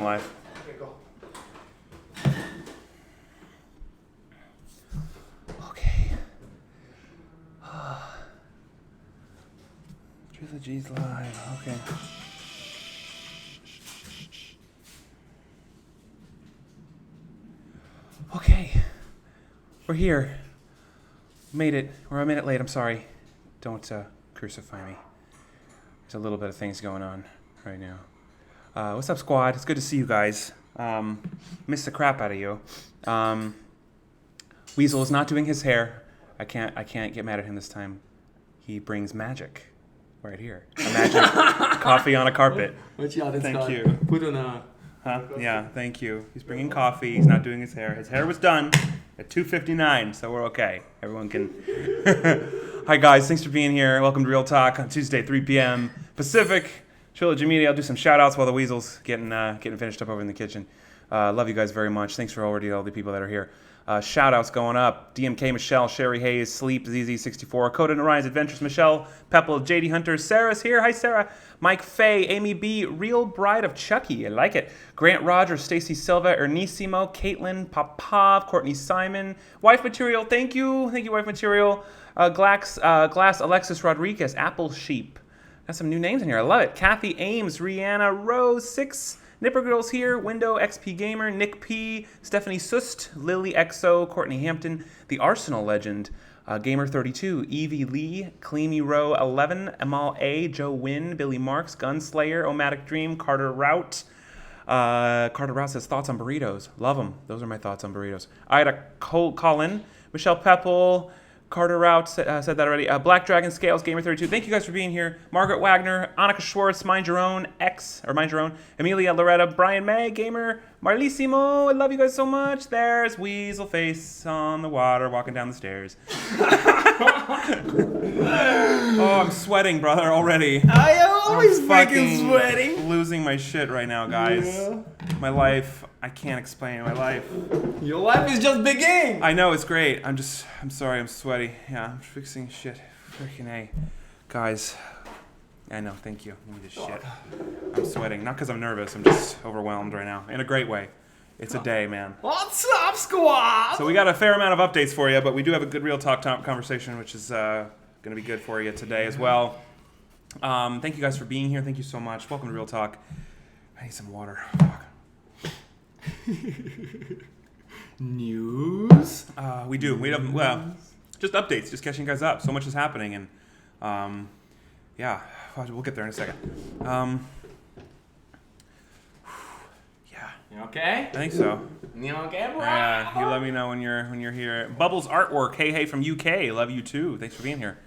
Live. Okay, go. Okay. Trilogy's live. Okay. Okay. We're here. Made it. We're a minute late. I'm sorry. Don't crucify me. There's a little bit of things going on right now. What's up, squad? It's good to see you guys. Missed the crap out of you. Weasel is not doing his hair. I can't get mad at him this time. He brings magic right here. A magic coffee on a carpet. Thank you. Put on a... Huh? Yeah, thank you. He's bringing coffee. He's not doing his hair. His hair was done at 2:59, so we're okay. Everyone can... Hi, guys. Thanks for being here. Welcome to Real Talk on Tuesday, 3 p.m. Pacific. Trilogy Media. I'll do some shout-outs while the Weasel's getting finished up over in the kitchen. Love you guys very much. Thanks for already all the people that are here. Shout-outs going up. DMK, Michelle, Sherry Hayes, Sleep, ZZ64, Coda and Orions Adventures, Michelle, Pepple, JD Hunter, Sarah's here. Hi, Sarah. Mike Faye, Amy B, Real Bride of Chucky. I like it. Grant Rogers, Stacy Silva, Ernissimo, Caitlin, Popov, Courtney Simon, Wife Material. Thank you. Thank you, Wife Material. Glass Alexis Rodriguez, Apple Sheep. Got some new names in here. I love it. Kathy Ames, Rihanna Rose 6, Nipper Girls here, Window XP Gamer, Nick P, Stephanie Sust, Lily XO, Courtney Hampton, The Arsenal Legend, Gamer 32, Evie Lee, Cleamy Row 11, Amal A, Joe Wynn, Billy Marks, Gunslayer, Omatic Dream, Carter Rout. Carter Rout says thoughts on burritos. Love them. Those are my thoughts on burritos. Ida Colin, Michelle Pepple. Carter Rout said that already. Black Dragon Scales, Gamer 32. Thank you guys for being here. Margaret Wagner, Annika Schwartz, Mind Your Own, Amelia Loretta, Brian May, Gamer, Marlissimo. I love you guys so much. There's Weasel Face on the water, walking down the stairs. Oh, I'm sweating, brother, already. I am always fucking sweating. Losing my shit right now, guys. Yeah. My life, I can't explain my life. Your life is just beginning. I know, it's great. I'm sorry, I'm sweaty. Yeah, I'm fixing shit. Freaking A. Guys, I know, thank you. Give me this shit. I'm sweating. Not because I'm nervous, I'm just overwhelmed right now. In a great way. It's a day, man. What's up, squad? So we got a fair amount of updates for you, but we do have a good Real Talk conversation, which is going to be good for you today as well. Thank you guys for being here. Thank you so much. Welcome to Real Talk. I need some water. Fuck. News? We do. We have, well, just updates, just catching you guys up. So much is happening, and yeah, we'll get there in a second. Yeah. You okay? I think so. You okay, bro? Yeah, you let me know when you're here. Bubbles Artwork, hey from UK, love you too. Thanks for being here.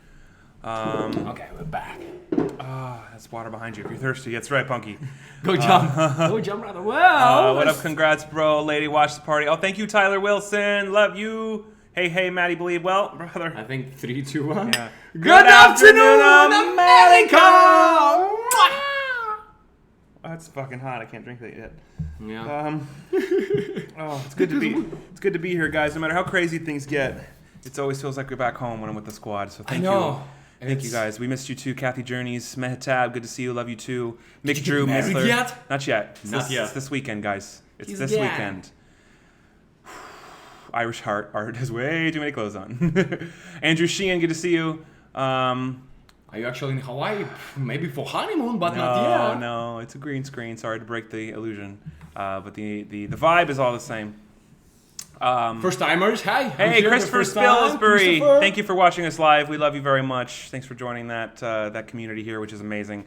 Okay, we're back. That's water behind you. If you're thirsty, that's right, Punky. Go jump. Go jump rather well. What up? Congrats, bro. Lady, watch the party. Oh, thank you, Tyler Wilson. Love you. Hey, Maddie Believe. Well, brother. I think 3, 2, 1. Yeah. Good afternoon, America! Oh, it's fucking hot. I can't drink that yet. Yeah. It's good to be here, guys. No matter how crazy things get, it always feels like we're back home when I'm with the squad. So thank you. Thank you guys. We missed you too. Kathy Journeys, Mehetab, good to see you. Love you too. Mick Drew, Missler. Yet? Not yet. Not yet. It's this weekend, guys. It's this again. weekend. Irish Heart Art has way too many clothes on. Andrew Sheehan, good to see you. Are you actually in Hawaii? Maybe for honeymoon, but not yet. No, it's a green screen. Sorry to break the illusion. But the vibe is all the same. First timers, hi. Hey, Christopher Spilsbury. Thank you for watching us live. We love you very much. Thanks for joining that community here, which is amazing.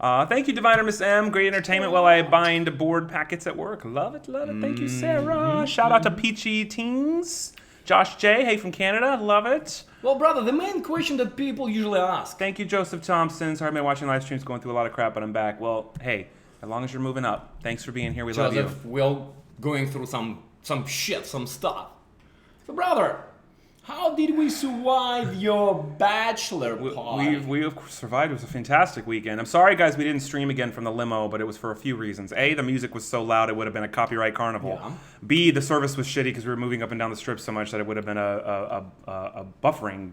Thank you, Diviner Miss M. Great entertainment while I bind board packets at work. Love it. Thank you, Sarah. Shout out to Peachy Teens. Josh J. Hey, from Canada. Love it. Well, brother, the main question that people usually ask. Thank you, Joseph Thompson. Sorry I've been watching live streams, going through a lot of crap, but I'm back. Well, hey, as long as you're moving up. Thanks for being here. We love you. Joseph, we're going through some shit, some stuff. So, brother, how did we survive your bachelor party? We of course survived. It was a fantastic weekend. I'm sorry, guys, we didn't stream again from the limo, but it was for a few reasons. A, the music was so loud it would have been a copyright carnival. Yeah. B, the service was shitty because we were moving up and down the strip so much that it would have been a buffering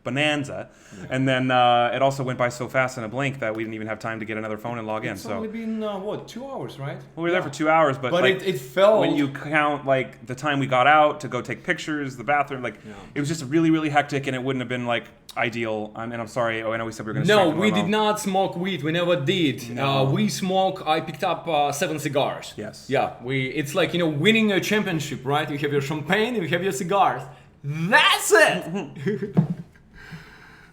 bonanza. Yeah. And then it also went by so fast in a blink that we didn't even have time to get another phone and log in. It's only been, 2 hours, right? Well, we were there for 2 hours, but like, it felt... when you count like the time we got out to go take pictures, the bathroom, like it was just really, really hectic, and it wouldn't have been like ideal. And I'm sorry. Oh, I know we said we were going to. No, we did not smoke weed. We never did. No. We smoke. I picked up 7 cigars. Yes. Yeah. It's like winning a championship, right? You have your champagne, you have your cigars. That's it.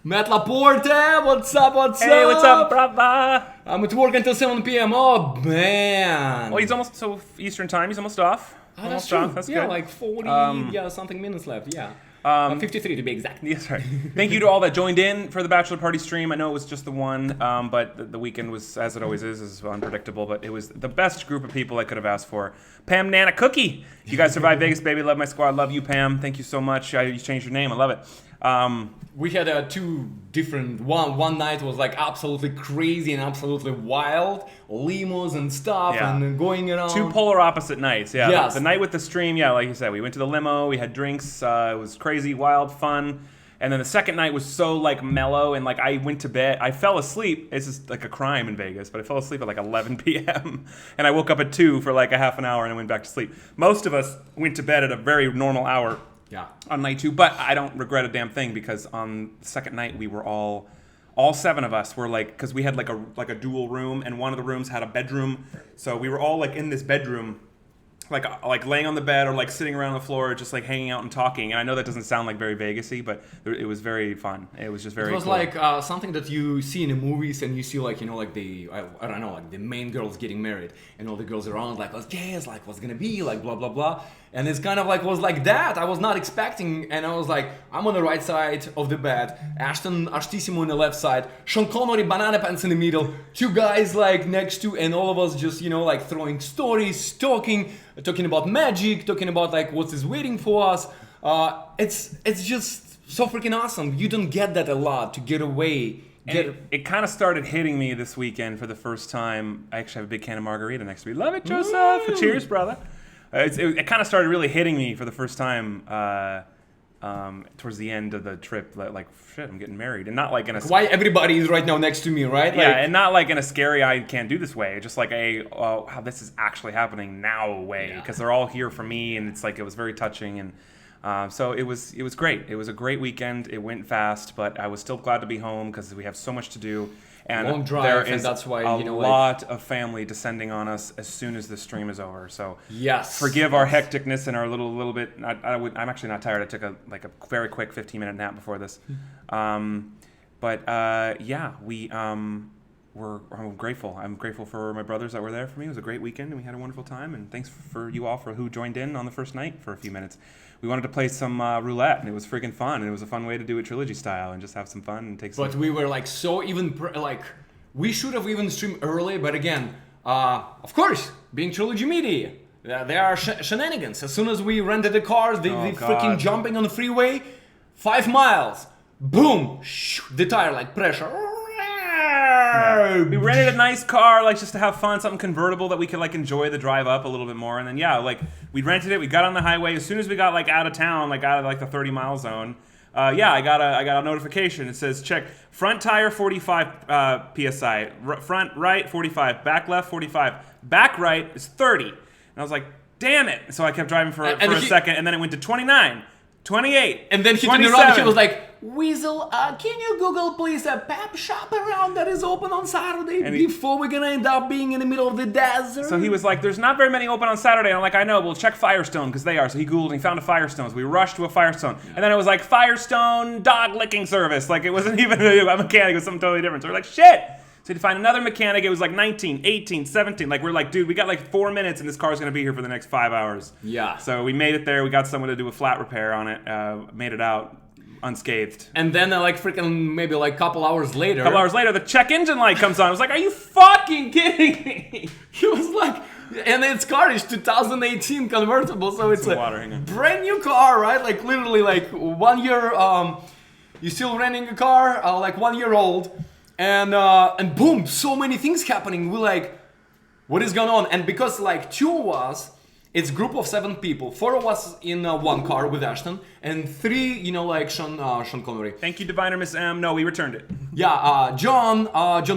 Matt Laporte, what's up? Hey, what's up, brother? I'm at work until 7 p.m. Oh man. Well, he's almost Eastern time. He's almost off. Oh, Almost that's true. off. That's yeah, good. like 40, something minutes left. Yeah. 53 to be exact. Yes, right. Thank you to all that joined in for the bachelor party stream. I know it was just the one, but the weekend was, as it always is unpredictable. But it was the best group of people I could have asked for. Pam, Nana, Cookie. You guys survived Vegas, baby. Love my squad. Love you, Pam. Thank you so much. You changed your name. I love it. We had two different. One night was like absolutely crazy and absolutely wild, limos and stuff, and going around. Two polar opposite nights. Yeah. Yes. The night with the stream. Yeah, like you said, we went to the limo. We had drinks. It was crazy, wild, fun. And then the second night was so like mellow, and like I went to bed. I fell asleep. It's just like a crime in Vegas, but I fell asleep at like 11 p.m. and I woke up at 2 for like a half an hour and I went back to sleep. Most of us went to bed at a very normal hour. Yeah. On night 2, but I don't regret a damn thing because on the second night we were all 7 of us were like, because we had like a dual room, and one of the rooms had a bedroom, so we were all like in this bedroom, like laying on the bed or like sitting around the floor, just like hanging out and talking. And I know that doesn't sound like very Vegas-y, but it was very fun. It was just very. It was cool. like something that you see in the movies, and you see like like the I don't know, like the main girl's getting married, and all the girls around like, oh, yes, like what's gonna be like, blah blah blah. And it's kind of like was like that. I was not expecting, and I was like, I'm on the right side of the bed, Ashton Ashtissimo on the left side, Sean Connery banana pants in the middle, 2 guys like next to, and all of us just like throwing stories, talking about magic, talking about like what is waiting for us. It's just so freaking awesome. You don't get that a lot, to get away. It kind of started hitting me this weekend for the first time. I actually have a big can of margarita next to me. Love it, Joseph. Woo! Cheers, brother. It kind of started really hitting me for the first time towards the end of the trip. Like, shit, I'm getting married. And not like in a... Why everybody is right now next to me, right? Yeah, and not like in a scary, I can't do this way. Just like how this is actually happening now way. Because they're all here for me, and it's like, it was very touching. And so it was great. It was a great weekend. It went fast, but I was still glad to be home because we have so much to do. And long drive, there is and that's why a lot of family descending on us as soon as the stream is over. So yes, forgive our hecticness and our little bit. I'm actually not tired. I took a very quick 15-minute nap before this. But I'm grateful. I'm grateful for my brothers that were there for me. It was a great weekend, and we had a wonderful time. And thanks for you all for who joined in on the first night for a few minutes. We wanted to play some roulette, and it was freaking fun. And it was a fun way to do it trilogy style and just have some fun and take some... But we were like so even we should have even streamed early. But again, of course, being Trilogy Media, there are shenanigans. As soon as we rented the cars, they freaking jumping on the freeway, 5 miles, boom, the tire like pressure. Yeah. We rented a nice car, like just to have fun, something convertible that we could like enjoy the drive up a little bit more. And then we rented it. We got on the highway as soon as we got like out of town, like out of like the 30-mile zone. I got a notification. It says check front tire 45 psi, front right 45, back left 45, back right is 30. And I was like, damn it! So I kept driving for a second, and then it went to 29. 28. And then he turned around and he was like, Weasel, can you Google please a pep shop around that is open on Saturday before we're gonna end up being in the middle of the desert? So he was like, there's not very many open on Saturday. And I'm like, I know, we'll check Firestone because they are. So he Googled and he found a Firestone. So we rushed to a Firestone. Yeah. And then it was like Firestone dog licking service. Like it wasn't even a mechanic, it was something totally different. So we're like, shit. So to find another mechanic, it was like 19, 18, 17. Like we're like, dude, we got like 4 minutes and this car's gonna be here for the next 5 hours. Yeah. So we made it there. We got someone to do a flat repair on it. Made it out unscathed. And then like freaking maybe like a couple hours later, the check engine light comes on. I was like, are you fucking kidding me? He was like, and it's car is 2018 convertible, so it's a brand new car, right? Like literally like 1 year. You still renting a car, like 1 year old. And boom, so many things happening. We're like, what is going on? And because like 2 of us, It's a group of 7 people. 4 of us in one car with Ashton, and 3, like Sean Connery. Thank you, Diviner Miss M. No, we returned it. Yeah, John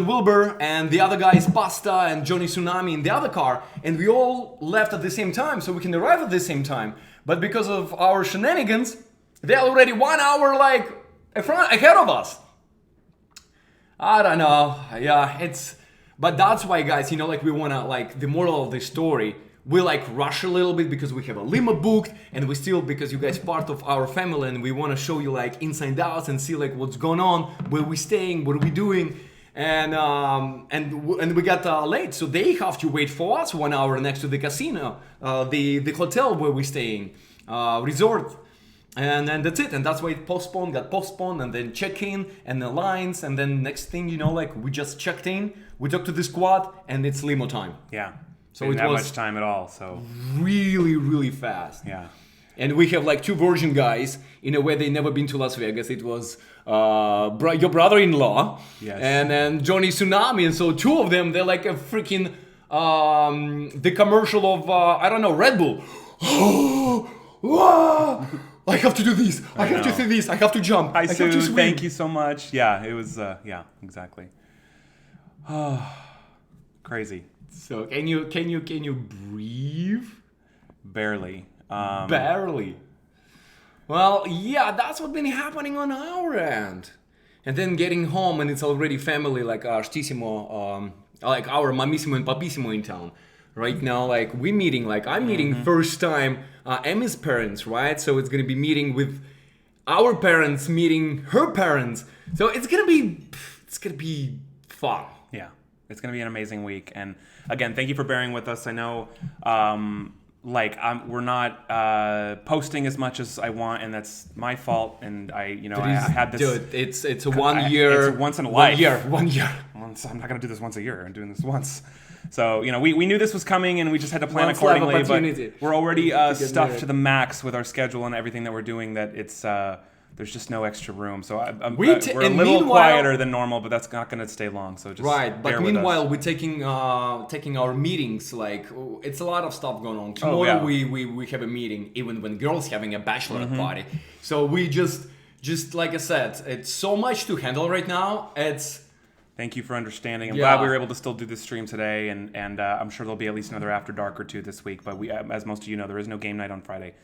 Wilbur, and the other guy is Pasta and Johnny Tsunami in the other car, and we all left at the same time, so we can arrive at the same time. But because of our shenanigans, they're already 1 hour ahead of us. I don't know. Yeah, but that's why, guys, we wanna the moral of the story. We rush a little bit because we have a limo booked, and we still, because you guys part of our family, and we want to show you inside out and see what's going on, where we staying, what are we doing, and we got late, so they have to wait for us 1 hour next to the casino, the hotel where we're staying, resort, and then that's it, and that's why it got postponed, and then check-in and the lines, and then next thing we just checked in, we talked to the squad, and it's limo time. Yeah. So didn't it have was much time at all, so really, really fast. yeah. And we have 2 virgin guys. In a way, they never been to Las Vegas. It was your brother-in-law, yes, and then Johnny Tsunami. And so 2 of them, they're like a freaking the commercial of Red Bull. I have to do this. I have to do this. I have to jump. Hi, I have Sue. to swim. Thank you so much. Yeah, it was. Yeah, exactly. Crazy. So can you breathe? Barely. Barely. Well, yeah, that's what's been happening on our end. And then getting home and it's already family Artissimo, our Mamissimo and Papissimo in town. Right now, we're meeting, I'm meeting first time Emmy's parents, right? So it's gonna be meeting with our parents, meeting her parents. So it's gonna be fun. Yeah, it's gonna be an amazing week. And again, thank you for bearing with us. I know, we're not posting as much as I want, and that's my fault. And I had this. Dude, it's a 1 year. It's once in a life. 1 year. I'm not gonna do this once a year. I'm doing this once. So we knew this was coming, and we just had to plan Once accordingly. life opportunity. But we're already stuffed married. to the max with our schedule and everything that we're doing. That it's there's just no extra room. So We're we're a little quieter than normal, but that's not going to stay long. So just right. bear But with meanwhile, us. we're taking our meetings. It's a lot of stuff going on. Tomorrow we have a meeting, even when girls having a bachelorette party. So we just like I said, it's so much to handle right now. Thank you for understanding. I'm glad we were able to still do this stream today, and I'm sure there'll be at least another After Dark or 2 this week. But as most of you know, there is no game night on Friday.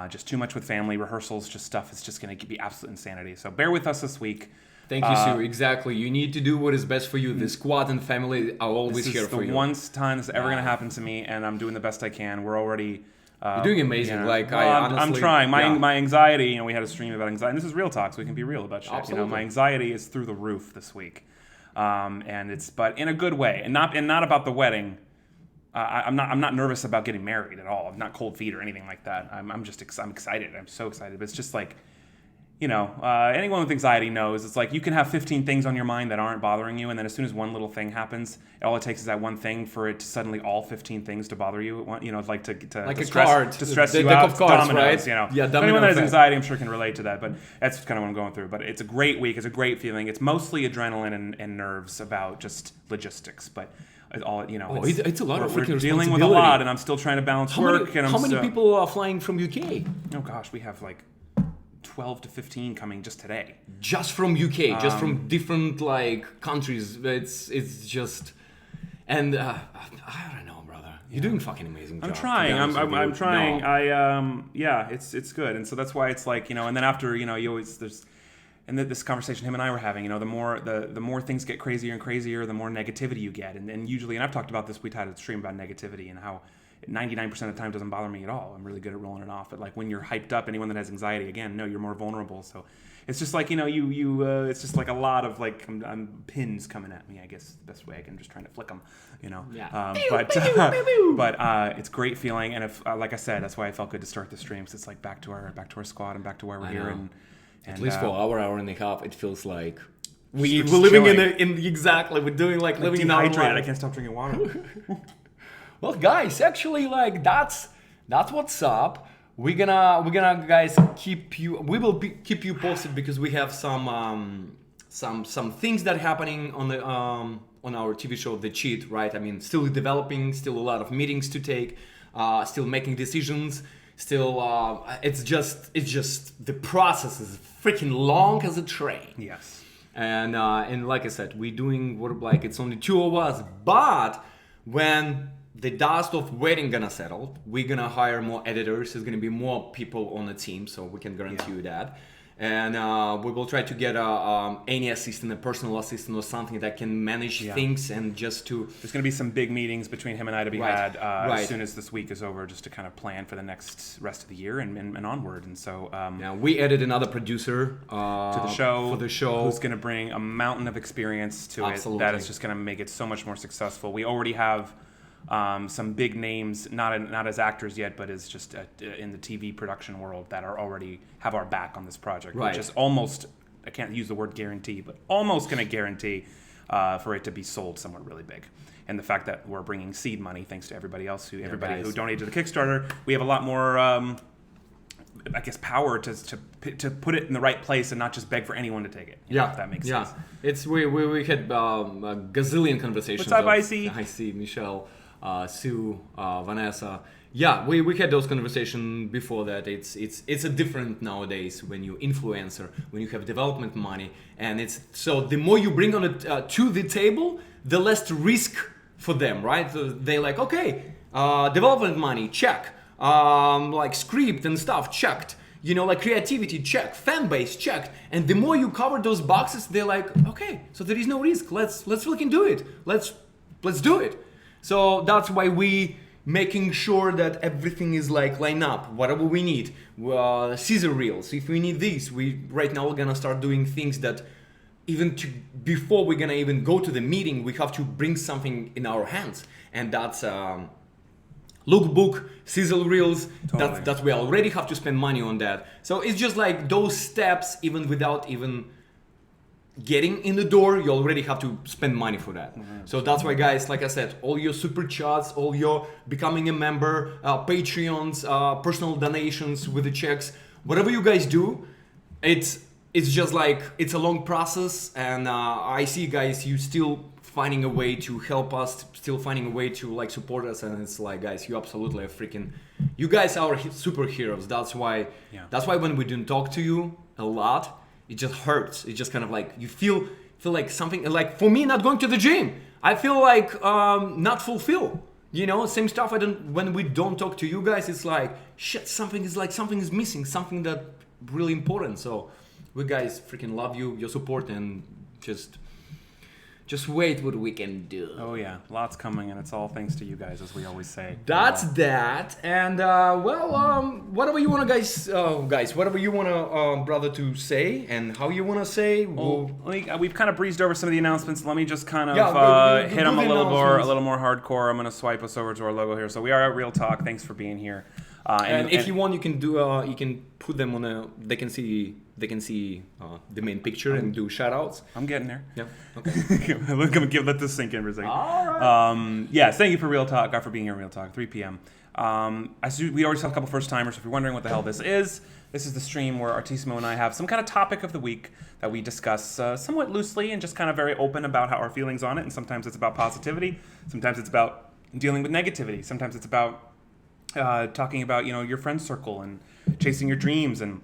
Just too much with family, rehearsals, just stuff. It's just going to be absolute insanity. So bear with us this week. Thank you, Sue. Exactly. You need to do what is best for you. The squad and family are always here for you. This is the one time this is ever going to happen to me, and I'm doing the best I can. We're already... You're doing amazing. I'm trying. My anxiety, we had a stream about anxiety. And this is real talk, so we can be real about shit. Absolutely. My anxiety is through the roof this week. But in a good way, and not about the wedding. I'm not nervous about getting married at all. I'm not cold feet or anything like that. I'm excited. I'm so excited. But it's just anyone with anxiety knows it's you can have 15 things on your mind that aren't bothering you, and then as soon as one little thing happens, all it takes is that one thing for it to suddenly all 15 things to bother you. To stress you out. Deck of cards, dominoes, right? Yeah, domino anyone that has effect. anxiety, I'm sure can relate to that. But that's kind of what I'm going through. But it's a great week. It's a great feeling. It's mostly adrenaline and nerves about just logistics, but. It's a lot of freaking we're dealing with a responsibility. lot, and I'm still trying to balance work. How many people are flying from UK? Oh gosh, we have 12 to 15 coming just today. Just from UK, just from different countries. It's just, and I don't know, brother. You're doing a fucking amazing job. I'm trying. I'm trying. No. It's good, and so that's why it's and then after you always there's. And this conversation him and I were having, the more things get crazier and crazier, the more negativity you get. And usually, and I've talked about this, we had a stream about negativity and how 99% of the time doesn't bother me at all. I'm really good at rolling it off. But when you're hyped up, anyone that has anxiety, again, no, you're more vulnerable. So it's just it's just a lot of I'm pins coming at me, I guess the best way I can just trying to flick them, Yeah. But it's great feeling. And if, like I said, that's why I felt good to start the stream. Because it's back to our squad and back to why we're here. At least for hour and a half, it feels like we're living chilling. exactly. We're doing living in our life. I can't stop drinking water. Well, guys, actually, that's what's up. We're gonna guys keep you posted because we have some things that are happening on the on our TV show The Cheat, right? I mean, still developing, still a lot of meetings to take. still making decisions. Still, it's just the process is freaking long as a train. Yes. And like I said, we're doing what like it's only 2 of us, but when the dust of wedding gonna settle, we're gonna hire more editors. There's gonna be more people on the team, so we can guarantee you that. And we will try to get any assistant, a personal assistant or something that can manage things and just to... There's going to be some big meetings between him and I to be had as soon as this week is over, just to kind of plan for the next rest of the year and onward. And so... now, we added another producer to the show. For the show. Who's going to bring a mountain of experience to it that is just going to make it so much more successful. We already have... some big names, not as actors yet, but as just in the TV production world that are already have our back on this project, which is almost, I can't use the word guarantee, but almost going to guarantee for it to be sold somewhere really big. And the fact that we're bringing seed money, thanks to everybody else who donated to the Kickstarter, we have a lot more, I guess, power to put it in the right place and not just beg for anyone to take it. You know, if that makes sense. It's we had a gazillion conversations. What's up, Icy? Icy, Michelle. Sue, Vanessa. Yeah, we had those conversations before that. It's a different nowadays when you influencer, when you have development money, and it's so the more you bring on it to the table, the less risk for them, right? So they like, okay, development money, check, like script and stuff, checked. You know, like creativity, check, fan base, checked. And the more you cover those boxes, they're like, okay, so there is no risk. Let's fucking do it. Let's do it. So that's why we making sure that everything is like line up, whatever we need. Scissor reels, if we need this, we right now we're gonna start doing things that even before we're gonna even go to the meeting, we have to bring something in our hands. And that's lookbook, sizzle reels, that we already have to spend money on that. So it's just like those steps, even without even getting in the door, you already have to spend money for that. Mm-hmm. So that's why, guys, like I said, all your super chats, all your becoming a member, Patreons, personal donations with the checks, whatever you guys do, it's just like, it's a long process. And I see, guys, you still finding a way to help us, still finding a way to like support us. And it's like, guys, you absolutely are you guys are superheroes. That's why when we didn't talk to you a lot, it just hurts. It just kind of like, you feel like something, like for me, not going to the gym, I feel like not fulfilled. You know, same stuff. When we don't talk to you guys, it's like, shit, something is missing, something that really important. So we guys freaking love you, your support, and just wait what we can do. Oh yeah, lots coming, and it's all thanks to you guys, as we always say. That's that. And whatever you wanna, guys, whatever you wanna, brother, to say, and how you wanna say. We've kind of breezed over some of the announcements. Let me just kind of hit them a little more hardcore. I'm gonna swipe us over to our logo here. So we are at Real Talk. Thanks for being here. And if you want, you can do. You can put them on a. They can see the main picture and do shout outs. I'm getting there. Yeah. Okay. Let this sink in for a second. All right. Yes, thank you for Real Talk. For being here, Real Talk, 3 p.m. We already have a couple first timers. If you're wondering what the hell this is the stream where Artissimo and I have some kind of topic of the week that we discuss somewhat loosely and just kind of very open about how our feelings on it. And sometimes it's about positivity. Sometimes it's about dealing with negativity. Sometimes it's about talking about your friend circle and chasing your dreams and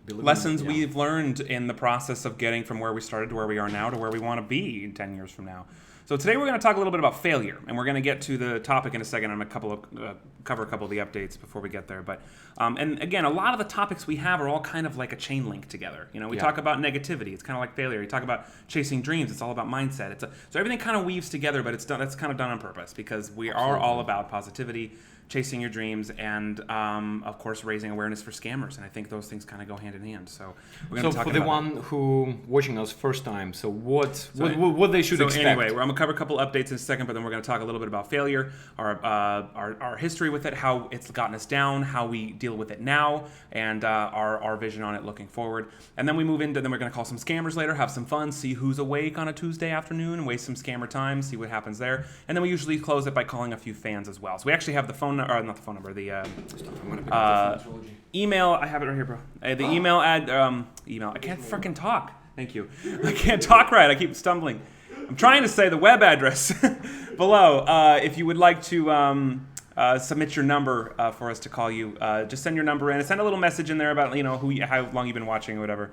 lessons we've learned in the process of getting from where we started to where we are now to where we want to be in 10 years from now. So today we're going to talk a little bit about failure, and we're going to get to the topic in a second. I'm going to cover a couple of the updates before we get there. But and again, a lot of the topics we have are all kind of like a chain link together. We talk about negativity. It's kind of like failure. We talk about chasing dreams. It's all about mindset. So everything kind of weaves together, but that's kind of done on purpose because we are all about positivity, chasing your dreams, and of course raising awareness for scammers. And I think those things kind of go hand in hand. So we're going to talk about. So for the one who watching us first time, so what they should expect. So anyway, I'm going to cover a couple updates in a second, but then we're going to talk a little bit about failure, our history with it, how it's gotten us down, how we deal with it now, and our vision on it looking forward. And then we move into, then we're going to call some scammers later, have some fun, see who's awake on a Tuesday afternoon, and waste some scammer time, see what happens there. And then we usually close it by calling a few fans as well. So we actually have the phone, or not the phone number, the email. I have it right here, bro. The email email. I can't freaking talk. Thank you. I can't talk right. I keep stumbling. I'm trying to say the web address below. If you would like to submit your number for us to call you. Just send your number in and send a little message in there about how long you've been watching or whatever.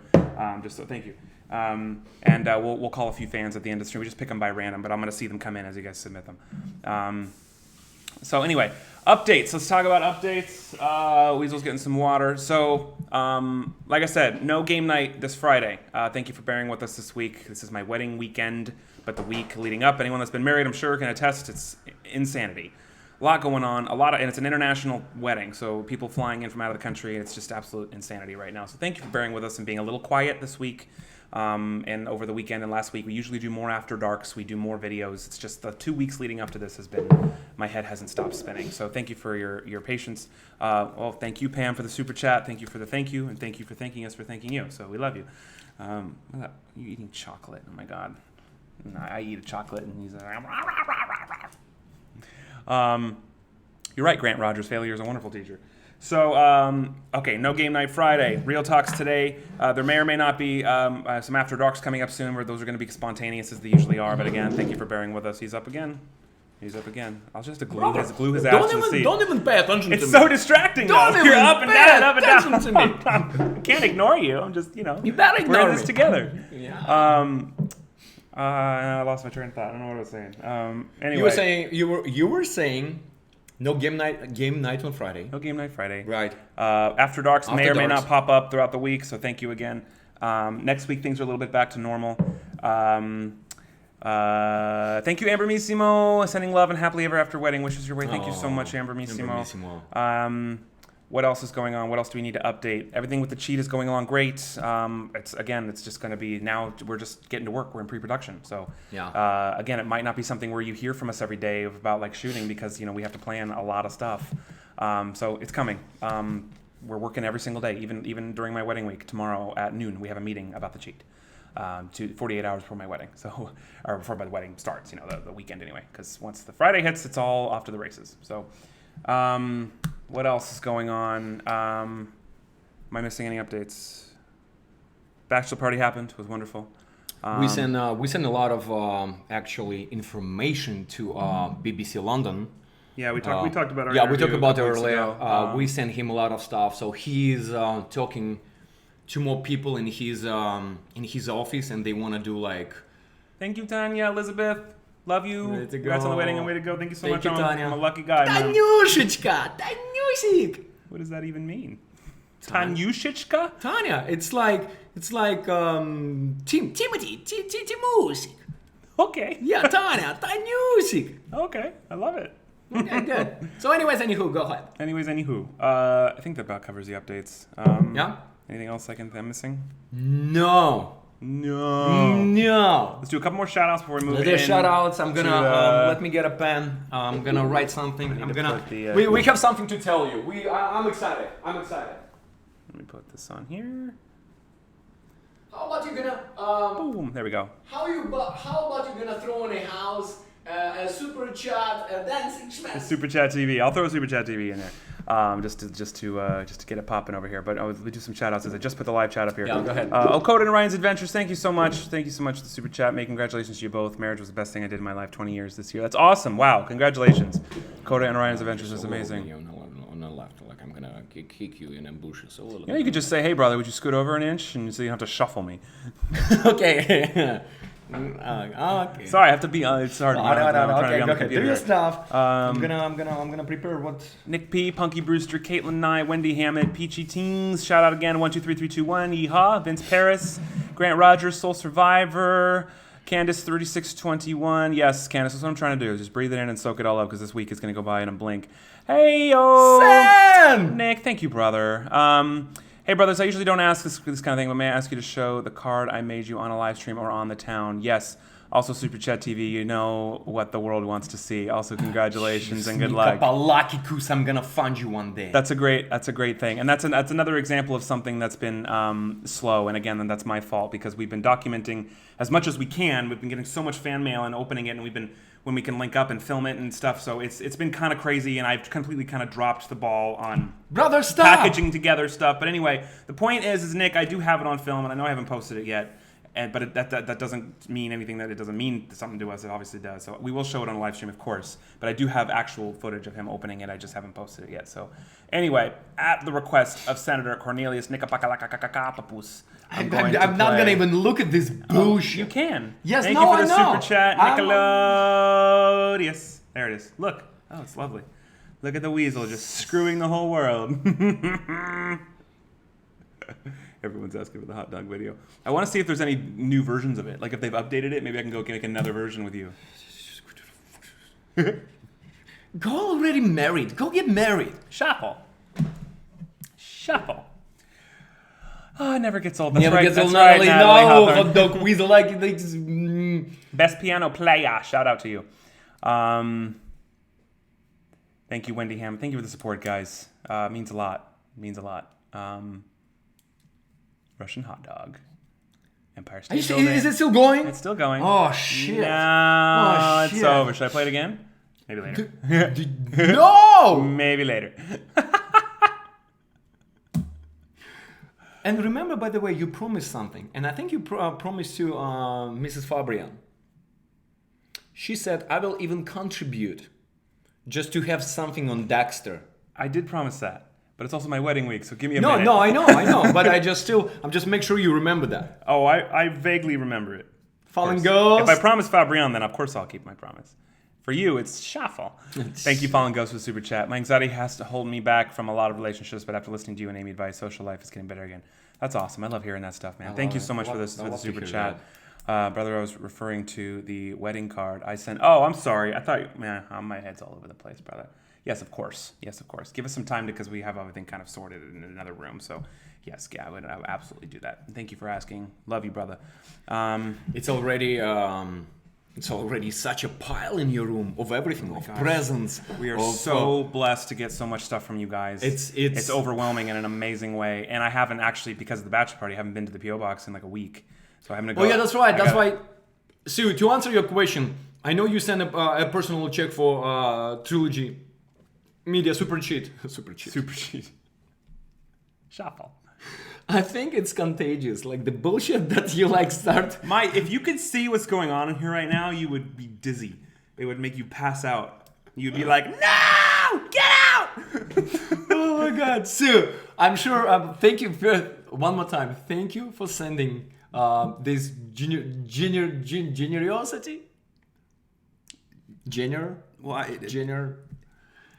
Just so thank you. And we'll call a few fans at the end of the stream. We just pick them by random, but I'm going to see them come in as you guys submit them. So anyway, updates. Let's talk about updates. Weasel's getting some water. So, like I said, no game night this Friday. Thank you for bearing with us this week. This is my wedding weekend, but the week leading up, anyone that's been married, I'm sure, can attest it's insanity. A lot going on, and it's an international wedding, so people flying in from out of the country. It's just absolute insanity right now. So thank you for bearing with us and being a little quiet this week. And over the weekend and last week, we usually do more after darks. We do more videos. It's just the 2 weeks leading up to this my head hasn't stopped spinning. So thank you for your patience. Well, thank you, Pam, for the super chat. Thank you for the thank you, and thank you for thanking us for thanking you. So we love you. You eating chocolate? Oh my God. I eat a chocolate, and he's like, you're right, Grant Rogers. Failure is a wonderful teacher. So, okay, no game night Friday. Real talks today. There may or may not be some after darks coming up soon, where those are going to be spontaneous as they usually are. But again, thank you for bearing with us. He's up again. I'll just have to glue his ass to the seat. Don't even pay attention to me. It's so distracting. Don't even You're up and down, up and down. to me. I can't ignore you. I'm just, You better ignore we're me. in this together. Yeah. I lost my train of thought. I don't know what I was saying. Anyway, You were saying no game night on Friday. no game night Friday. Right. After darks may After or may darks. not pop up throughout the week, so thank you again. Next week things are a little bit back to normal. Thank you, Amber Missimo, sending love and happily ever after wedding wishes your way. Thank you so much, Amber Missimo. What else is going on? What else do we need to update? Everything with the cheat is going along great. It's just going to be, now we're just getting to work. We're in pre-production. So again, it might not be something where you hear from us every day about like shooting, because we have to plan a lot of stuff. So it's coming. We're working every single day, even during my wedding week. Tomorrow at noon, we have a meeting about the cheat. 48 hours before my wedding, or before my wedding starts, the weekend anyway, because once the Friday hits, it's all off to the races. So, what else is going on? Am I missing any updates? Bachelor party happened. It was wonderful. We send a lot of actually information to BBC London. Yeah, we talked about our we talked interview about it a couple weeks earlier. ago. We sent him a lot of stuff, so he's talking to more people in his office, and they want to do like. Thank you, Tanya, Elizabeth. Love you. Way to Congrats on the go. wedding and way to go. Thank you so Thank much. you, Tanya. I'm a lucky guy, man. Tanyushka, Tanyusik. What does that even mean? Tanyushka? Tanya, it's like Timothy, Timusik. Okay. Yeah, Tanya, Tanyusik. Okay, I love it. Okay, good. So, anyways, anywho, go ahead. I think that about covers the updates. Yeah. Anything else I'm missing? No. Let's do a couple more shout outs before we move in. There's shout outs. I'm gonna to, let me get a pen. I'm gonna write something. I need to put the, we have something to tell you. I'm excited. Let me put this on here. How about you gonna Boom. There we go. How about you gonna throw in a house a super chat, a dancing smash? Super Chat TV. I'll throw a Super Chat TV in there. Just to get it popping over here. But we do some shout outs as I just put the live chat up here. Yeah, go ahead. Okota and Ryan's Adventures, thank you so much. Thank you so much for the super chat. Congratulations to you both. Marriage was the best thing I did in my life 20 years this year. That's awesome. Wow. Congratulations. Okota and Ryan's Adventures is amazing. On the left, like I'm gonna kick you in ambushes a little You could just say, hey brother, would you scoot over an inch? And so you don't have to shuffle me. Okay. Okay. Sorry, I have to be. It's hard. Okay. Do your stuff. I'm gonna prepare what. Nick P, Punky Brewster, Caitlin Nye, Wendy Hammett, Peachy Teens. Shout out again. 123321. Yeehaw. Vince Paris, Grant Rogers, Soul Survivor, Candace 3621. Yes, Candace. That's what I'm trying to do. Just breathe it in and soak it all up, because this week is gonna go by in a blink. Hey yo, Sam. Nick. Thank you, brother. Hey, brothers, I usually don't ask this kind of thing, but may I ask you to show the card I made you on a live stream or on the town? Yes. Also, Super Chat TV, you know what the world wants to see. Also, congratulations and good luck. I'm gonna fund you one day. That's a great thing, and that's another example of something that's been slow. And again, that's my fault, because we've been documenting as much as we can. We've been getting so much fan mail and opening it, and we've been when we can link up and film it and stuff. So it's been kind of crazy, and I've completely kind of dropped the ball on Brother, stop! packaging together stuff. But anyway, the point is Nick, I do have it on film, and I know I haven't posted it yet. But that doesn't mean anything that it doesn't mean something to us. It obviously does. So we will show it on the live stream, of course. But I do have actual footage of him opening it. I just haven't posted it yet. So anyway, at the request of Senator Cornelius Nikapakalakakakapapus, I'm not gonna even look at this bullshit. You can. Yes, Thank no, you for I the know. super chat, Nickelodeus. There it is. Look. Oh, it's lovely. Look at the weasel just screwing the whole world. Everyone's asking for the hot dog video. I want to see if there's any new versions of it. Like if they've updated it, maybe I can go make another version with you. Go already married. Go get married. Shuffle. Oh, it never gets old. Never right. gets old. Right, Natalie No, Hawthorne. hot dog weasel like. Best piano player. Shout out to you. Thank you, Wendy Ham. Thank you for the support, guys. Means a lot. Russian hot dog. Empire State Building. Is it still going? It's still going. Oh shit. No, shit. it's over. Should I play it again? Maybe later. No! Maybe later. And remember, by the way, you promised something. And I think you promised to Mrs. Fabrian. She said, I will even contribute just to have something on Dexter. I did promise that. But it's also my wedding week, so give me a minute. No, I know. But I'm just make sure you remember that. Oh, I vaguely remember it. Fallen Ghost. If I promise Fabrian, then of course I'll keep my promise. For you, it's shuffle. Thank you, Fallen Ghost, for the super chat. My anxiety has to hold me back from a lot of relationships, but after listening to you and Amy advice, social life is getting better again. That's awesome. I love hearing that stuff, man. Thank you so much for the super chat. Brother, I was referring to the wedding card I sent. Oh, I'm sorry. I thought, man, my head's all over the place, brother. Yes, of course. Give us some time because we have everything kind of sorted in another room. So, yes, yeah, I would absolutely do that. Thank you for asking. Love you, brother. It's already such a pile in your room of everything, of presents. We are so blessed to get so much stuff from you guys. It's overwhelming in an amazing way. And I haven't actually, because of the bachelor party, I haven't been to the P.O. box in like a week. So I'm gonna go. Oh yeah, that's right. That's why. Sue, to answer your question, I know you sent a personal check for Trilogy Media Super Cheat. Shuffle. I think it's contagious. Like the bullshit that you like start. If you could see what's going on in here right now, you would be dizzy. It would make you pass out. You'd be like, no, get out! Oh my God, Sue. I'm sure. Thank you for one more time. Thank you for sending this generosity.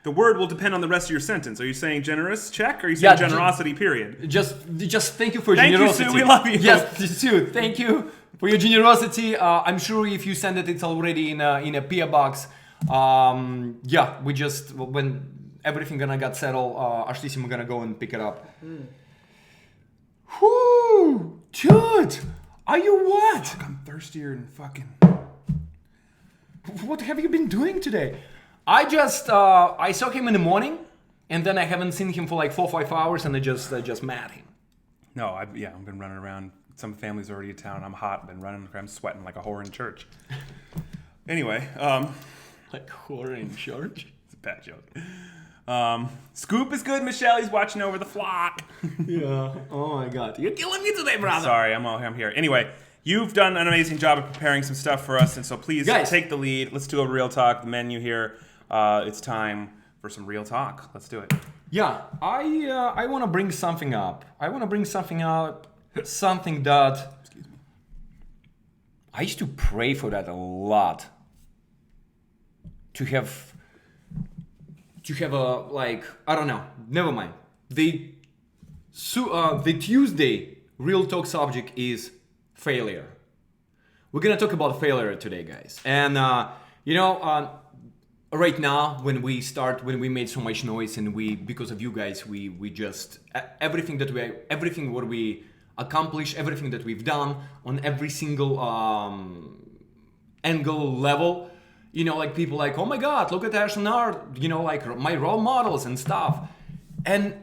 The word will depend on the rest of your sentence. Are you saying generous check or are you saying generosity period? Just thank you for generosity. generosity. Thank you, Sue. We love you. Yes, Sue. Thank you for your generosity. I'm sure if you send it's already in a PO box. We just when everything gonna get settled, Ashley, we're gonna go and pick it up. Whoo, dude, are you what? Fuck, I'm thirstier than fucking. What have you been doing today? I saw him in the morning, and then I haven't seen him for like 4 or 5 hours, and I just met him. No, I've been running around. Some family's already in town. I'm hot. Been running. I'm sweating like a whore in church. Anyway, like whore in church. It's a bad joke. Scoop is good. Michelle, he's watching over the flock. Yeah. Oh my God, you're killing me today, brother. Sorry, I'm here. Anyway. You've done an amazing job of preparing some stuff for us, and so please take the lead. Let's do a real talk. The menu here. It's time for some real talk. Let's do it. Yeah, I want to bring something up. Something that I used to pray for that a lot. To have a I don't know. Never mind. The Tuesday real talk subject is failure. We're gonna talk about failure today, guys. And right now, when we made so much noise, and because of you guys, we just everything what we accomplished, everything that we've done on every single angle level. Like people like, oh my God, look at Ash and Art. Like my role models and stuff. And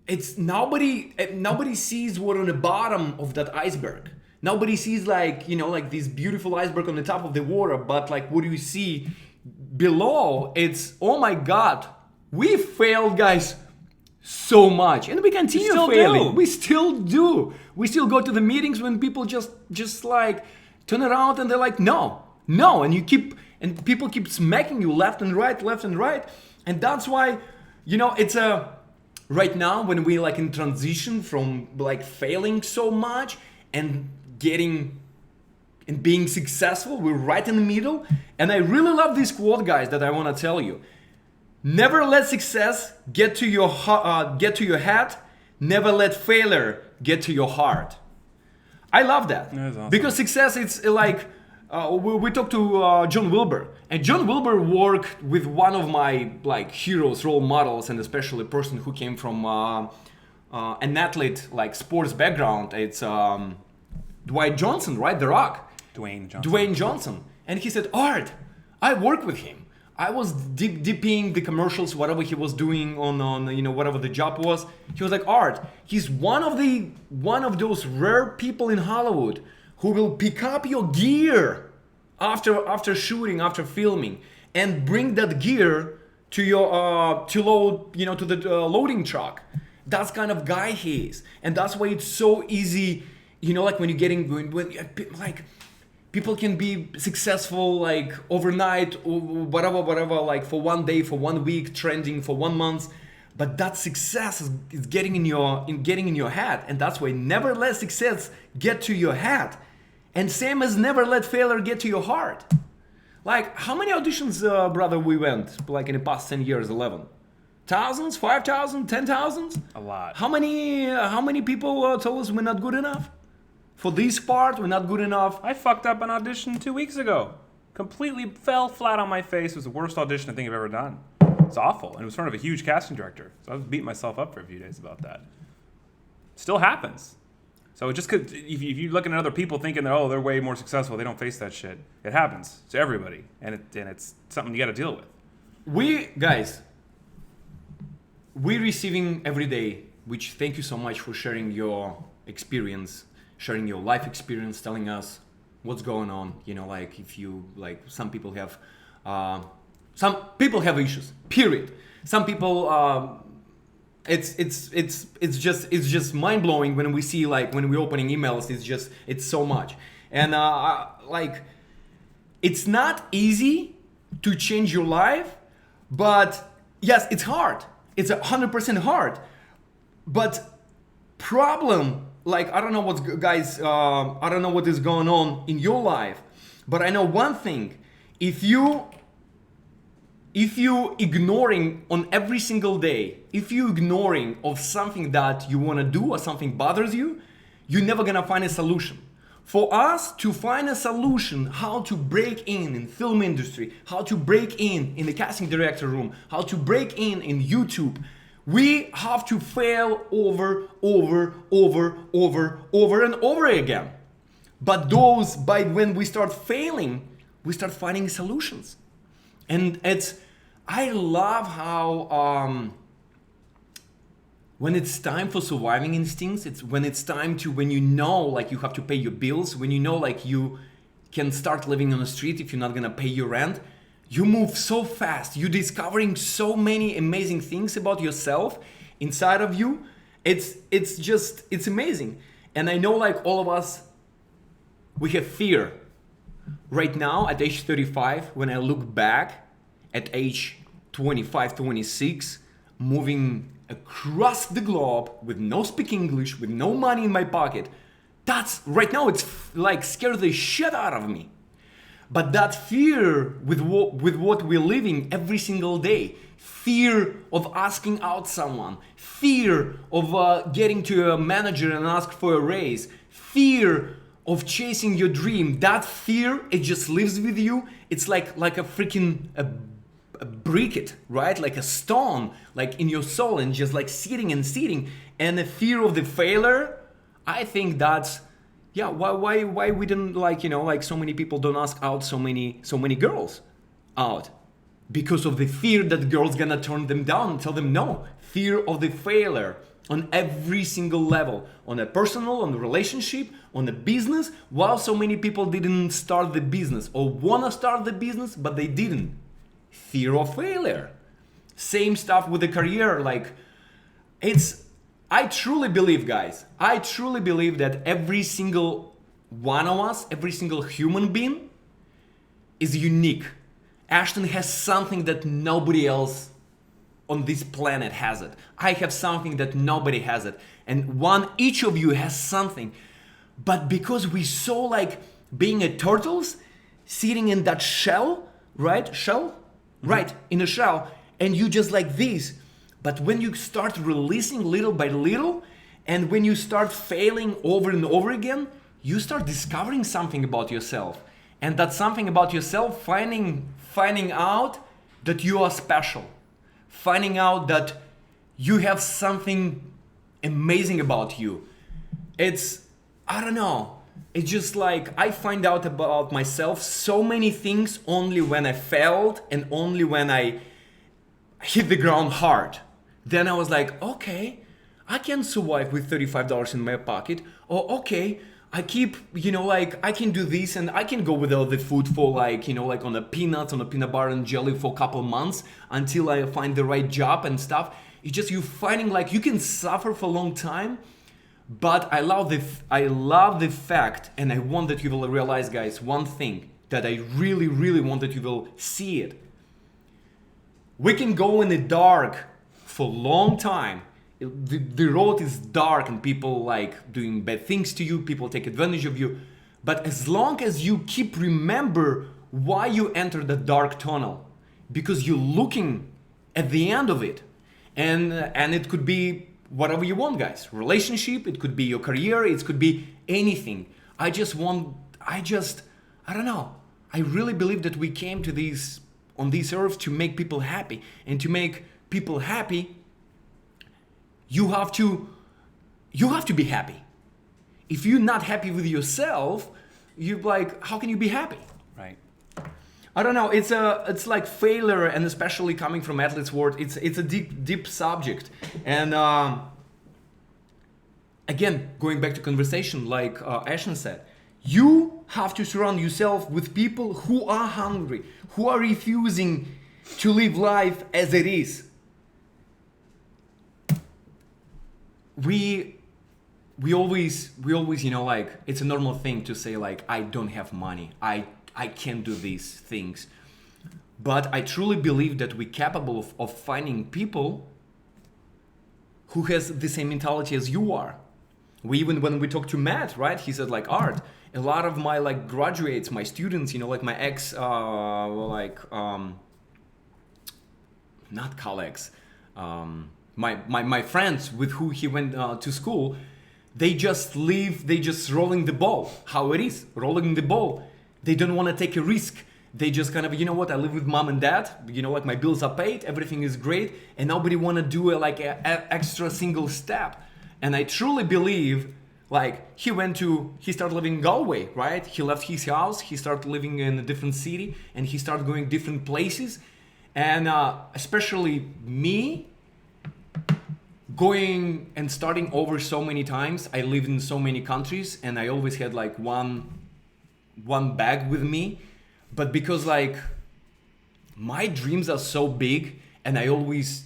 it's nobody sees what on the bottom of that iceberg. Nobody sees like this beautiful iceberg on the top of the water, but like what do you see below? It's, oh my God, we failed, guys, so much, and we continue still failing. do. We still do. We still go to the meetings when people just like turn around and they're like, no, and people keep smacking you left and right, and that's why, it's a right now when we like in transition from like failing so much and being successful, we're right in the middle. And I really love this quote, guys, that I want to tell you. Never let success get to your head. Never let failure get to your heart. I love that. That is awesome. Because success, it's like we talked to John Wilbur, and John Wilbur worked with one of my like heroes, role models, and especially a person who came from an athlete like sports background. It's Dwight Johnson, right? The Rock. Dwayne Johnson. And he said, Art, I work with him. I was dipping the commercials, whatever he was doing on whatever the job was. He was like, Art, he's one of those rare people in Hollywood who will pick up your gear after shooting, after filming, and bring that gear to your to load, to the loading truck. That's kind of guy he is, and that's why it's so easy. Like when you're getting like. People can be successful like overnight or whatever, like for one day, for 1 week, trending for 1 month. But that success is getting in your head. And that's why never let success get to your head. And same as never let failure get to your heart. Like how many auditions, brother, we went like in the past 10 years, 11? Thousands, 5,000, 10,000? A lot. How many people told us we're not good enough? For this part, we're not good enough. I fucked up an audition 2 weeks ago. Completely fell flat on my face. It was the worst audition I think I've ever done. It's awful. And it was in front of a huge casting director. So I was beating myself up for a few days about that. Still happens. So it just could, if you're looking at other people thinking that, they're way more successful, they don't face that shit. It happens to everybody. And it's something you got to deal with. We're receiving every day, which thank you so much for sharing your experience, sharing your life experience, telling us what's going on. Like if you like, some people have issues. Period. Some people, it's just mind blowing when we see like when we're opening emails. It's so much, and like it's not easy to change your life, but yes, it's hard. It's 100% hard, but problem. Like, I don't know what's, guys, I don't know what is going on in your life, but I know one thing. If you ignoring on every single day, if you ignoring of something that you want to do or something bothers you, you're never going to find a solution. For us to find a solution, how to break in film industry, how to break in the casting director room, how to break in YouTube, we have to fail over and over again. But when we start failing, we start finding solutions. And I love how when it's time for surviving instincts, when like you have to pay your bills, when like you can start living on the street if you're not gonna pay your rent, you move so fast. You're discovering so many amazing things about yourself inside of you. It's amazing. And I know like all of us, we have fear. Right now at age 35, when I look back at age 25, 26, moving across the globe with no speak English, with no money in my pocket, that's right now it's like scared the shit out of me. But that fear with what we're living every single day, fear of asking out someone, fear of getting to a manager and ask for a raise, fear of chasing your dream, that fear, it just lives with you. It's like a freaking a briquette, right? Like a stone, like in your soul, and just like sitting. And the fear of the failure, I think that's why we didn't like so many people don't ask out so many girls out, because of the fear that girls gonna turn them down and tell them no. Fear of the failure on every single level, on a personal, on the relationship, on the business. While so many people didn't start the business or wanna start the business, but they didn't. Fear of failure. Same stuff with the career. Like I truly believe, guys, I truly believe that every single one of us, every single human being is unique. Ashton has something that nobody else on this planet has it. I have something that nobody has it. And each of you has something. But because we so like being a turtles, sitting in that shell, right? Shell? Mm-hmm. Right, in a shell. And you just like this. But when you start releasing little by little, and when you start failing over and over again, you start discovering something about yourself. And that something about yourself, finding out that you are special. Finding out that you have something amazing about you. I don't know. It's just like I find out about myself so many things only when I failed and only when I hit the ground hard. Then I was like, okay, I can survive with $35 in my pocket. Or okay, I keep, I can do this and I can go without the food for on a peanuts, on a peanut butter and jelly for a couple months until I find the right job and stuff. It's just you finding like you can suffer for a long time, but I love the fact, and I want that you will realize, guys, one thing that I really, really want that you will see it. We can go in the dark for a long time. The road is dark and people like doing bad things to you, people take advantage of you. But as long as you keep remember why you entered the dark tunnel, because you're looking at the end of it. And it could be whatever you want, guys. Relationship, it could be your career, it could be anything. I don't know. I really believe that we came to on this earth to make people happy. And to make people happy, you have to be happy. If you're not happy with yourself, you're like, how can you be happy? Right. I don't know. It's like failure, and especially coming from athletes' world, it's a deep subject. And again, going back to conversation, like Ashton said, you have to surround yourself with people who are hungry, who are refusing to live life as it is. We always, like, it's a normal thing to say, like, I don't have money. I can't do these things. But I truly believe that we're capable of finding people who has the same mentality as you are. When we talked to Matt, right? He said, like, Art, a lot of my, like, graduates, my students, like my ex, not colleagues, my friends with who he went to school, they just rolling the ball. How it is, rolling the ball. They don't want to take a risk. They just kind of, I live with mom and dad, like my bills are paid, everything is great, and nobody want to do a extra single step. And I truly believe, like, he started living in Galway, right? He left his house, he started living in a different city, and he started going different places. And especially me, going and starting over so many times. I lived in so many countries, and I always had like one bag with me. But because like my dreams are so big, and I always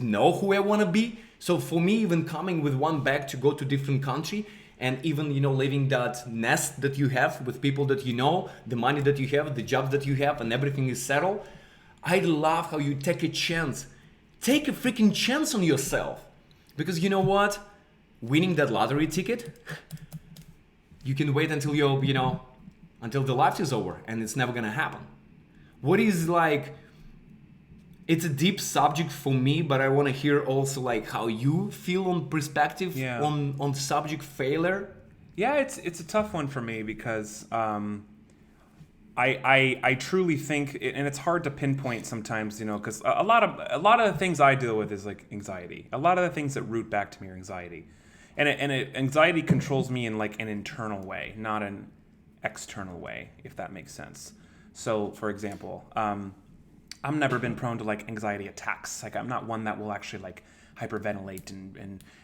know who I want to be. So for me, even coming with one bag to go to different country, and even living that nest that you have with people that the money that you have, the job that you have, and everything is settled. I love how you take a chance. Take a freaking chance on yourself. Because you know what? Winning that lottery ticket, you can wait until until the life is over, and it's never gonna happen. What is like, it's a deep subject for me, but I want to hear also like how you feel on perspective on subject failure. Yeah, it's a tough one for me because I truly think, and it's hard to pinpoint sometimes, because a lot of the things I deal with is like anxiety. A lot of the things that root back to me are anxiety, and anxiety controls me in like an internal way, not an external way, if that makes sense. So, for example, I've never been prone to like anxiety attacks. Like I'm not one that will actually like hyperventilate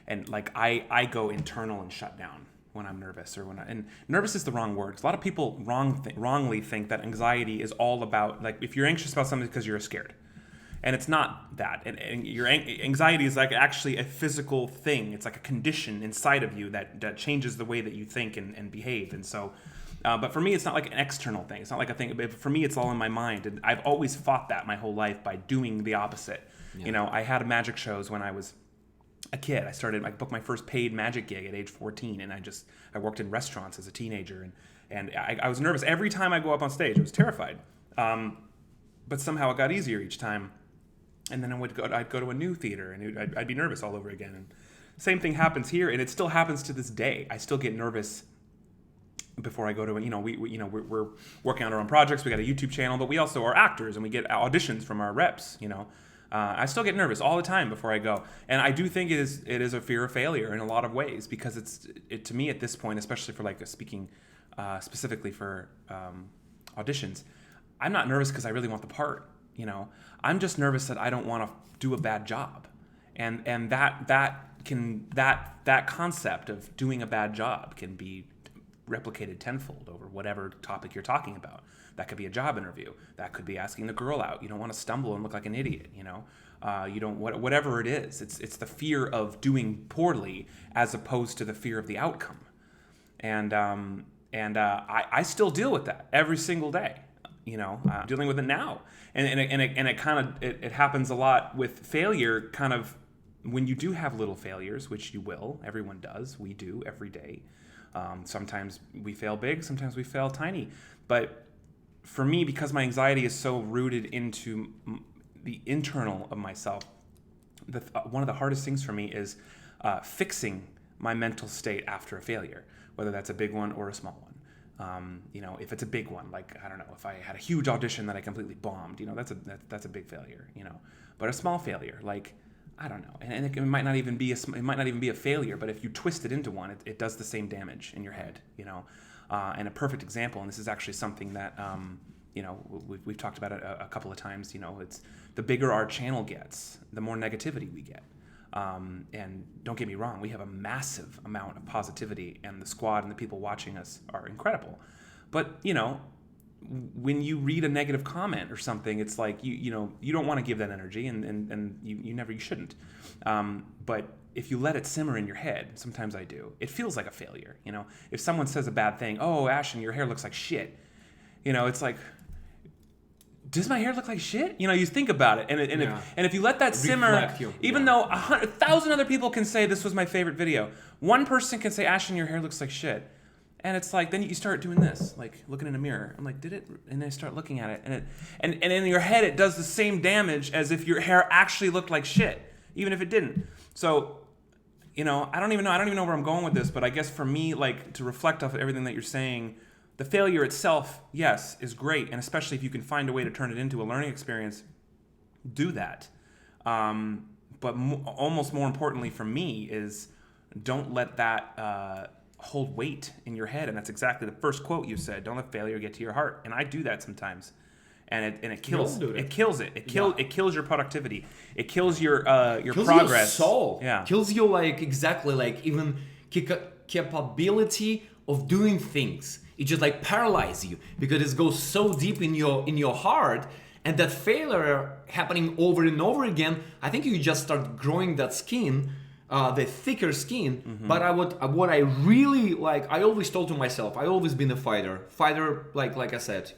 and like I go internal and shut down when I'm nervous and nervous is the wrong word. A lot of people wrongly think that anxiety is all about like if you're anxious about something because you're scared. And it's not that. And your anxiety is like actually a physical thing. It's like a condition inside of you that changes the way that you think and behave. And so, but for me, it's not like an external thing. It's not like a thing. But for me, it's all in my mind. And I've always fought that my whole life by doing the opposite. Yeah. You know, I had magic shows when I was a kid. I booked my first paid magic gig at age 14, and I worked in restaurants as a teenager, and I was nervous every time I go up on stage. I was terrified, but somehow it got easier each time. And then I'd go to a new theater, and I'd be nervous all over again. And same thing happens here, and it still happens to this day. I still get nervous before I go to, we're working on our own projects. We got a YouTube channel, but we also are actors, and we get auditions from our reps. I still get nervous all the time before I go, and I do think it is a fear of failure in a lot of ways, because it to me at this point, especially for like speaking specifically for auditions, I'm not nervous because I really want the part. I'm just nervous that I don't want to do a bad job, and that concept of doing a bad job can be replicated tenfold over whatever topic you're talking about. That could be a job interview. That could be asking the girl out. You don't want to stumble and look like an idiot. You don't whatever it is. It's the fear of doing poorly as opposed to the fear of the outcome. And I still deal with that every single day. I'm dealing with it now, and it kind of it happens a lot with failure. Kind of when you do have little failures, which you will. Everyone does. We do every day. Sometimes we fail big. Sometimes we fail tiny. But for me, because my anxiety is so rooted into the internal of myself, one of the hardest things for me is fixing my mental state after a failure, whether that's a big one or a small one. If it's a big one, like, I don't know, if I had a huge audition that I completely bombed, that's a big failure, But a small failure, like, I don't know, and it might not even be a failure, but if you twist it into one, it does the same damage in your head, And a perfect example, and this is actually something that we've talked about it a couple of times. It's the bigger our channel gets, the more negativity we get. And don't get me wrong, we have a massive amount of positivity, and the squad and the people watching us are incredible. But when you read a negative comment or something, it's like you don't want to give that energy, and you shouldn't. But if you let it simmer in your head, sometimes I do, it feels like a failure. If someone says a bad thing, oh, Ashton, your hair looks like shit. It's like, does my hair look like shit? You think about it, and if you let that simmer, even though 1,000 other people can say this was my favorite video, one person can say, Ashton, your hair looks like shit. And it's like, then you start doing this, like looking in a mirror. I'm like, did it? And then I start looking at it, and in your head, it does the same damage as if your hair actually looked like shit, even if it didn't. So, I don't even know where I'm going with this, but I guess for me, like, to reflect off of everything that you're saying, the failure itself, yes, is great, and especially if you can find a way to turn it into a learning experience, do that. But almost more importantly for me is, don't let that hold weight in your head. And that's exactly the first quote you said. Don't let failure get to your heart. And I do that sometimes, and it kills it. It kills your productivity. It kills your kills progress. Your soul. Yeah. Kills your even capability of doing things. It just paralyzes you, because it goes so deep in your heart. And that failure happening over and over again, I think you just start growing that skin, the thicker skin. Mm-hmm. But what I really like, I always told to myself, I always been a fighter. Like I said,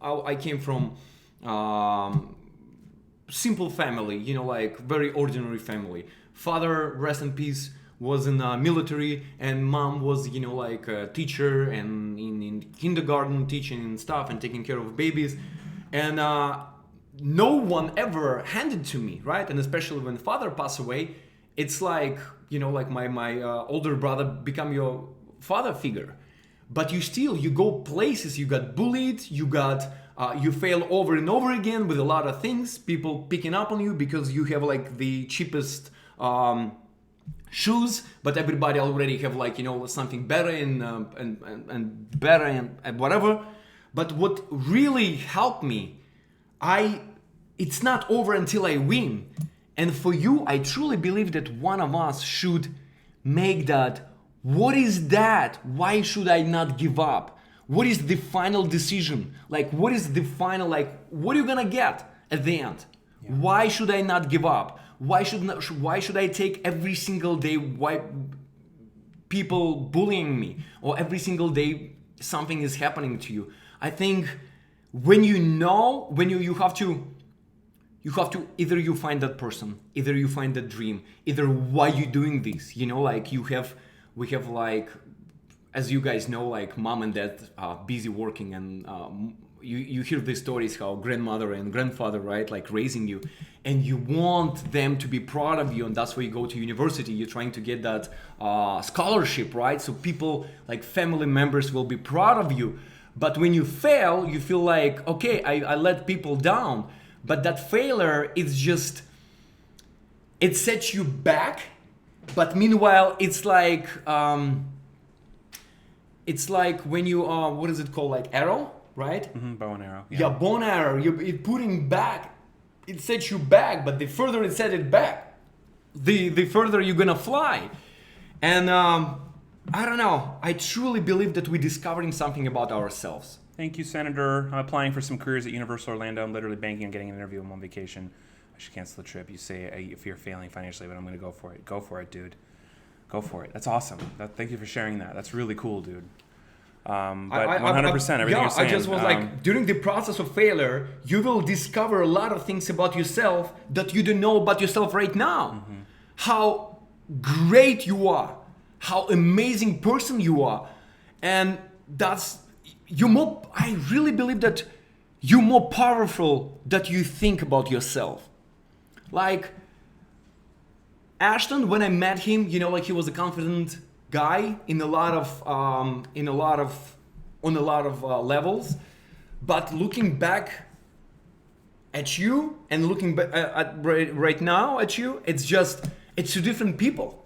I came from simple family, very ordinary family. Father, rest in peace, was in the military, and mom was a teacher and in kindergarten teaching and stuff and taking care of babies. And no one ever handed to me, right? And especially when father passed away, it's like my older brother become your father figure. But you go places, you got bullied, you fail over and over again with a lot of things, people picking up on you because you have the cheapest shoes, but everybody already have something better and better and whatever. But what really helped me, it's not over until I win. And for you, I truly believe that one of us should make that. What is that? Why should I not give up? What is the final decision? What is the final, what are you gonna get at the end. Why should I not give up? Why should I take every single day people bullying me, or every single day something is happening to you? I think when you have to either you find that person, either you find that dream, either why you doing this. Like we have like, as you guys know, like mom and dad are busy working, and you hear these stories how grandmother and grandfather, right, like raising you, and you want them to be proud of you, and that's why you go to university. You're trying to get that scholarship, right? So people, like family members, will be proud of you. But when you fail, you feel like, okay, I let people down. But that failure is just, it sets you back. But meanwhile, it's like when you what is it called, like arrow, right? Mm-hmm, bow and arrow. Yeah, bow and arrow. It putting back, it sets you back. But the further it set it back, the further you're gonna fly. And I don't know. I truly believe that we're discovering something about ourselves. Thank you, Senator. I'm applying for some careers at Universal Orlando. I'm literally banking on getting an interview. I'm on vacation. I should cancel the trip. You say if you're failing financially, but I'm going to go for it. Go for it, dude. Go for it. That's awesome. Thank you for sharing that. That's really cool, dude. But 100%, everything you're saying. I just was like, during the process of failure, you will discover a lot of things about yourself that you don't know about yourself right now. Mm-hmm. How great you are. How amazing person you are. And I really believe that you're more powerful than you think about yourself. Like Ashton, when I met him, like he was a confident guy on a lot of levels. But looking back at you and looking back right now at you, it's two different people.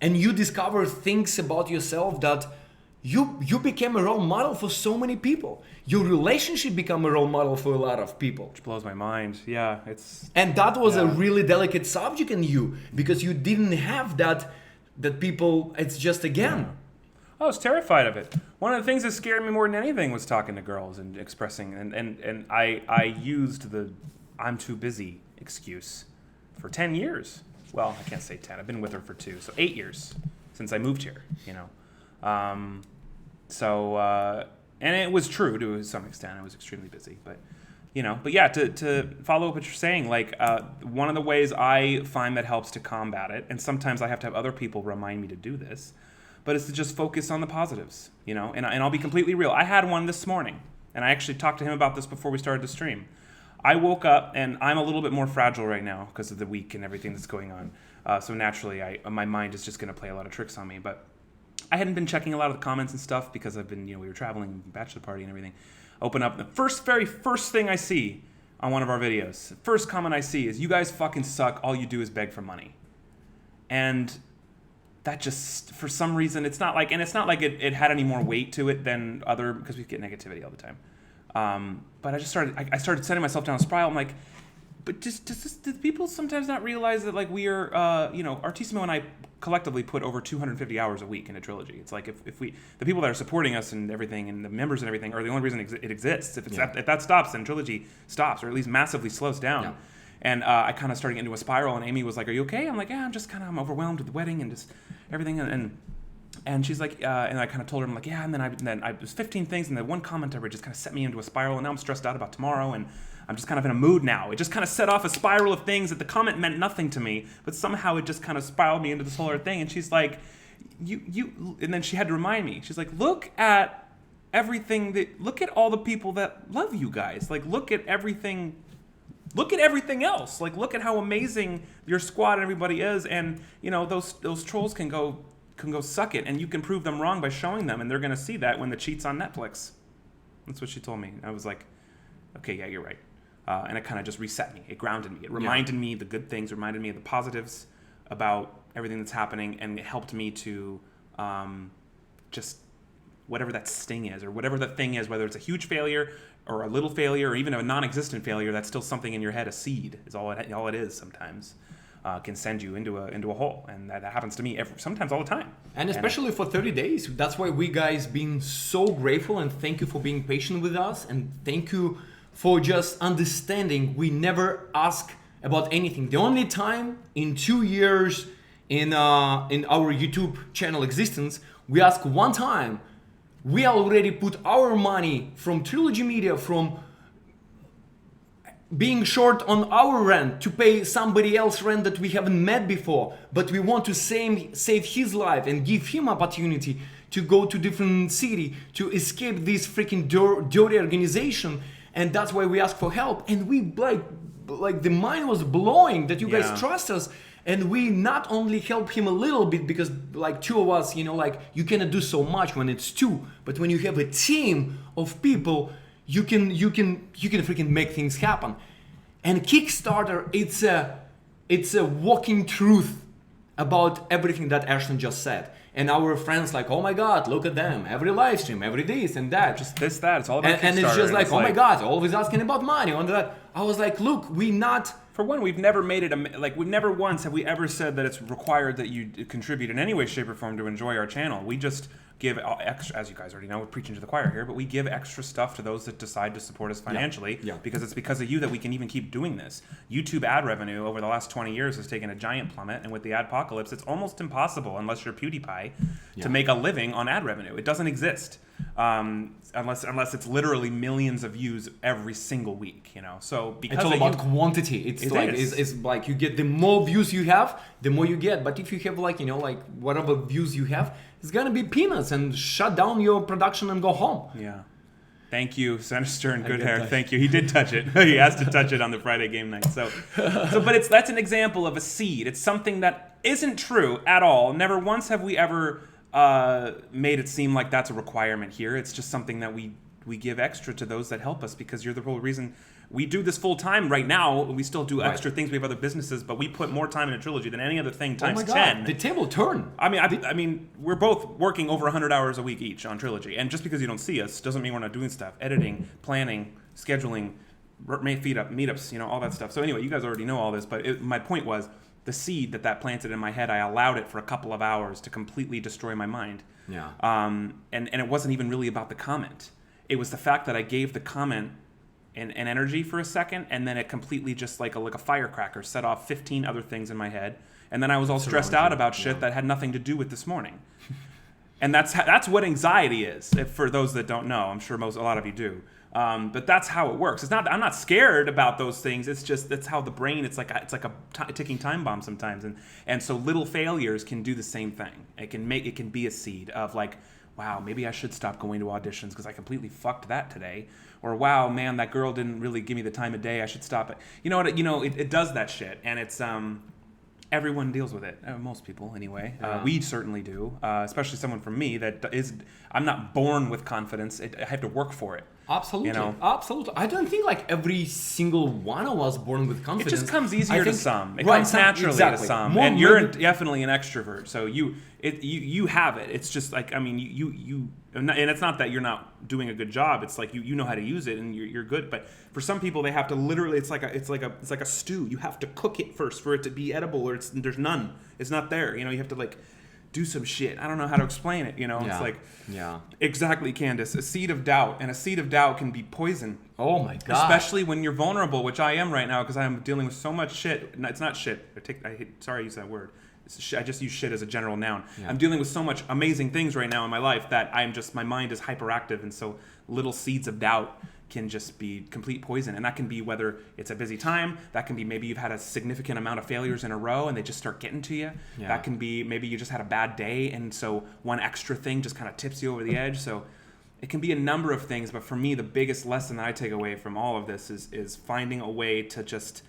And you discover things about yourself that you became a role model for so many people. Your relationship became a role model for a lot of people. Which blows my mind. Yeah, and that was a really delicate subject in you, because you didn't have that people. It's just again. Yeah. I was terrified of it. One of the things that scared me more than anything was talking to girls and expressing. And I used the "I'm too busy" excuse for 10 years. Well, I can't say 10. I've been with her for 2, so 8 years since I moved here. And it was true to some extent. I was extremely busy, but yeah, to follow up what you're saying, like one of the ways I find that helps to combat it, and sometimes I have to have other people remind me to do this, but it's to just focus on the positives, and I'll be completely real. I had one this morning, and I actually talked to him about this before we started the stream. I woke up, and I'm a little bit more fragile right now because of the week and everything that's going on. So naturally, my mind is just going to play a lot of tricks on me. But I hadn't been checking a lot of the comments and stuff because I've been, we were traveling, bachelor party and everything. Open up, the very first thing I see on one of our videos, first comment I see is, "You guys fucking suck. All you do is beg for money." And that just, for some reason, it's not like it had any more weight to it than because we get negativity all the time. But I started setting myself down a spiral. I'm like, but do people sometimes not realize that, like, we are, Artissimo and I collectively put over 250 hours a week into Trilogy. It's like if the people that are supporting us and everything, and the members and everything, are the only reason it exists. If that stops, then Trilogy stops, or at least massively slows down. Yeah. And I kind of started into a spiral, and Amy was like, "Are you okay?" I'm like, "Yeah, I'm overwhelmed with the wedding and just everything." And she's like, and I kind of told her, I'm like, "Yeah." And then I was 15 things, and then one comment ever just kind of set me into a spiral, and now I'm stressed out about tomorrow, and I'm just kind of in a mood now. It just kind of set off a spiral of things that the comment meant nothing to me, but somehow it just kind of spiraled me into this whole other thing. And she's like, you, and then she had to remind me. She's like, look at all the people that love you guys. Like, look at everything else. Like, look at how amazing your squad and everybody is. And, those trolls can go suck it, and you can prove them wrong by showing them, and they're going to see that when the cheat's on Netflix. That's what she told me. I was like, okay, yeah, you're right. And it kind of just reset me. It grounded me. It reminded me the good things, reminded me of the positives about everything that's happening, and it helped me to just whatever that sting is, or whatever that thing is, whether it's a huge failure or a little failure or even a non-existent failure, that's still something in your head. A seed is all it is sometimes. Can send you into a hole, and that happens to me sometimes all the time. And especially for 30 days. That's why we guys been so grateful, and thank you for being patient with us, and thank you for just understanding. We never ask about anything. The only time in 2 years in our YouTube channel existence, we ask one time. We already put our money from Trilogy Media, from being short on our rent to pay somebody else rent that we haven't met before, but we want to save his life and give him opportunity to go to different city, to escape this freaking dirty organization. And that's why we ask for help. And we like the mind was blowing that you guys trust us. And we not only help him a little bit, because like two of us, like you cannot do so much when it's two, but when you have a team of people, you can freaking make things happen. And Kickstarter, it's a walking truth about everything that Ashton just said. And our friends like, oh my God, look at them, every live stream, every this and that. Just this, that, it's all about Kickstarter. And it's just like, oh my God, always asking about money on that. I was like, look, For one, we've never made it we never once have we ever said that it's required that you contribute in any way, shape, or form to enjoy our channel. We just give extra, as you guys already know, we're preaching to the choir here, but we give extra stuff to those that decide to support us financially because it's because of you that we can even keep doing this. YouTube ad revenue over the last 20 years has taken a giant plummet, and with the adpocalypse, it's almost impossible, unless you're PewDiePie, to make a living on ad revenue. It doesn't exist. Unless it's literally millions of views every single week, So because it's all about quantity. It's like you get the more views you have, the more you get. But if you have whatever views you have, it's gonna be peanuts and shut down your production and go home. Yeah. Thank you, Sinister and Good Hair. Thank you. He did touch it. He asked to touch it on the Friday game night. But that's an example of a seed. It's something that isn't true at all. Never once have we ever made it seem like that's a requirement here. It's just something that we give extra to those that help us, because you're the whole reason we do this full time right now. We still do extra things. We have other businesses, but we put more time in a Trilogy than any other thing times 10. The table turned. I mean, we're both working over 100 hours a week each on Trilogy, and just because you don't see us doesn't mean we're not doing stuff. Editing, planning, scheduling, meetups, all that stuff. So anyway, you guys already know all this, but my point was, the seed that planted in my head, I allowed it for a couple of hours to completely destroy my mind. Yeah. And it wasn't even really about the comment. It was the fact that I gave the comment an energy for a second, and then it completely just like a firecracker set off 15 other things in my head. And then I was all stressed out about shit that had nothing to do with this morning. And that's what anxiety is, for those that don't know. I'm sure a lot of you do. But that's how it works. I'm not scared about those things. It's just that's how the brain. It's like a ticking time bomb sometimes, and so little failures can do the same thing. It can be a seed of like, wow, maybe I should stop going to auditions because I completely fucked that today. Or wow, man, that girl didn't really give me the time of day. I should stop it. You know what? It does that shit, and it's everyone deals with it. Most people, anyway. We certainly do. Especially someone from me I'm not born with confidence. I have to work for it. Absolutely. Absolutely. I don't think like every single one of us born with confidence. It just comes easier to some. It comes naturally to some. And you're definitely an extrovert, so you have it. It's just like, I mean, you and it's not that you're not doing a good job. It's like you know how to use it and you're good. But for some people, they have to literally. It's like a stew. You have to cook it first for it to be edible, or there's none. It's not there. You have to like do some shit. I don't know how to explain it. It's like exactly, Candace. A seed of doubt, and a seed of doubt can be poison. Oh my God! Especially when you're vulnerable, which I am right now, because I am dealing with so much shit. It's not shit. Sorry, I use that word. I just use shit as a general noun. Yeah. I'm dealing with so much amazing things right now in my life that my mind is hyperactive, and so little seeds of doubt can just be complete poison. And that can be whether it's a busy time, that can be maybe you've had a significant amount of failures in a row and they just start getting to you. Yeah. That can be maybe you just had a bad day, and so one extra thing just kind of tips you over the edge. So it can be a number of things, but for me, the biggest lesson that I take away from all of this is finding a way to just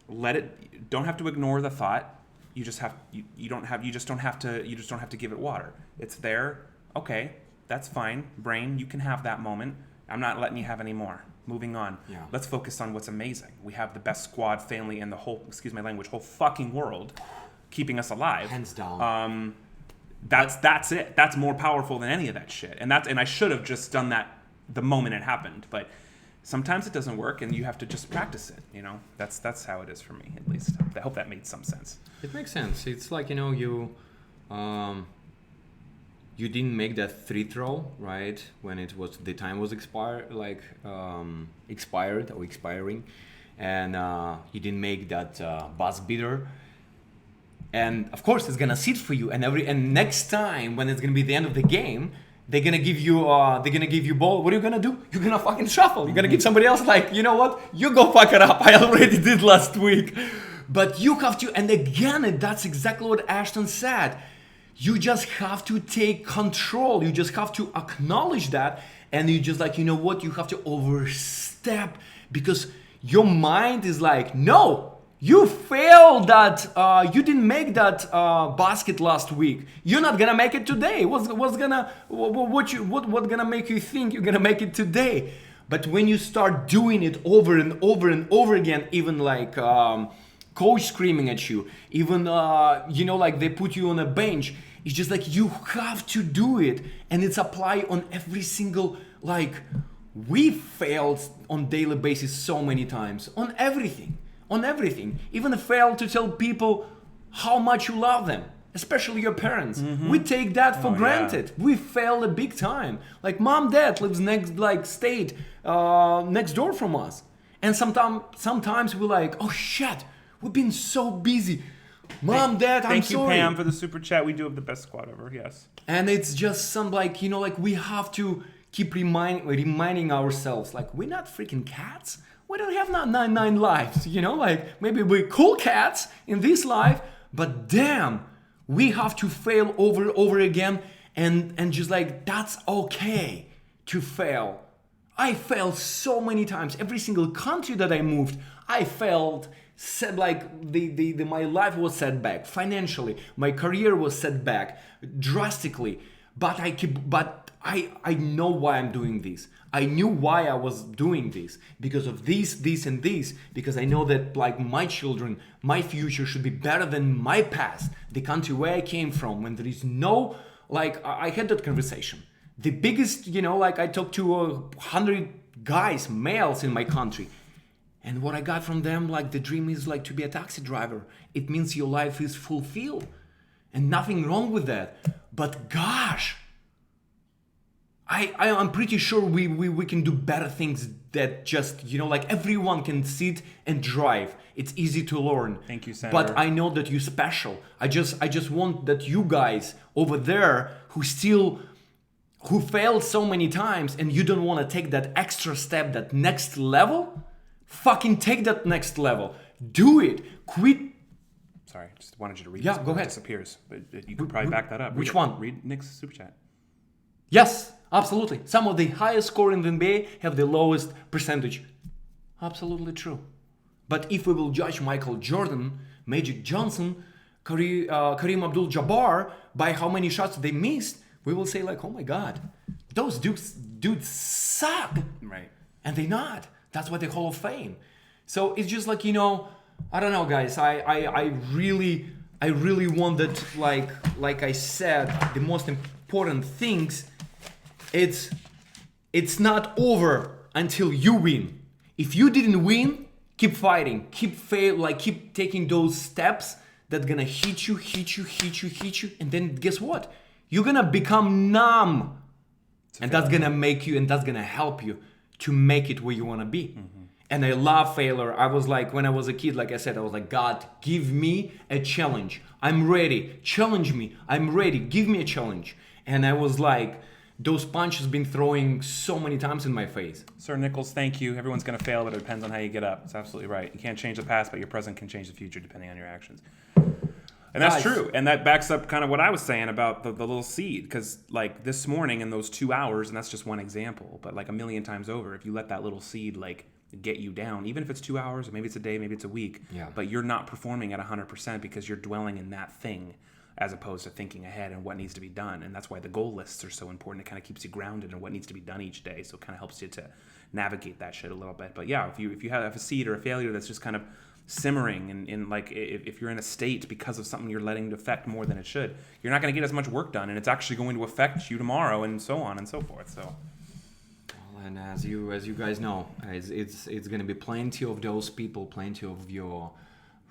let it. You don't have to ignore the thought. You just don't have to give it water. It's there. Okay, that's fine. Brain, you can have that moment. I'm not letting you have any more. Moving on. Yeah. Let's focus on what's amazing. We have the best squad family in the whole, excuse my language, whole fucking world, keeping us alive. Hands down. That's it. That's more powerful than any of that shit. And I should have just done that the moment it happened. But sometimes it doesn't work, and you have to just practice it. That's how it is for me, at least. I hope that made some sense. It makes sense. It's like you you didn't make that free throw, right? When the time was expired or expiring, and you didn't make that buzz beater. And of course, it's gonna sit for you. And next time when it's gonna be the end of the game, they're gonna give you ball. What are you gonna do? You're gonna fucking shuffle. You're gonna give somebody else, like, you know what? You go fuck it up. I already did last week. But you have to, and again, that's exactly what Ashton said. You just have to take control. You just have to acknowledge that, and you just like, you know what? You have to overstep, because your mind is like, no. You failed that. You didn't make that basket last week. You're not gonna make it today. What's gonna make you think you're gonna make it today? But when you start doing it over and over and over again, even like coach screaming at you, even like they put you on a bench, it's just like you have to do it, and it's applied on every single like. We failed on daily basis so many times on everything. On everything. Even fail to tell people how much you love them, especially your parents. Mm-hmm. We take that for granted. Yeah. We fail a big time. Like mom, dad lives next state next door from us, and sometimes we're like, oh shit, we've been so busy. Mom, dad, I'm sorry. Thank you, Pam, for the super chat. We do have the best squad ever. Yes. And it's just some like we have to keep reminding ourselves, like, we're not freaking cats. We don't have not 99 lives, like maybe we're cool cats in this life, but damn, we have to fail over again, and just like, that's okay to fail. I failed so many times. Every single country that I moved, I failed. Said like my life was set back financially, my career was set back drastically, but I know why I'm doing this. I knew why I was doing this, because of this, and this, because I know that like my children, my future should be better than my past, the country where I came from, when there is no, like, I had that conversation. The biggest, like I talked to 100 guys, males in my country, and what I got from them, like, the dream is like to be a taxi driver. It means your life is fulfilled, and nothing wrong with that. But gosh, I'm pretty sure we can do better things that just, like, everyone can sit and drive. It's easy to learn. Thank you, Senator. But I know that you're special. I just want that you guys over there who failed so many times, and you don't want to take that extra step, that next level, fucking take that next level. Do it. Quit. Sorry, just wanted you to read. Yeah, this go ahead. It disappears, but you can probably back that up. Which one? Read Nick's super chat. Yes, absolutely. Some of the highest score in the NBA have the lowest percentage. Absolutely true. But if we will judge Michael Jordan, Magic Johnson, Kareem Abdul-Jabbar by how many shots they missed, we will say like, oh my God, those dudes suck. Right. And they're not. That's why they Hall of Fame. So it's just like, I don't know, guys. I really want that, like I said, the most important things, it's not over until you win. If you didn't win, keep fighting, keep taking those steps that gonna hit you, and then guess what? You're gonna become numb. And that's gonna make you, and that's gonna help you to make it where you wanna be. Mm-hmm. And I love failure. I was like, when I was a kid, like I said, I was like, God, give me a challenge. I'm ready. Challenge me. I'm ready. Give me a challenge. And I was like, those punches been throwing so many times in my face. Sir Nichols, thank you. Everyone's going to fail, but it depends on how you get up. It's absolutely right. You can't change the past, but your present can change the future depending on your actions. And that's true. And that backs up kind of what I was saying about the little seed. Because like this morning in those 2 hours, and that's just one example, but like a million times over, if you let that little seed like get you down, even if it's 2 hours, or maybe it's a day, maybe it's a week, but you're not performing at 100% because you're dwelling in that thing as opposed to thinking ahead and what needs to be done. And that's why the goal lists are so important. It kind of keeps you grounded in what needs to be done each day. So it kind of helps you to navigate that shit a little bit. But yeah, if you have a seed or a failure that's just kind of simmering and in like if you're in a state because of something you're letting it affect more than it should, you're not going to get as much work done, and it's actually going to affect you tomorrow, and so on and so forth. So and as you guys know, it's going to be plenty of those people, plenty of your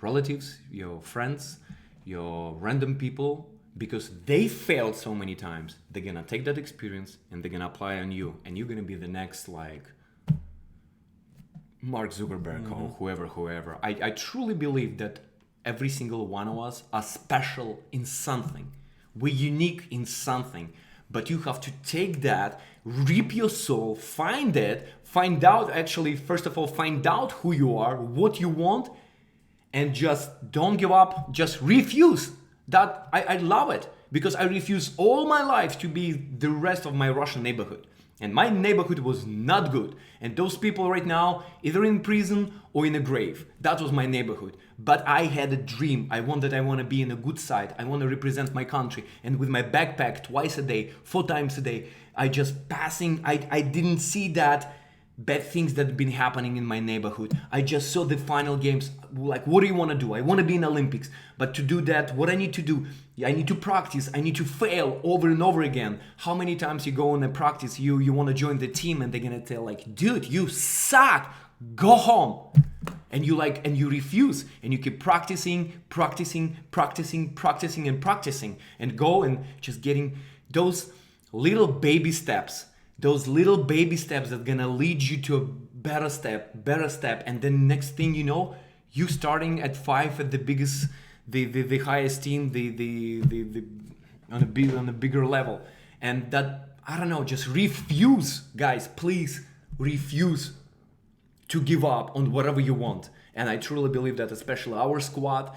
relatives, your friends, your random people, because they failed so many times. They're gonna take that experience and they're gonna apply on you, and you're gonna be the next like Mark Zuckerberg or whoever. I truly believe that every single one of us are special in something. We're unique in something, but you have to take that, rip your soul, find it, find out actually, first of all, find out who you are, what you want, and just don't give up, just refuse. That I love it, because I refuse all my life to be the rest of my Russian neighborhood. And my neighborhood was not good. And those people right now, either in prison or in a grave. That was my neighborhood. But I had a dream. I want to be in a good side. I want to represent my country. And with my backpack twice a day, 4 times a day, I just passing. I didn't see that bad things that have been happening in my neighborhood. I just saw the final games. Like, what do you want to do? I want to be in Olympics. But to do that, what I need to do, I need to practice. I need to fail over and over again. How many times you go on a practice, you want to join the team, and they're going to tell like, dude, you suck. Go home. And you refuse, and you keep practicing, and go and just getting those little baby steps. Those little baby steps that are gonna lead you to a better step, and then next thing you know, you starting at 5 at the biggest, the highest team, the on a bigger level, and that, I don't know, just refuse, guys, please refuse to give up on whatever you want. And I truly believe that, especially our squad,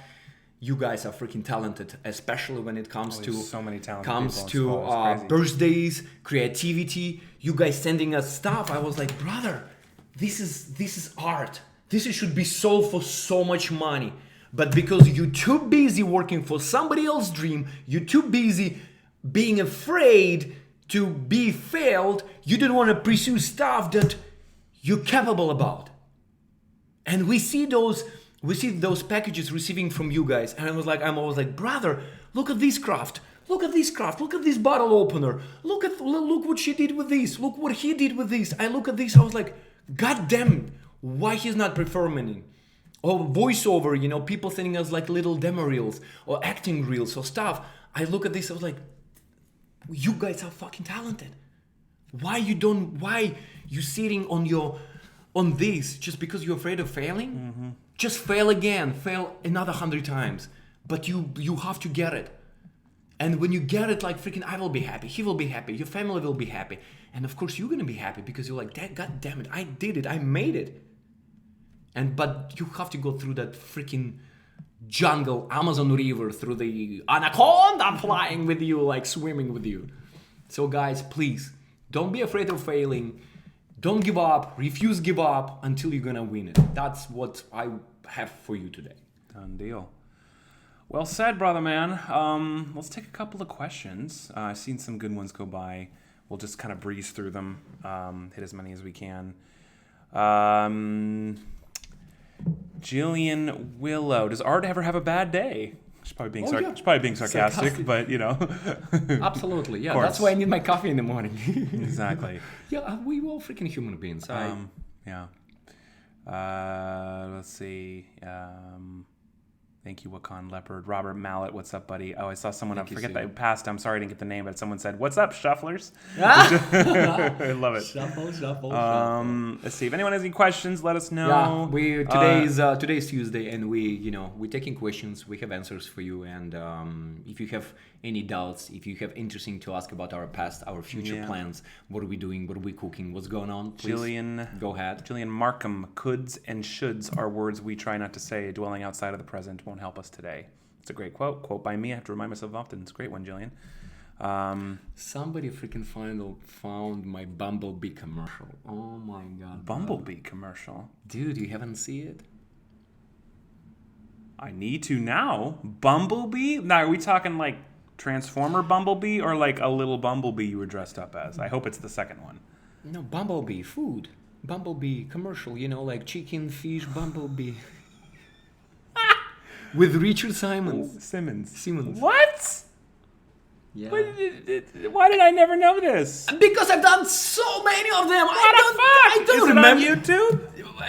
you guys are freaking talented, especially when it comes to so many talented birthdays, creativity. You guys sending us stuff. I was like, brother, this is art. This should be sold for so much money. But because you're too busy working for somebody else's dream, you're too busy being afraid to be failed, you didn't want to pursue stuff that you're capable about. And we see those packages receiving from you guys, and I'm always like, brother, look at this craft. Look at this bottle opener. Look what she did with this. Look what he did with this. I look at this, I was like, God damn, why he's not performing? Or voiceover, people sending us like little demo reels or acting reels or stuff. I look at this, I was like, you guys are fucking talented. Why you sitting on this just because you're afraid of failing? Mm-hmm. Just fail again, fail another 100 times. But you have to get it. And when you get it, like freaking, I will be happy, he will be happy, your family will be happy. And of course you're gonna be happy because you're like, God damn it, I did it, I made it. But you have to go through that freaking jungle, Amazon River, through the anaconda flying with you, like swimming with you. So guys, please, don't be afraid of failing. Don't give up, refuse give up until you're gonna win it. That's what I have for you today. Done deal. Well said, brother man. Let's take a couple of questions. I've seen some good ones go by. We'll just kind of breeze through them, hit as many as we can. Jillian Willow, does Art ever have a bad day? She's probably being sarcastic, but Absolutely, yeah. That's why I need my coffee in the morning. Exactly. Yeah, we all freaking human beings. Yeah. Let's see. Thank you, Wakan Leopard. Robert Mallet, what's up, buddy? Oh, I saw someone. I forget that I passed. I'm sorry I didn't get the name, but someone said, "What's up, shufflers?" I love it. Shuffle. Let's see if anyone has any questions. Let us know. Yeah, today's Tuesday, and we're taking questions. We have answers for you, and if you have any doubts, if you have interesting to ask about our past, our future plans, what are we doing, what are we cooking, what's going on, please, Jillian, go ahead. Jillian Markham, coulds and shoulds are words we try not to say. Dwelling outside of the present won't help us today. It's a great quote by me. I have to remind myself often. It's a great one, Jillian. Somebody freaking found my Bumblebee commercial. Oh my god. Bumblebee commercial? Dude, you haven't seen it? I need to now. Bumblebee? Now, are we talking like Transformer Bumblebee or like a little Bumblebee you were dressed up as? I hope it's the second one. No, Bumblebee, food. Bumblebee commercial, like chicken, fish, Bumblebee. With Richard Simmons. What? Yeah. Why did I never know this? Because I've done so many of them. I don't remember. On YouTube?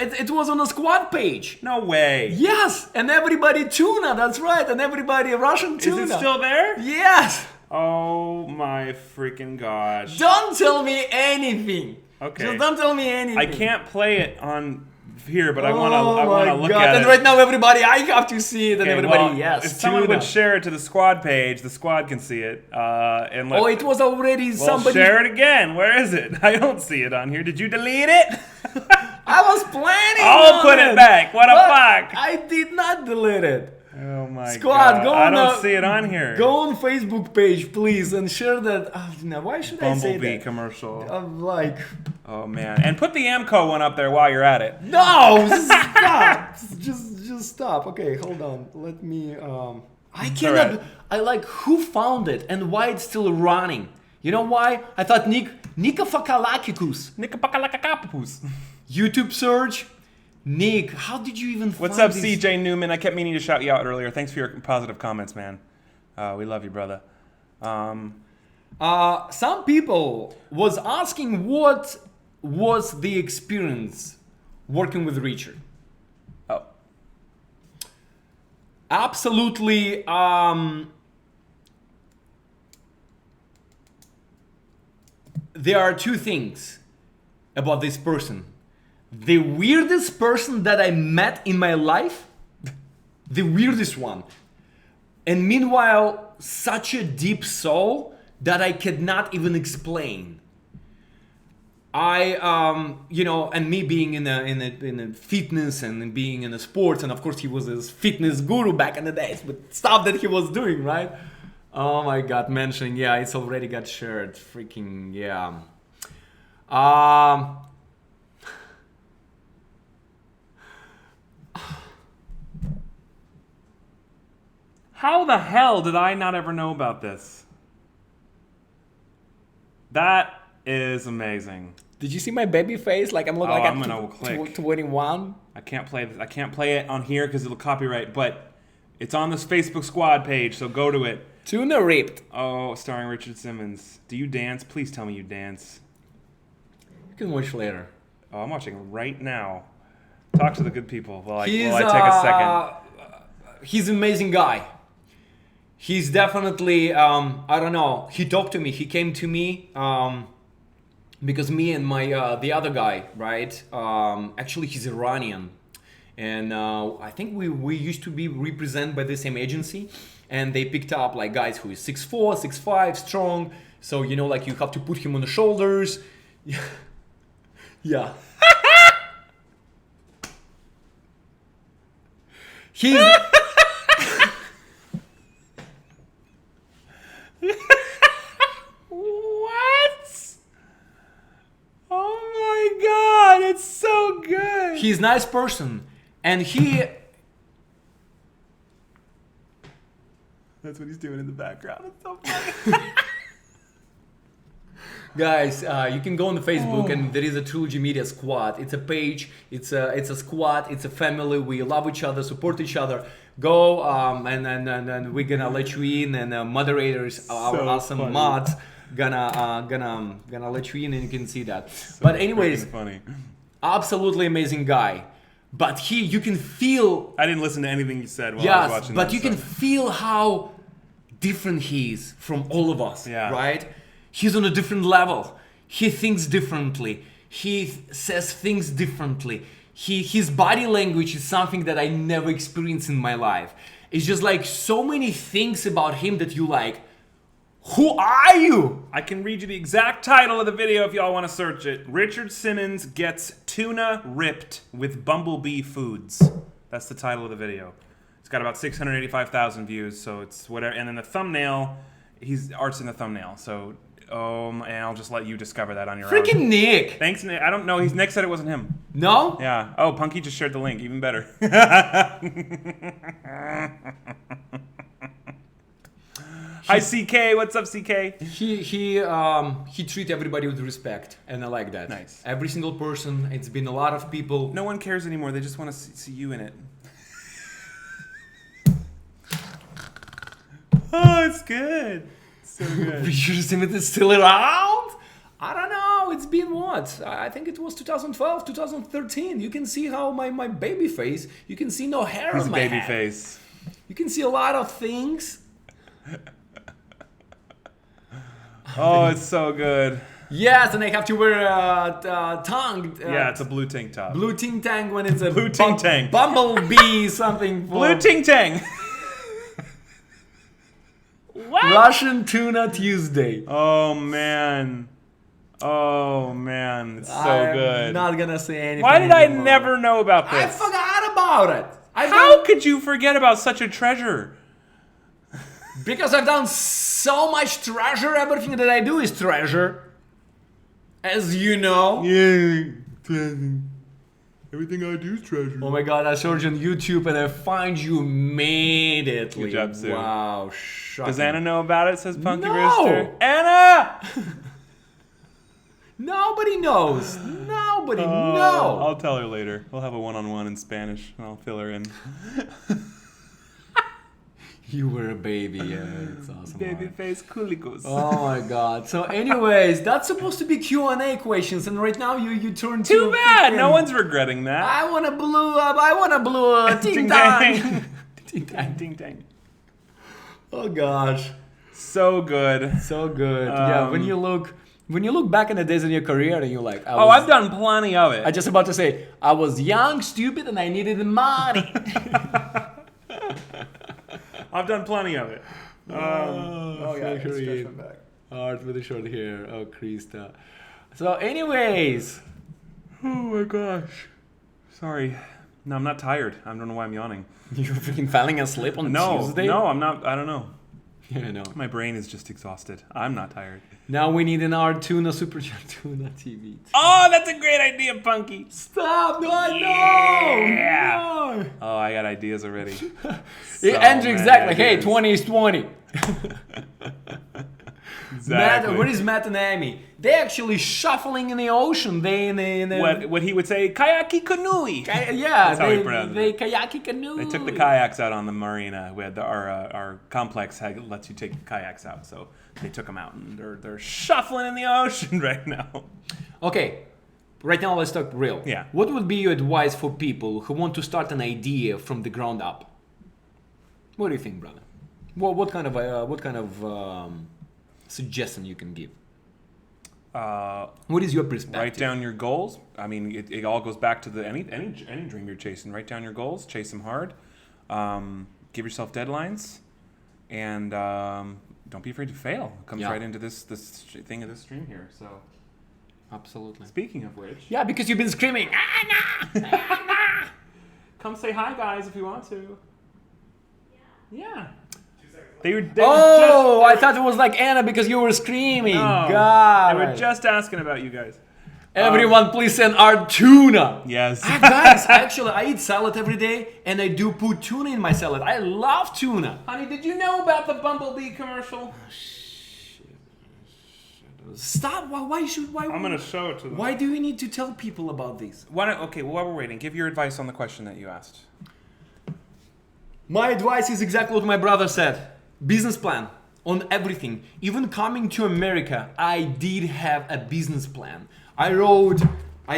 it was on a squad page. No way. Yes, and everybody tuna. That's right, and everybody Russian tuna. Is it still there? Yes. Oh my freaking gosh. Don't tell me anything. Okay. Just don't tell me anything. I can't play it on here, but I Oh want to look God. at And it. right now, everybody, I have to see it, and Okay, everybody, well, yes. If someone tuna. would share it to the squad page, the squad can see it. And let, Oh, it was already well, somebody. share it again. Where is it? I don't see it on here. Did you delete it? I was planning. I'll on put it back. What a but fuck. I did not delete it. Oh my Squad, god. go I on don't see it on here. Go on Facebook page, please, and share that. Now, why should I say Bumblebee that? commercial. I'm like, Oh man. And put the Amco one up there while you're at it. no, stop. just stop. Okay, hold on. Let me. I cannot. Alright. I like who found it and why it's still running. You know why? I thought Nika Fakalakicus. Nickapakalakakapapus. YouTube search. Nick, how did you even What's find up, this? CJ Newman? I kept meaning to shout you out earlier. Thanks for your positive comments, man. We love you, brother. Some people was asking what was the experience working with Richard. Oh. Absolutely. There are two things about this person. The weirdest person that I met in my life, the weirdest one. And meanwhile, such a deep soul that I cannot even explain. And me being in a fitness and being in a sports, and of course he was a fitness guru back in the days with stuff that he was doing, right? Oh my God, mentioning, yeah, it's already got shared. Freaking, yeah. How the hell did I not ever know about this? That is amazing. Did you see my baby face? Like I'm looking Oh, like I'm gonna click. 21. I can't play this. I can't play it on here because it'll copyright, but it's on this Facebook squad page, so go to it. Tuna ripped. Oh, starring Richard Simmons. Do you dance? Please tell me you dance. You can watch later. Oh, I'm watching right now. Talk to the good people while I take a second. He's an amazing guy. He's definitely, I don't know, he talked to me, he came to me, because me and my, the other guy, right, actually he's Iranian. And I think we used to be represented by the same agency, and they picked up like guys who is 6'4", 6'5", strong. So, you know, like you have to put him on the shoulders. Yeah. He's... What? Oh my god, it's so good. He's a nice person, and he... That's what he's doing in the background. It's so funny. Guys, you can go on the Facebook and there is a Trilogy Media squad. It's a page, it's a squad, it's a family. We love each other, support each other. Go and we're gonna let you in, and moderators, our awesome funny. mods, gonna let you in, and you can see that. But anyways, funny. absolutely amazing guy. But you can feel. I didn't listen to anything you said while I was Yes, watching but that, you so. can feel how different he is from all of us, Yeah. right? He's on a different level. He thinks differently. He says things differently. His body language is something that I never experienced in my life. It's just like so many things about him that you like, who are you? I can read you the exact title of the video if y'all want to search it. Richard Simmons gets tuna ripped with Bumblebee Foods. That's the title of the video. It's got about 685,000 views, so it's whatever. And then the thumbnail, art's in the thumbnail. So, and I'll just let you discover that on your own. Freaking Nick. Thanks, Nick. I don't know. Nick said it wasn't him. No? Yeah. Oh, Punky just shared the link. Even better. Hi, CK. What's up, CK? He treat everybody with respect, and I like that. Nice. Every single person. It's been a lot of people. No one cares anymore. They just want to see you in it. Oh, it's good. So good. Richard Simmons is still around? I don't know. It's been what? I think it was 2012, 2013. You can see how my baby face. You can see no hair His on my baby head. face. You can see a lot of things. Oh, it's so good. Yes, and I have to wear a tongue. Yeah, it's a blue tank top. Blue ting tang when it's a Blue ting tang. bumblebee something. Blue ting tang. What? Russian tuna Tuesday. Oh man. Oh man, it's so I'm good. not gonna say anything. Why did I anymore. never know about this? I forgot about it. How could you forget about such a treasure? Because I've done so much treasure. Everything that I do is treasure. As you know. Yeah, everything I do is treasure. Oh my god, I searched on YouTube and I find you immediately. Good job, Sue. Wow, shocking. Does Anna know about it? Says Punky No. Rooster. Anna! Nobody knows. Nobody knows. I'll tell her later. We'll have a one-on-one in Spanish, and I'll fill her in. You were a baby. Yeah, it's awesome. Baby face culicos. Oh my god. So anyways, that's supposed to be Q&A questions, and right now you turn to... Too bad. No one's regretting that. I want to blue up. I want to blue up. Ting tang. Ting tang. Ding dang. Oh gosh. So good. So good. Yeah, when you look back in the days in your career and you're like, I've done plenty of it. I just about to say, I was young, stupid, and I needed the money. I've done plenty of it. Oh yeah, I can stretch my back. Art with the short hair. Oh, Krista. So, anyways. Oh my gosh. Sorry. No, I'm not tired. I don't know why I'm yawning. You're freaking falling asleep on Tuesday? No, I'm not. I don't know. Yeah, I know. My brain is just exhausted. I'm not tired. Now we need an art tuna super chat tuna TV. Oh, that's a great idea, Punky. Stop! No, Yeah. no! Oh, I got ideas already. Andrew, exactly. many Hey, ideas. 20 is 20. Exactly. Matt, where is Matt and Amy? They're actually shuffling in the ocean. What he would say, kayaki kanui. Yeah, That's how he pronounced they it. kayaki canoe. They took the kayaks out on the marina. We had our complex lets you take the kayaks out, so they took them out and they're shuffling in the ocean right now. Okay, right now let's talk real. Yeah. What would be your advice for people who want to start an idea from the ground up? What do you think, brother? What kind of suggestion you can give? What is your perspective? Write down your goals. I mean, it all goes back to the any dream you're chasing. Write down your goals, chase them hard. Give yourself deadlines, and don't be afraid to fail. It comes right into this thing of this stream here. So, Absolutely. speaking of which, Yeah, because you've been screaming. come say hi, guys, if you want to. Yeah. I thought it was like Anna because you were screaming. No, God. They were just asking about you guys. Everyone, please send our tuna. Yes. Guys, actually, I eat salad every day, and I do put tuna in my salad. I love tuna. Honey, did you know about the Bumblebee commercial? Stop. Why? I'm gonna show it to them. Why do we need to tell people about this? While we're waiting, give your advice on the question that you asked. My advice is exactly what my brother said. Business plan on everything. Even coming to America, I did have a business plan. I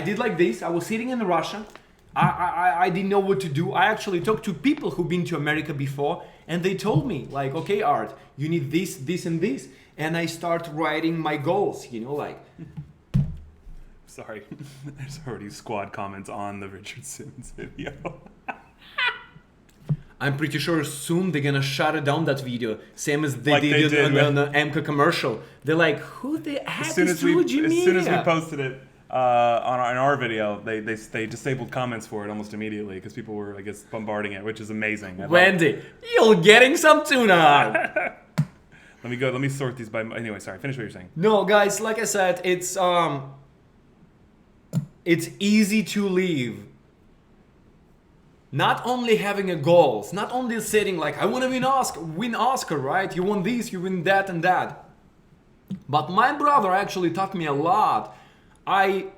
did like this. I was sitting in Russia. I didn't know what to do. I actually talked to people who've been to America before, and they told me, like, okay, Art, you need this, this, and this. And I start writing my goals, like. Sorry, there's already squad comments on the Richard Simmons video. I'm pretty sure soon they're gonna shut down that video, same as they Like did they did on the AMCA commercial. They're like, who the heck is Trilogy Media? As soon as we posted it on our video, they disabled comments for it almost immediately because people were, I guess, bombarding it, which is amazing. Wendy, you're getting some tuna. Let me sort these by. Anyway, sorry. Finish what you're saying. No, guys, like I said, it's easy to leave. Not only having a goals, not only setting like I want to win Oscar, right? You want this, you win that and that. But my brother actually taught me a lot. I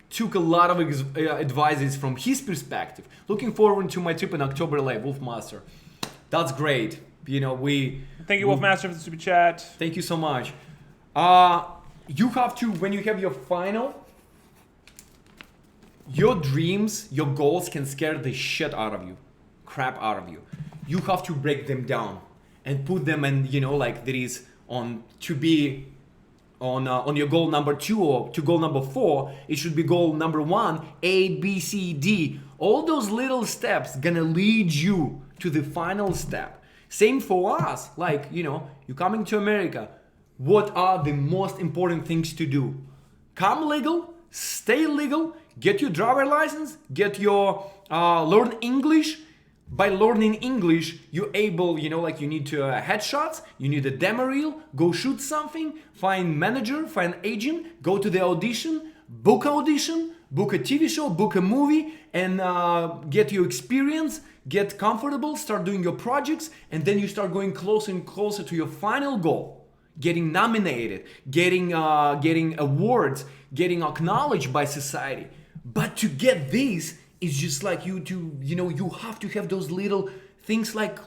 took a lot of advices from his perspective. Looking forward to my trip in October, like Wolfmaster. That's great. Thank you, Wolfmaster, for the super chat. Thank you so much. you have to, when you have your final, your dreams, your goals can scare the shit out of you, crap out of you. You have to break them down and put them in, like there is on to be on your goal number 2 or to goal number 4. It should be goal number 1, A, B, C, D. All those little steps gonna lead you to the final step. Same for us. Like, you're coming to America. What are the most important things to do? Come legal, stay legal, get your driver license, get your learn English. By learning English, you're able, you need to headshots, you need a demo reel, go shoot something, find manager, find agent, go to the audition, book a TV show, book a movie, and get your experience, get comfortable, start doing your projects, and then you start going closer and closer to your final goal. Getting nominated, getting awards, getting acknowledged by society. But to get this, it's just like you have to have those little things like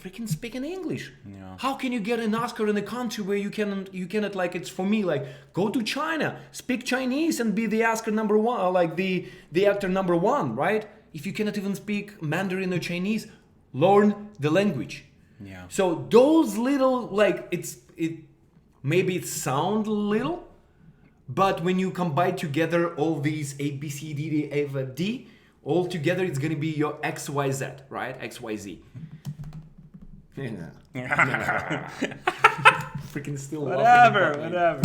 freaking speaking English. Yeah. How can you get an Oscar in a country where you cannot, like, it's for me, like, go to China, speak Chinese and be the Oscar number 1, like the actor number 1, right? If you cannot even speak Mandarin or Chinese, learn the language. Yeah. So those little, like, maybe it sounds little, but when you combine together all these A, B, C, D, E, F, D, all together it's gonna be your XYZ, right? XYZ. Freaking still Whatever.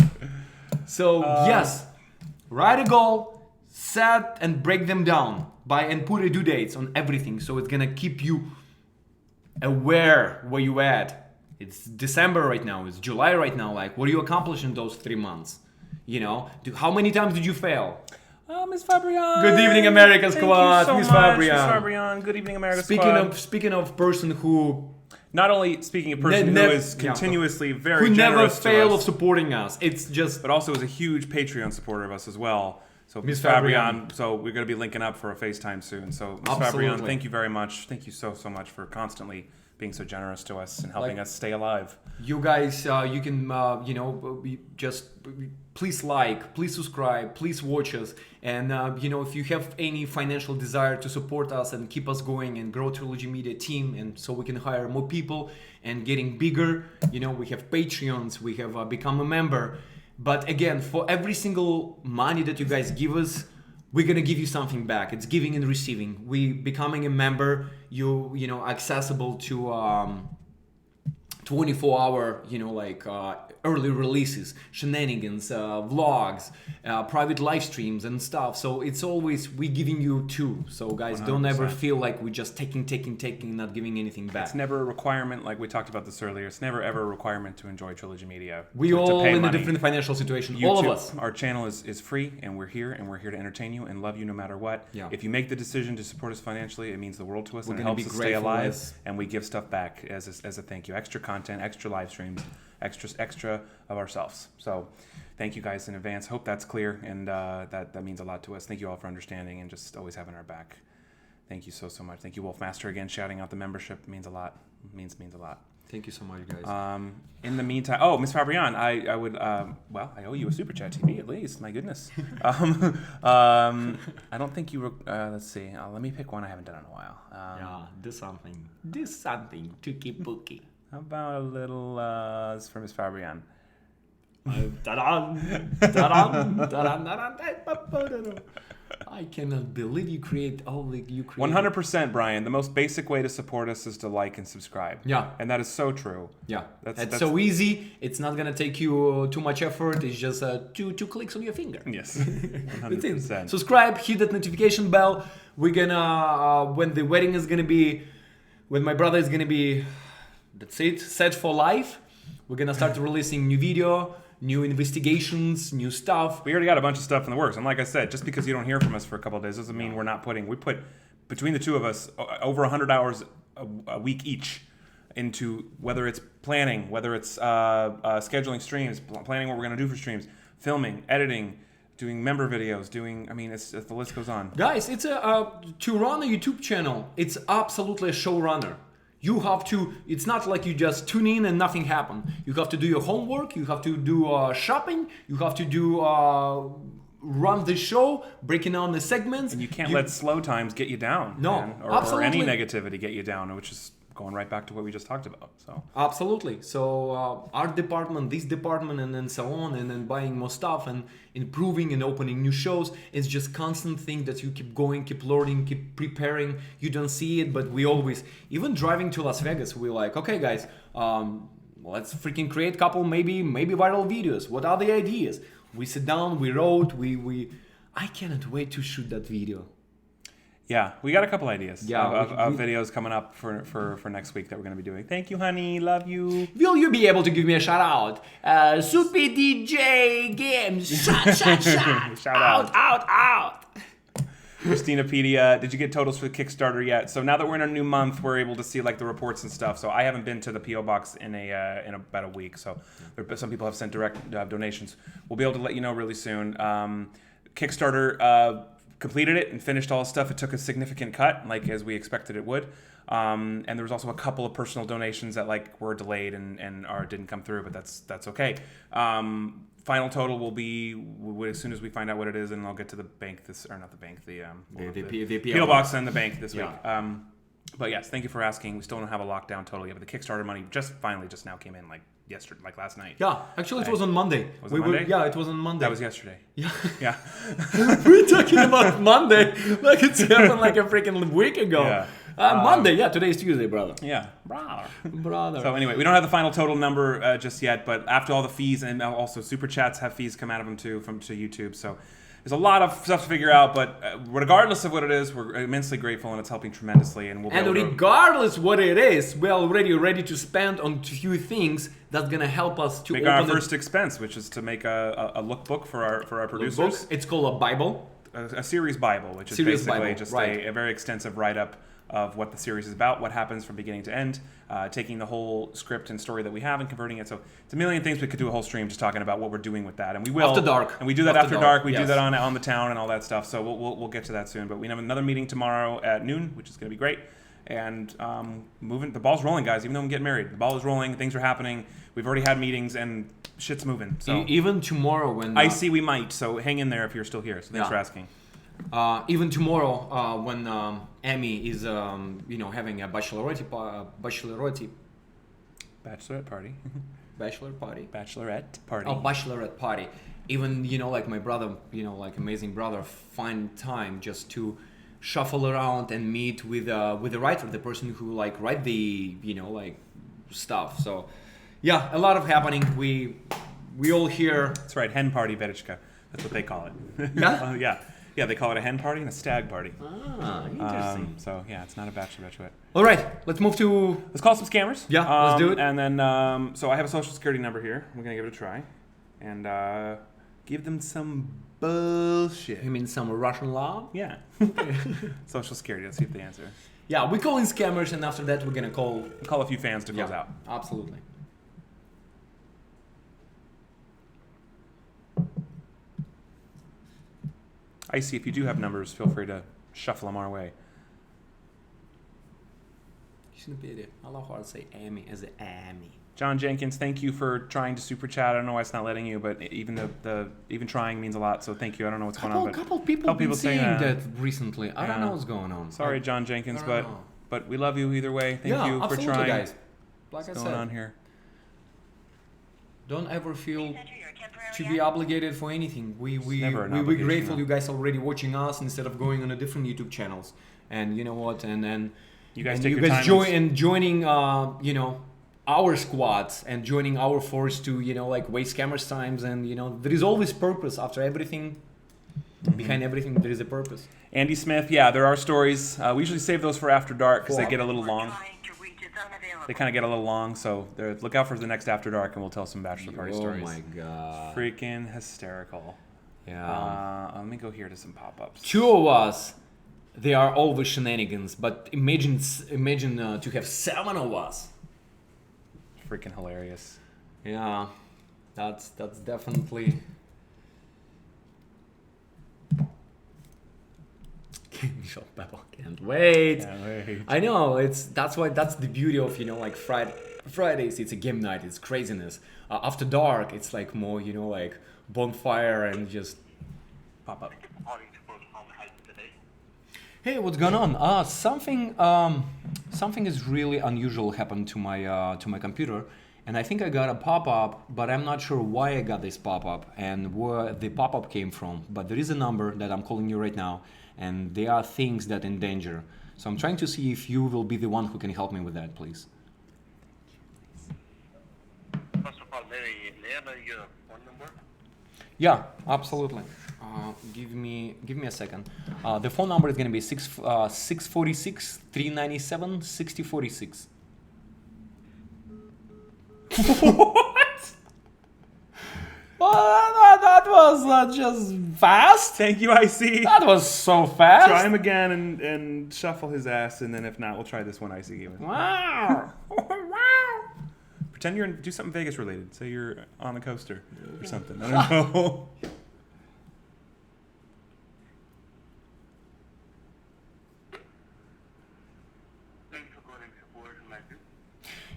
So yes, write a goal, set and break them down and put a due dates on everything. So it's gonna keep you aware where you at. It's December right now. It's July right now. Like, what do you accomplish in those 3 months? How many times did you fail? Miss Fabrian. Good evening, America Squad. Thank you Miss so much, Fabrian. Miss Fabrian. Good evening, America Squad. Speaking of person who Not only speaking of person who is continuously very who never generous fail to of us, supporting us. It's just but also is a huge Patreon supporter of us as well. So Miss Miss Fabrian, so we're going to be linking up for a FaceTime soon. So Miss Fabrian, thank you very much. Thank you so much for constantly being so generous to us and helping us stay alive. You guys, you can, just please like, please subscribe, please watch us. And, if you have any financial desire to support us and keep us going and grow Trilogy Media team, and so we can hire more people and getting bigger, we have Patreons, we have become a member. But again, for every single money that you guys give us, we're gonna give you something back. It's giving and receiving. We becoming a member, accessible to 24-hour, early releases, shenanigans, vlogs, private live streams and stuff. So it's always we giving you too. So guys, 100%. Don't ever feel like we're just taking, not giving anything back. It's never a requirement, like we talked about this earlier. It's never ever a requirement to enjoy Trilogy Media. We all in a different financial situation. YouTube, all of us. Our channel is free, and we're here to entertain you and love you no matter what. Yeah. If you make the decision to support us financially, it means the world to us, and it helps us stay alive. And we give stuff back as a thank you. Extra content, extra live streams, extra of ourselves. So thank you guys in advance. Hope that's clear, and that means a lot to us. Thank you all for understanding and just always having our back. Thank you so much. Thank you, Wolfmaster, again, shouting out the membership. It means a lot. Means a lot. Thank you so much, guys. In the meantime, Miss Fabrian, I would, I owe you a Super Chat TV at least. My goodness. I don't think you were, let's see. Let me pick one I haven't done in a while. Do something. Do something to keep booking. How about a little, for Miss Fabrian? I cannot believe you create 100%, Brian. The most basic way to support us is to like and subscribe. Yeah. And that is so true. Yeah. That's so easy. It's not going to take you too much effort. It's just two clicks on your finger. Yes. 100%. Subscribe, hit that notification bell. We're going to, when the wedding is going to be, when my brother is going to be, that's it, set for life, we're going to start releasing new video, new investigations, new stuff. We already got a bunch of stuff in the works. And like I said, just because you don't hear from us for a couple of days doesn't mean we're not putting... We put, between the two of us, over 100 hours a week each into whether it's planning, whether it's scheduling streams, planning what we're going to do for streams, filming, editing, doing member videos, the list goes on. Guys, it's to run a YouTube channel, it's absolutely a showrunner. You have to, it's not like you just tune in and nothing happened. You have to do your homework, you have to do shopping, you have to do run the show, breaking down the segments. And you can't let slow times get you down. No, man, absolutely. Or any negativity get you down, which is going right back to what we just talked about. So absolutely. So art department, this department, and then so on, and then buying more stuff and improving and opening new shows. It's just constant thing that you keep going, keep learning, keep preparing. You don't see it, but we always, even driving to Las Vegas, we're like, okay, guys, let's freaking create a couple maybe viral videos. What are the ideas? We sit down, we wrote, I cannot wait to shoot that video. Yeah, we got a couple ideas Yeah, of videos coming up for next week that we're going to be doing. Thank you, honey. Love you. Will you be able to give me a shout out? Super DJ Games. Shout Shout out. Christina Pedia, did you get totals for the Kickstarter yet? So now that we're in a new month, we're able to see like the reports and stuff. So I haven't been to the PO box in about a week. So some people have sent direct donations. We'll be able to let you know really soon. Kickstarter completed it and finished all the stuff. It took a significant cut, like as we expected it would. And there was also a couple of personal donations that like were delayed and didn't come through, but that's okay. Final total will be as soon as we find out what it is, and I'll get to the bank the PO box and the bank this week. But yes, thank you for asking. We still don't have a lockdown total yet, but the Kickstarter money just now came in like yesterday, like last night. Yeah, actually it was on Monday. Was it Monday? Yeah, it was on Monday. That was yesterday. Yeah. Yeah. We're talking about Monday like it's happened like a freaking week ago. Yeah. Monday, yeah, today is Tuesday, brother. Yeah. Brother. So anyway, we don't have the final total number just yet, but after all the fees and also super chats have fees come out of them too to YouTube. So there's a lot of stuff to figure out, but regardless of what it is, we're immensely grateful and it's helping tremendously. And regardless what it is, we're already ready to spend on a few things that's gonna help us to make open our first expense, which is to make a lookbook for our producers. Lookbook. It's called a Bible. A series Bible, which is series basically Bible, just right. a very extensive write-up of what the series is about, what happens from beginning to end, taking the whole script and story that we have and converting it. So it's a million things. We could do a whole stream just talking about what we're doing with that, and we will. After dark. And we do that after dark. We yes. do that on the town and all that stuff. So we'll get to that soon. But we have another meeting tomorrow at noon, which is going to be great. And moving, the ball's rolling, guys. Even though I'm getting married, the ball is rolling. Things are happening. We've already had meetings and shit's moving. So even tomorrow when I see we might. So hang in there if you're still here. So thanks for asking. Even tomorrow, when Amy is, having a bachelorette party. Bachelorette party. Oh, bachelorette party. Even like my brother, like amazing brother, find time just to shuffle around and meet with the writer, the person who like write the stuff. So yeah, a lot of happening. We all here. That's right, hen party, Verichka. That's what they call it. Yeah. Yeah. Yeah, they call it a hen party and a stag party. Ah, interesting. So yeah, it's not a bachelorette. All right, let's move to. Let's call some scammers. Yeah, let's do it. And then, so I have a social security number here. We're gonna give it a try, and give them some bullshit. You mean some Russian law? Yeah. Social security. Let's see if they answer. Yeah, we're calling scammers, and after that, we're gonna call a few fans to close out. Absolutely. Icy, if you do have numbers, feel free to shuffle them our way. You shouldn't be it. I love how to say Amy as an Amy. John Jenkins, thank you for trying to super chat. I don't know why it's not letting you, but even even trying means a lot. So thank you. I don't know what's going on. But couple people have been saying that recently. I don't know what's going on. Sorry, John Jenkins, but we love you either way. Thank you for trying. Guys. Like what's I going said, on here? Don't ever feel to be obligated for anything. We're grateful you guys are already watching us instead of going on a different YouTube channels. And you know what? And you guys joining our squads and joining our force to waste scammers times, and there is always purpose after everything. Mm-hmm. Behind everything there is a purpose. Andy Smith, yeah, there are stories. We usually save those for after dark because they get a little long. They kind of get a little long, so look out for the next After Dark, and we'll tell some bachelor party stories. Oh my god! Freaking hysterical. Yeah. Let me go here to some pop-ups. 2 of us, they are always shenanigans, but imagine to have 7 of us. Freaking hilarious. Yeah, that's definitely. special pepper. Can't wait. Can't wait. I know, that's the beauty of, like Fridays, it's a game night, it's craziness. After dark, it's like more, like bonfire and just Pop up. Hey, what's going on? Something is really unusual happened to my computer, and I think I got a pop-up, but I'm not sure why I got this pop-up and where the pop-up came from. But there is a number that I'm calling you right now, and there are things that in danger. So I'm trying to see if you will be the one who can help me with that, please. First of all, may I know your phone number? Yeah, absolutely. Give me a second. The phone number is going to be 646 397 6046. What? Well, that was just fast. Thank you, IC. That was so fast. Try him again and shuffle his ass, and then if not, we'll try this one IC. Wow. Pretend do something Vegas related. Say you're on a coaster or something. I don't know.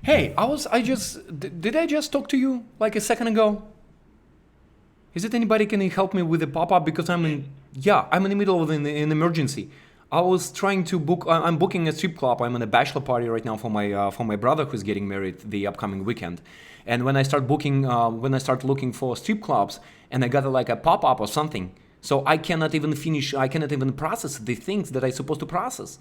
Hey, did I just talk to you like a second ago? Is it anybody can help me with the pop-up because I'm in the middle of an emergency. I was trying to book. I'm booking a strip club. I'm in a bachelor party right now for my brother who's getting married the upcoming weekend. And when I start looking for strip clubs, and I got like a pop-up or something, so I cannot even process the things that I'm supposed to process.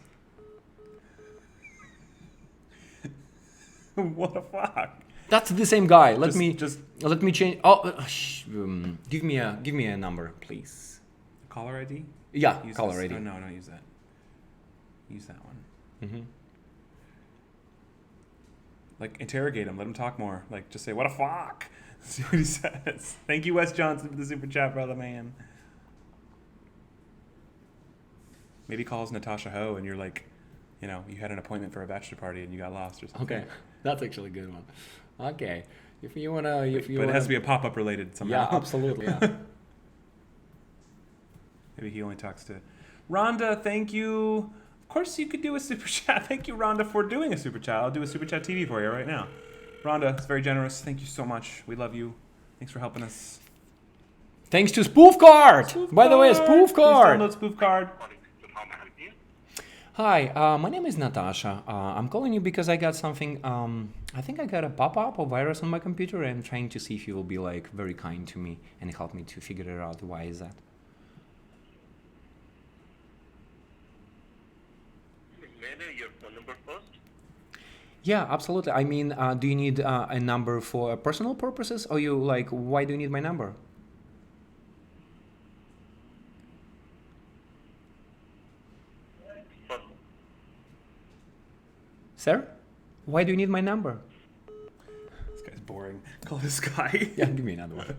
What the fuck? That's the same guy. Let me change. Give me a number, please. Caller ID? Yeah, Use caller this. ID. Oh, no, don't use that. Use that one. Mm-hmm. Like, interrogate him. Let him talk more. Like, just say, what a fuck. See what he says. Thank you, Wes Johnson, for the super chat, brother, man. Maybe calls Natasha Ho and you're like, you had an appointment for a bachelor party and you got lost or something. Okay, that's actually a good one. Okay, if you But it has to be a pop-up related somehow. Yeah, absolutely. Yeah. Maybe he only talks to Rhonda. Thank you. Of course, you could do a super chat. Thank you, Rhonda, for doing a super chat. I'll do a super chat TV for you right now. Rhonda, it's very generous. Thank you so much. We love you. Thanks for helping us. Thanks to Spoof Card. By the way, Spoof Card. Please download Spoof Card. Hi, my name is Natasha. I'm calling you because I got something. I think I got a pop-up or virus on my computer, and I'm trying to see if you will be like very kind to me and help me to figure it out. Why is that? May I know your phone number first? Yeah, absolutely. I mean, do you need a number for personal purposes, or you like? Why do you need my number? Sir, why do you need my number? This guy's boring. Call this guy. Yeah, give me another one.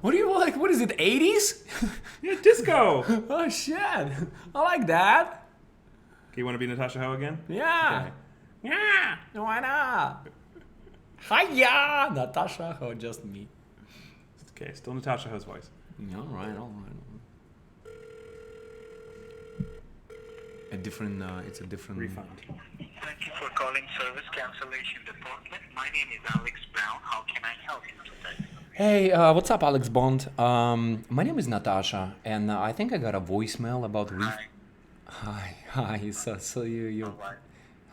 What do you like? What is it? 80s? Yeah, disco. Oh shit! I like that. Okay, you want to be Natasha Ho again? Yeah. Okay. Yeah. Why not? Hiya, Natasha. Oh, just me. Okay, still Natasha Ho's voice. All right. It's a different Refund. Thank you for calling Service Cancellation Department. My name is Alex Brown. How can I help you today? Hey, what's up, Alex Bond? My name is Natasha, and I think I got a voicemail about Hi. So you.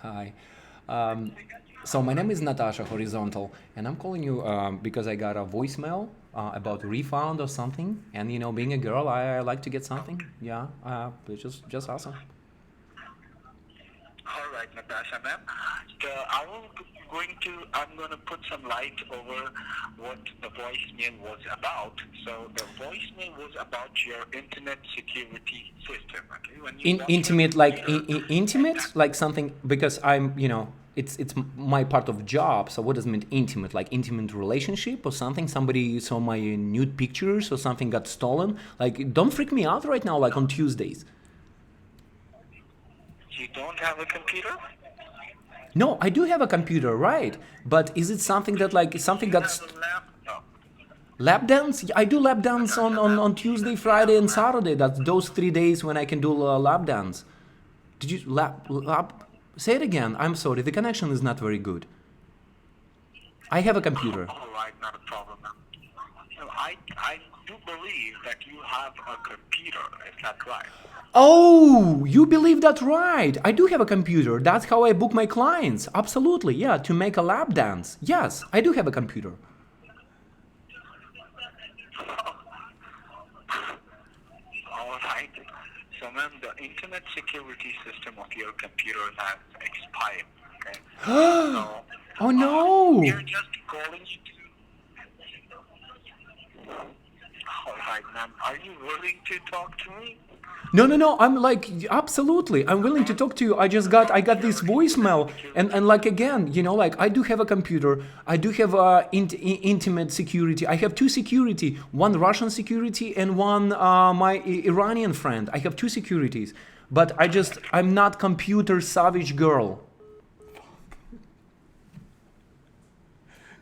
Alright. Hi. So my name is Natasha Horizontal, and I'm calling you because I got a voicemail about refund or something. And being a girl, I like to get something. Yeah, it's just awesome. All right, Natasha, ma'am. I'm going to put some light over what the voicemail was about. So the voicemail was about your internet security system. Okay, when you Intimate, like something, because I'm, it's my part of job. So what does it mean intimate? Like intimate relationship or something? Somebody saw my nude pictures or something got stolen? Like, don't freak me out right now, like on Tuesdays. You don't have a computer? No, I do have a computer, right? But is it something that like something got You have a laptop. Lap dance? I do lap dance on Tuesday, Friday, and Saturday. That's those 3 days when I can do lap dance. Did you lap? Say it again. I'm sorry. The connection is not very good. I have a computer. All right, not a problem. So I do believe that you have a computer. Is that right? Oh, you believe that right. I do have a computer. That's how I book my clients. Absolutely. Yeah, to make a lap dance. Yes, I do have a computer. All right. So, ma'am, the internet security system of your computer has expired. Okay. So, Oh no. we're just calling you to. All right, ma'am. Are you willing to talk to me? No. I'm like absolutely. I'm willing to talk to you. I got this voicemail and like again, like I do have a computer. I do have intimate security. I have two security. One Russian security and one my Iranian friend. I have two securities. But I'm not computer savage girl.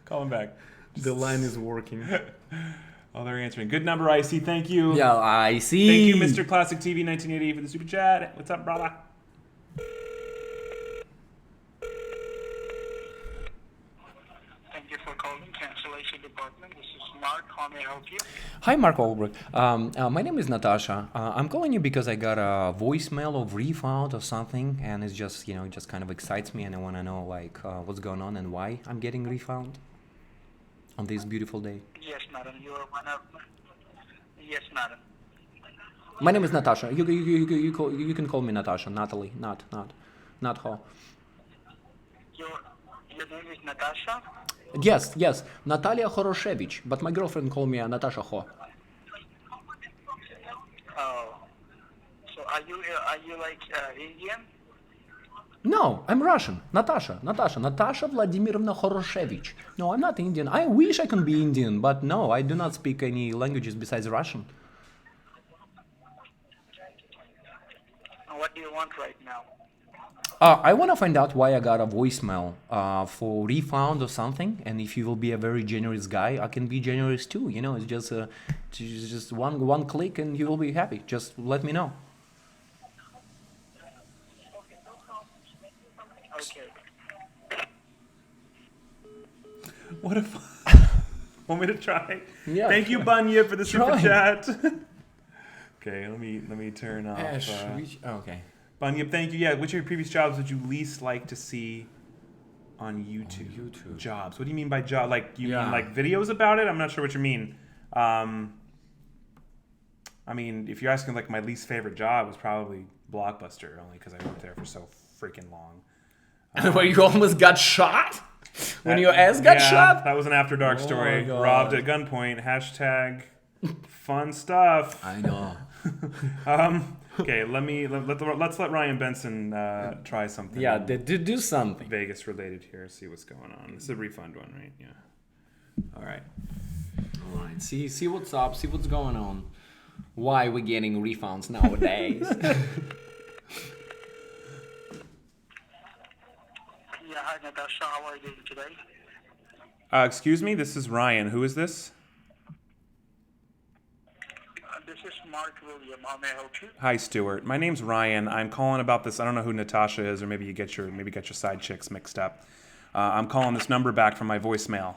Call him back. The line is working. Oh, they're answering. Good number, IC. Thank you. Yeah, I see. Thank you, Mr. Classic TV 1980 for the super chat. What's up, brother? Thank you for calling cancellation department. This is Mark. How may I help you? Hi, Mark Olbrich. My name is Natasha. I'm calling you because I got a voicemail of refund or something, and it's just, it just kind of excites me, and I want to know what's going on and why I'm getting refund on this beautiful day. Yes, madam. You are one of. Yes, madam. My name is Natasha. You can call me Natasha, Natalie, not Ho. Your name is Natasha. Yes, Natalia Horoshevich, but my girlfriend called me Natasha Ho. Oh. So are you like Indian? No, I'm Russian. Natasha Vladimirovna Horoshevich. No, I'm not Indian. I wish I can be Indian, but no, I do not speak any languages besides Russian. What do you want right now? I want to find out why I got a voicemail for refund or something, and if you will be a very generous guy, I can be generous too. It's just one click and you will be happy. Just let me know. Okay. What if... Want me to try? Yeah. Thank you, Bunya, for the super Try. chat. Okay, let me turn off. Okay. Bunya, thank you. Yeah, which of your previous jobs would you least like to see on YouTube? YouTube. Jobs. What do you mean by job? Like, you mean Yeah. like videos about it? I'm not sure what you mean. I mean, if you're asking like my least favorite job was probably Blockbuster, only because I worked there for so freaking long. Where you almost got shot? When your ass got shot? That was an After Dark story. my God. Robbed at gunpoint. Hashtag fun stuff. I know. Okay, let's let Ryan Benson try something. Yeah, do something. Vegas related here. See what's going on. This is a refund one, right? Yeah. All right. All right. See what's up. See what's going on. Why we getting refunds nowadays? Yeah, hi Natasha. How are you doing today? Excuse me. This is Ryan. Who is this? This is Mark William. How may I help you? Hi, Stuart. My name's Ryan. I'm calling about this. I don't know who Natasha is, or maybe you get your side chicks mixed up. I'm calling this number back from my voicemail.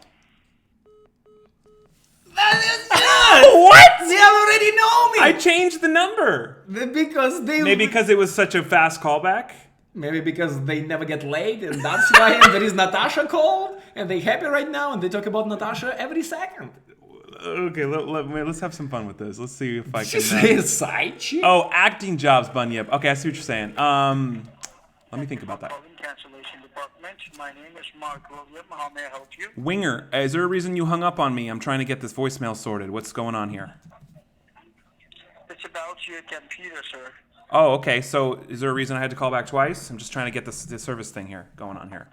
What? They already know me. I changed the number. Because Maybe because it was such a fast callback. Maybe because they never get laid, and that's why. And there is Natasha called, and they happy right now, and they talk about Natasha every second. Okay, let's have some fun with this. Let's see if I can. Say a side chick? Oh, acting jobs, Bunyip. Okay, I see what you're saying. Let me think about that. Calling cancellation department. My name is Mark William. How may I help you? Winger, is there a reason you hung up on me? I'm trying to get this voicemail sorted. What's going on here? It's about your computer, sir. Oh, okay. So is there a reason I had to call back twice? I'm just trying to get this service thing here going on here.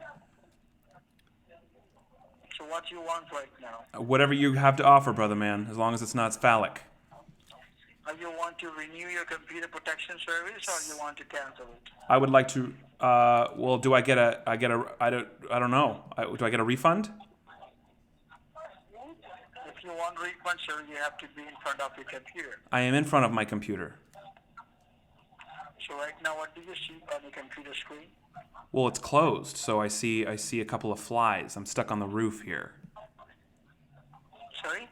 So what do you want right now? Whatever you have to offer, brother man, as long as it's not phallic. You want to renew your computer protection service, or you want to cancel it? I would like to. Well, do I get a? I don't know. Do I get a refund? If if you want refund, sir, you have to be in front of your computer. I am in front of my computer. So right now, what do you see on your computer screen? Well, it's closed, so I see a couple of flies. I'm stuck on the roof here. Sorry?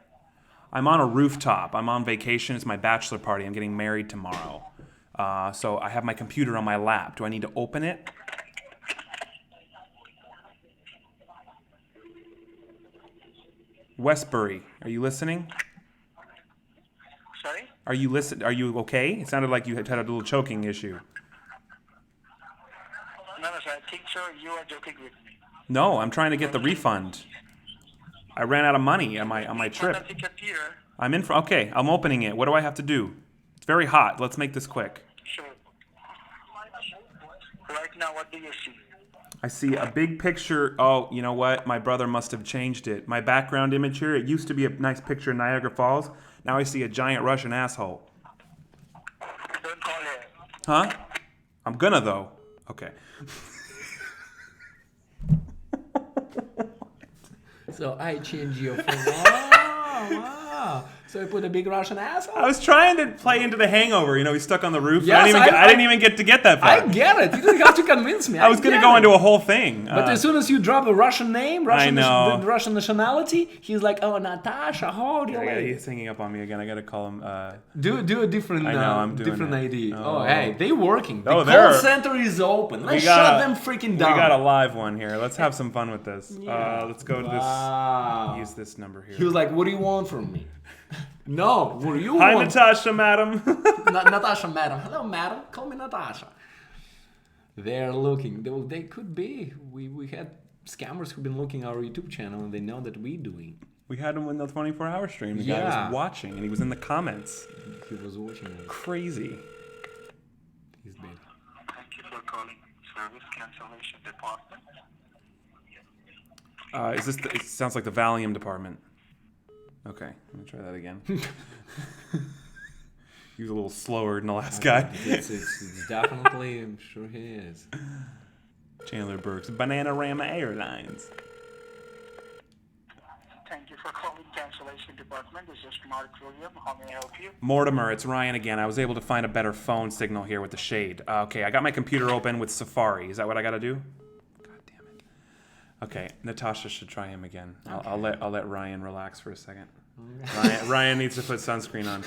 I'm on a rooftop. I'm on vacation. It's my bachelor party. I'm getting married tomorrow. So I have my computer on my lap. Do I need to open it? Westbury, are you listening? Sorry? Are you okay? It sounded like you had a little choking issue. No, sir. I think, sir, you are joking with me. No, I'm trying to get the refund. I ran out of money on my In trip. front of your computer. I'm in. Okay, I'm opening it. What do I have to do? It's very hot. Let's make this quick. Sure. Right now, what do you see? I see a big picture. Oh, you know what? My brother must have changed it. My background image here, it used to be a nice picture of Niagara Falls. Now I see a giant Russian asshole. Don't call her. Huh? I'm gonna, though. Okay. So I change your phone. Wow. So I put a big Russian asshole? I was trying to play into The Hangover. You know, he's stuck on the roof. Yes, I didn't even get to get that far. I get it. You didn't have to convince me. I was going to go into a whole thing. But as soon as you drop a Russian name, know. The Russian nationality, he's like, oh, Natasha, how do you like? He's hanging up on me again. I got to call him. Do a different, I know, I'm doing different it. ID. Oh. Oh, hey, they working. The they're- call center is open. Let's shut them freaking down. We got a live one here. Let's have some fun with this. Yeah. Let's go to Wow. this. Use this number here. He was like, what do you want from me? No, what do you Hi, want? Natasha, madam. Natasha, madam. Hello, madam. Call me Natasha. They're looking. They could be. We had scammers who've been looking our YouTube channel and they know that we doing. We had him in the 24-hour stream. The guy Yeah. was watching, and he was in the comments. He was watching it. Crazy. He's dead. Thank you for calling Service Cancellation Department. It sounds like the Valium department. Okay, let me try that again. He was a little slower than the last guy. It's definitely, I'm sure he is. Chandler Burke's Bananarama Airlines. Thank you for calling Cancellation Department. This is Mark William. How may I help you? Mortimer, it's Ryan again. I was able to find a better phone signal here with the shade. Okay, I got my computer open with Safari. Is that what I got to do? God damn it. Okay, Natasha should try him again. I'll let Ryan relax for a second. Ryan needs to put sunscreen on.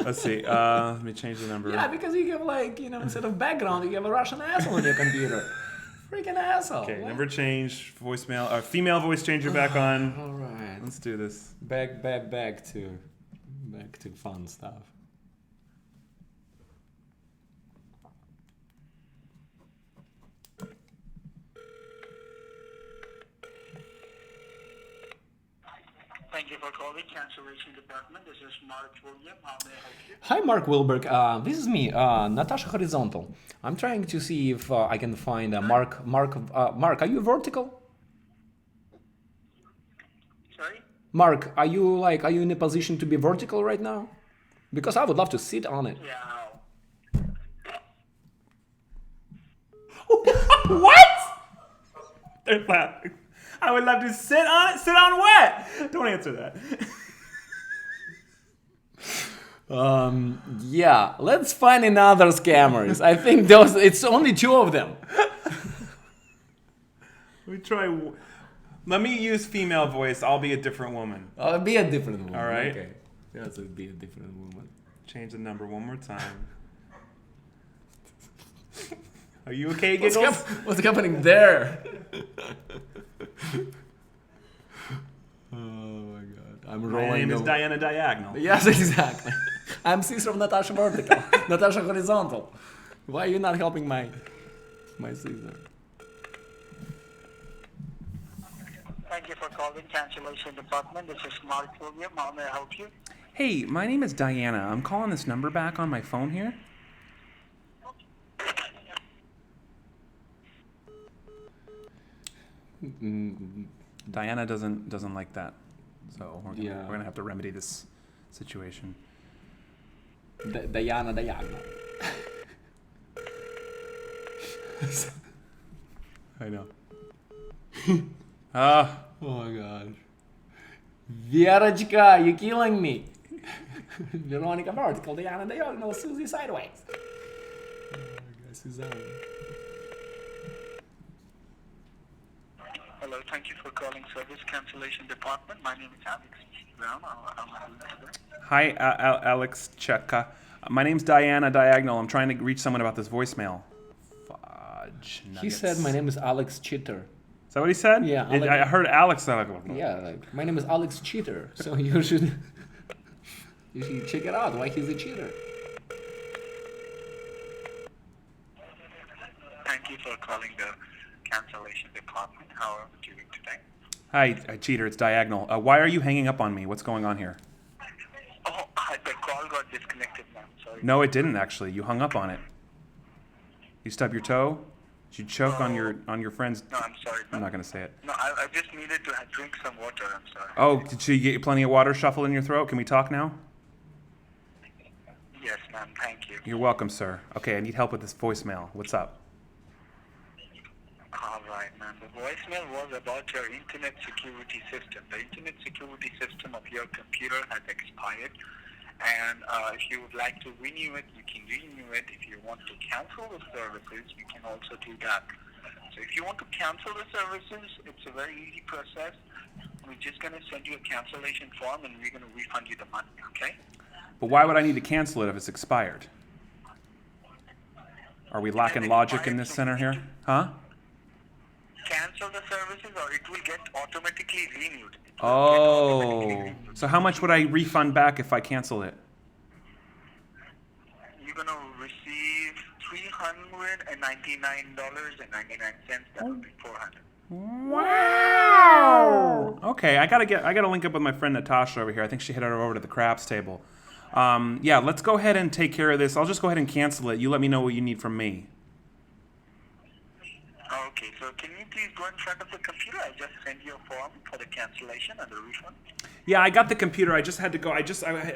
Let's see. Let me change the number. Yeah, because you have instead of background, you have a Russian asshole on your computer. Freaking asshole. Okay, What? number change, voicemail, female voice changer back on. All right. Let's do this. Back to fun stuff. Thank you for calling Cancellation Department. This is Mark William. How may I help you? Hi, Mark Wilberg. This is me, Natasha Horizontal. I'm trying to see if I can find Mark. Mark, are you vertical? Sorry? Mark, are you in a position to be vertical right now? Because I would love to sit on it. Yeah. What? They're laughing. I would love to sit on it. Sit on what? Don't answer that. Yeah, let's find another scammers. I think it's only two of them. Let me try. Let me use female voice. I'll be a different woman. I'll be a different woman. All right. Okay. Yes, it'll be a different woman. Change the number one more time. Are you okay, Giggles? What's happening there? Oh my god. I'm rolling. My name is Diana Diagonal. Yes, exactly. I'm sister of Natasha Vertical. Natasha Horizontal. Why are you not helping my sister? Thank you for calling Cancellation Department. This is Mark William. How may I help you? Hey, my name is Diana. I'm calling this number back on my phone here. Diana doesn't like that, so we're gonna have to remedy this situation. Diana Diagonal. I know. Oh my god. Verочка, you're killing me. Veronica vertical, Diana diagonal, Susie sideways. Suzanne. Hello, thank you for calling Service Cancellation Department. My name is Alex Brown. I'm Hi, Alex Cheka. My name's Diana Diagonal. I'm trying to reach someone about this voicemail. Fudge nuggets. He said my name is Alex Cheater. Is that what he said? Yeah, I heard Alex. Yeah, like my name is Alex Cheater. So you should check it out. Why he's a cheater? Thank you for calling the cancellation department. How are you doing today? Hi, cheater. It's Diagonal. Why are you hanging up on me? What's going on here? Oh, the call got disconnected now. Sorry. No, it didn't actually. You hung up on it. You stub your toe? Did you choke on your friend's? No, I'm sorry. I'm not gonna say it. No, I just needed to drink some water. I'm sorry. Oh, did you get plenty of water shuffled in your throat? Can we talk now? Yes, ma'am. Thank you. You're welcome, sir. Okay, I need help with this voicemail. What's up? All right, ma'am. The voicemail was about your internet security system. The internet security system of your computer has expired, and if you would like to renew it, you can renew it. If you want to cancel the services, you can also do that. So if you want to cancel the services, it's a very easy process. We're just going to send you a cancellation form, and we're going to refund you the money, okay? But why would I need to cancel it if it's expired? Are we lacking logic in this center here? Huh? Cancel the services, or it will get automatically renewed. Oh, so how much would I refund back if I cancel it? You're going to receive $399.99. That would be $400. Wow. Okay, I gotta link up with my friend Natasha over here. I think she headed over to the craps table. Yeah, let's go ahead and take care of this. I'll just go ahead and cancel it. You let me know what you need from me. Okay, so can you please go in front of the computer? I just sent you a form for the cancellation and the refund. Yeah, I got the computer. I just had to go. I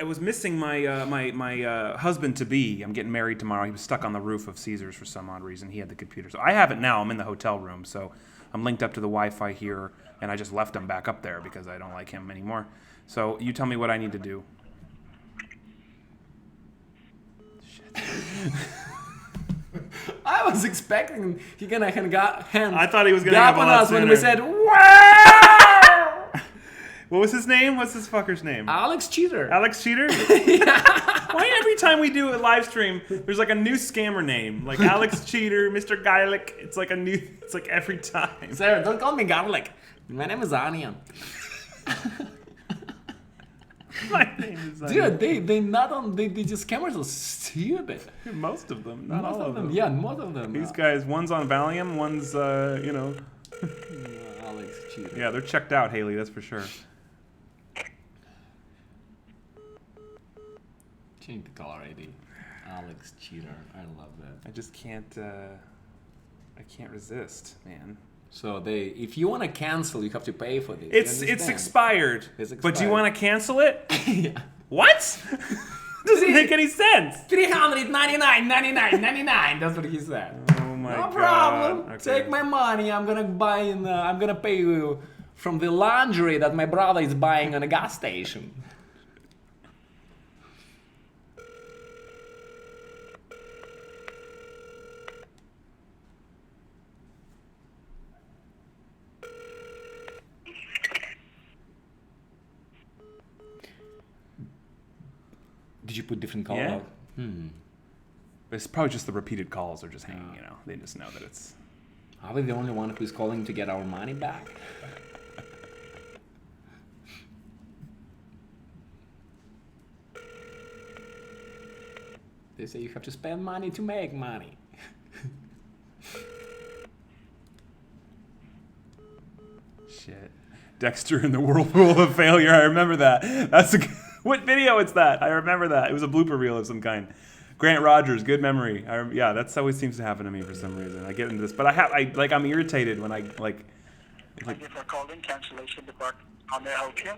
was missing my my husband to be. I'm getting married tomorrow. He was stuck on the roof of Caesars for some odd reason. He had the computer, so I have it now. I'm in the hotel room, so I'm linked up to the Wi-Fi here, and I just left him back up there because I don't like him anymore. So you tell me what I need to do. Shit. I was expecting he gonna hand. I thought he was gonna gap have a on lot us when sooner. we said wow. What was his name? What's this fucker's name? Alex Cheater. Alex Cheater? Why every time we do a live stream, there's like a new scammer name, like Alex Cheater, Mr. Garlic. It's like it's like every time. Sarah, don't call me garlic. My name is Onion. My name is Dude, they just scammers are stupid. most of them, not all of them. Yeah, most of them. These guys, one's on Valium, one's Alex Cheater. Yeah, they're checked out, Haley. That's for sure. Change the caller ID. Alex Cheater. I love that. I just can't. I can't resist, man. So if you want to cancel, you have to pay for this. It's expired. It's But do you expired. want to cancel it? Yeah. What? Doesn't make any sense. $399.99. That's what he said. Oh my No god. problem. Okay. Take my money. I'm gonna pay you from the laundry that my brother is buying on a gas station. Did you put different color? Yeah. out? It's probably just the repeated calls are just hanging, They just know that it's... Are we the only one who's calling to get our money back? They say you have to spend money to make money. Shit. Dexter in the whirlpool of failure. I remember that. That's what video is that? I remember that. It was a blooper reel of some kind. Grant Rogers, good memory. Yeah, that's always seems to happen to me for some reason. I get into this, but I'm irritated when Thank you for calling cancellation department. How may I help you?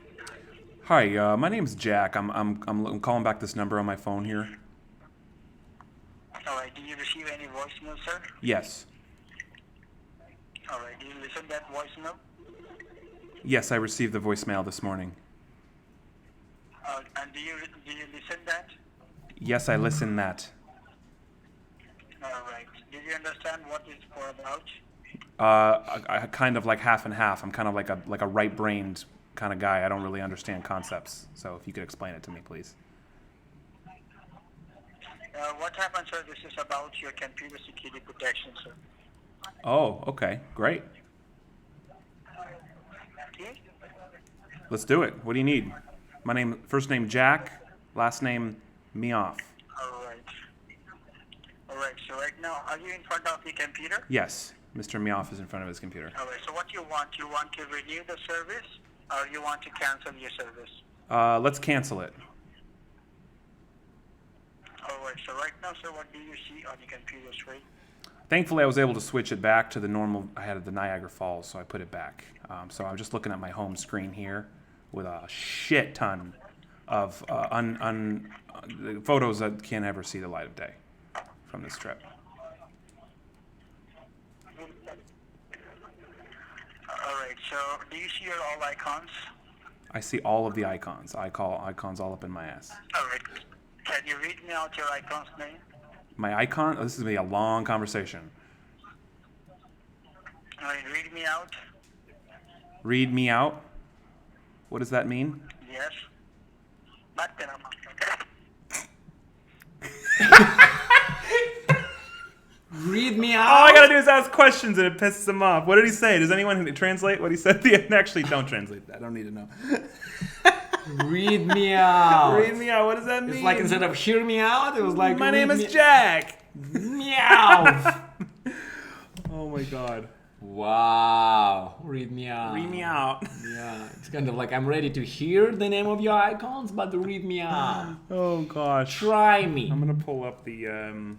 Hi, my name's Jack. I'm calling back this number on my phone here. All right. Did you receive any voicemail, sir? Yes. All right. Did you listen to that voicemail? Yes, I received the voicemail this morning. Do you listen that? Yes, I listen that. All right. Did you understand what it's for about? I kind of like half and half. I'm kind of like a right-brained kind of guy. I don't really understand concepts. So if you could explain it to me, please. What happened, sir? This is about your computer security protection, sir. Oh, okay, great. Okay? Let's do it. What do you need? First name Jack, last name Meoff. All right. All right. So right now, are you in front of the computer? Yes, Mr. Meoff is in front of his computer. All right. So what you want? You want to renew the service, or you want to cancel your service? Let's cancel it. All right. So right now, sir, what do you see on the computer screen? Thankfully, I was able to switch it back to the normal. I had the Niagara Falls, so I put it back. So I'm just looking at my home screen here with a shit ton of photos that can't ever see the light of day from this trip. All right. So do you see your all icons? I see all of the icons. I call icons all up in my ass. All right. Can you read me out your icon's name? My icon? This is going to be a long conversation. All right. Read me out. Read me out? What does that mean? Yes. Read me All out. I gotta do is ask questions and it pisses him off. What did he say? Does anyone translate what he said? Actually, don't translate that. I don't need to know. Read me out. Read me out. What does that mean? It's like instead of hear me out, it was like My name read is me- Jack. Meow. Oh my god. Wow. Read me out. Read me out. Yeah, it's kind of like I'm ready to hear the name of your icons, but read me out. Oh gosh. Try me. I'm gonna pull up the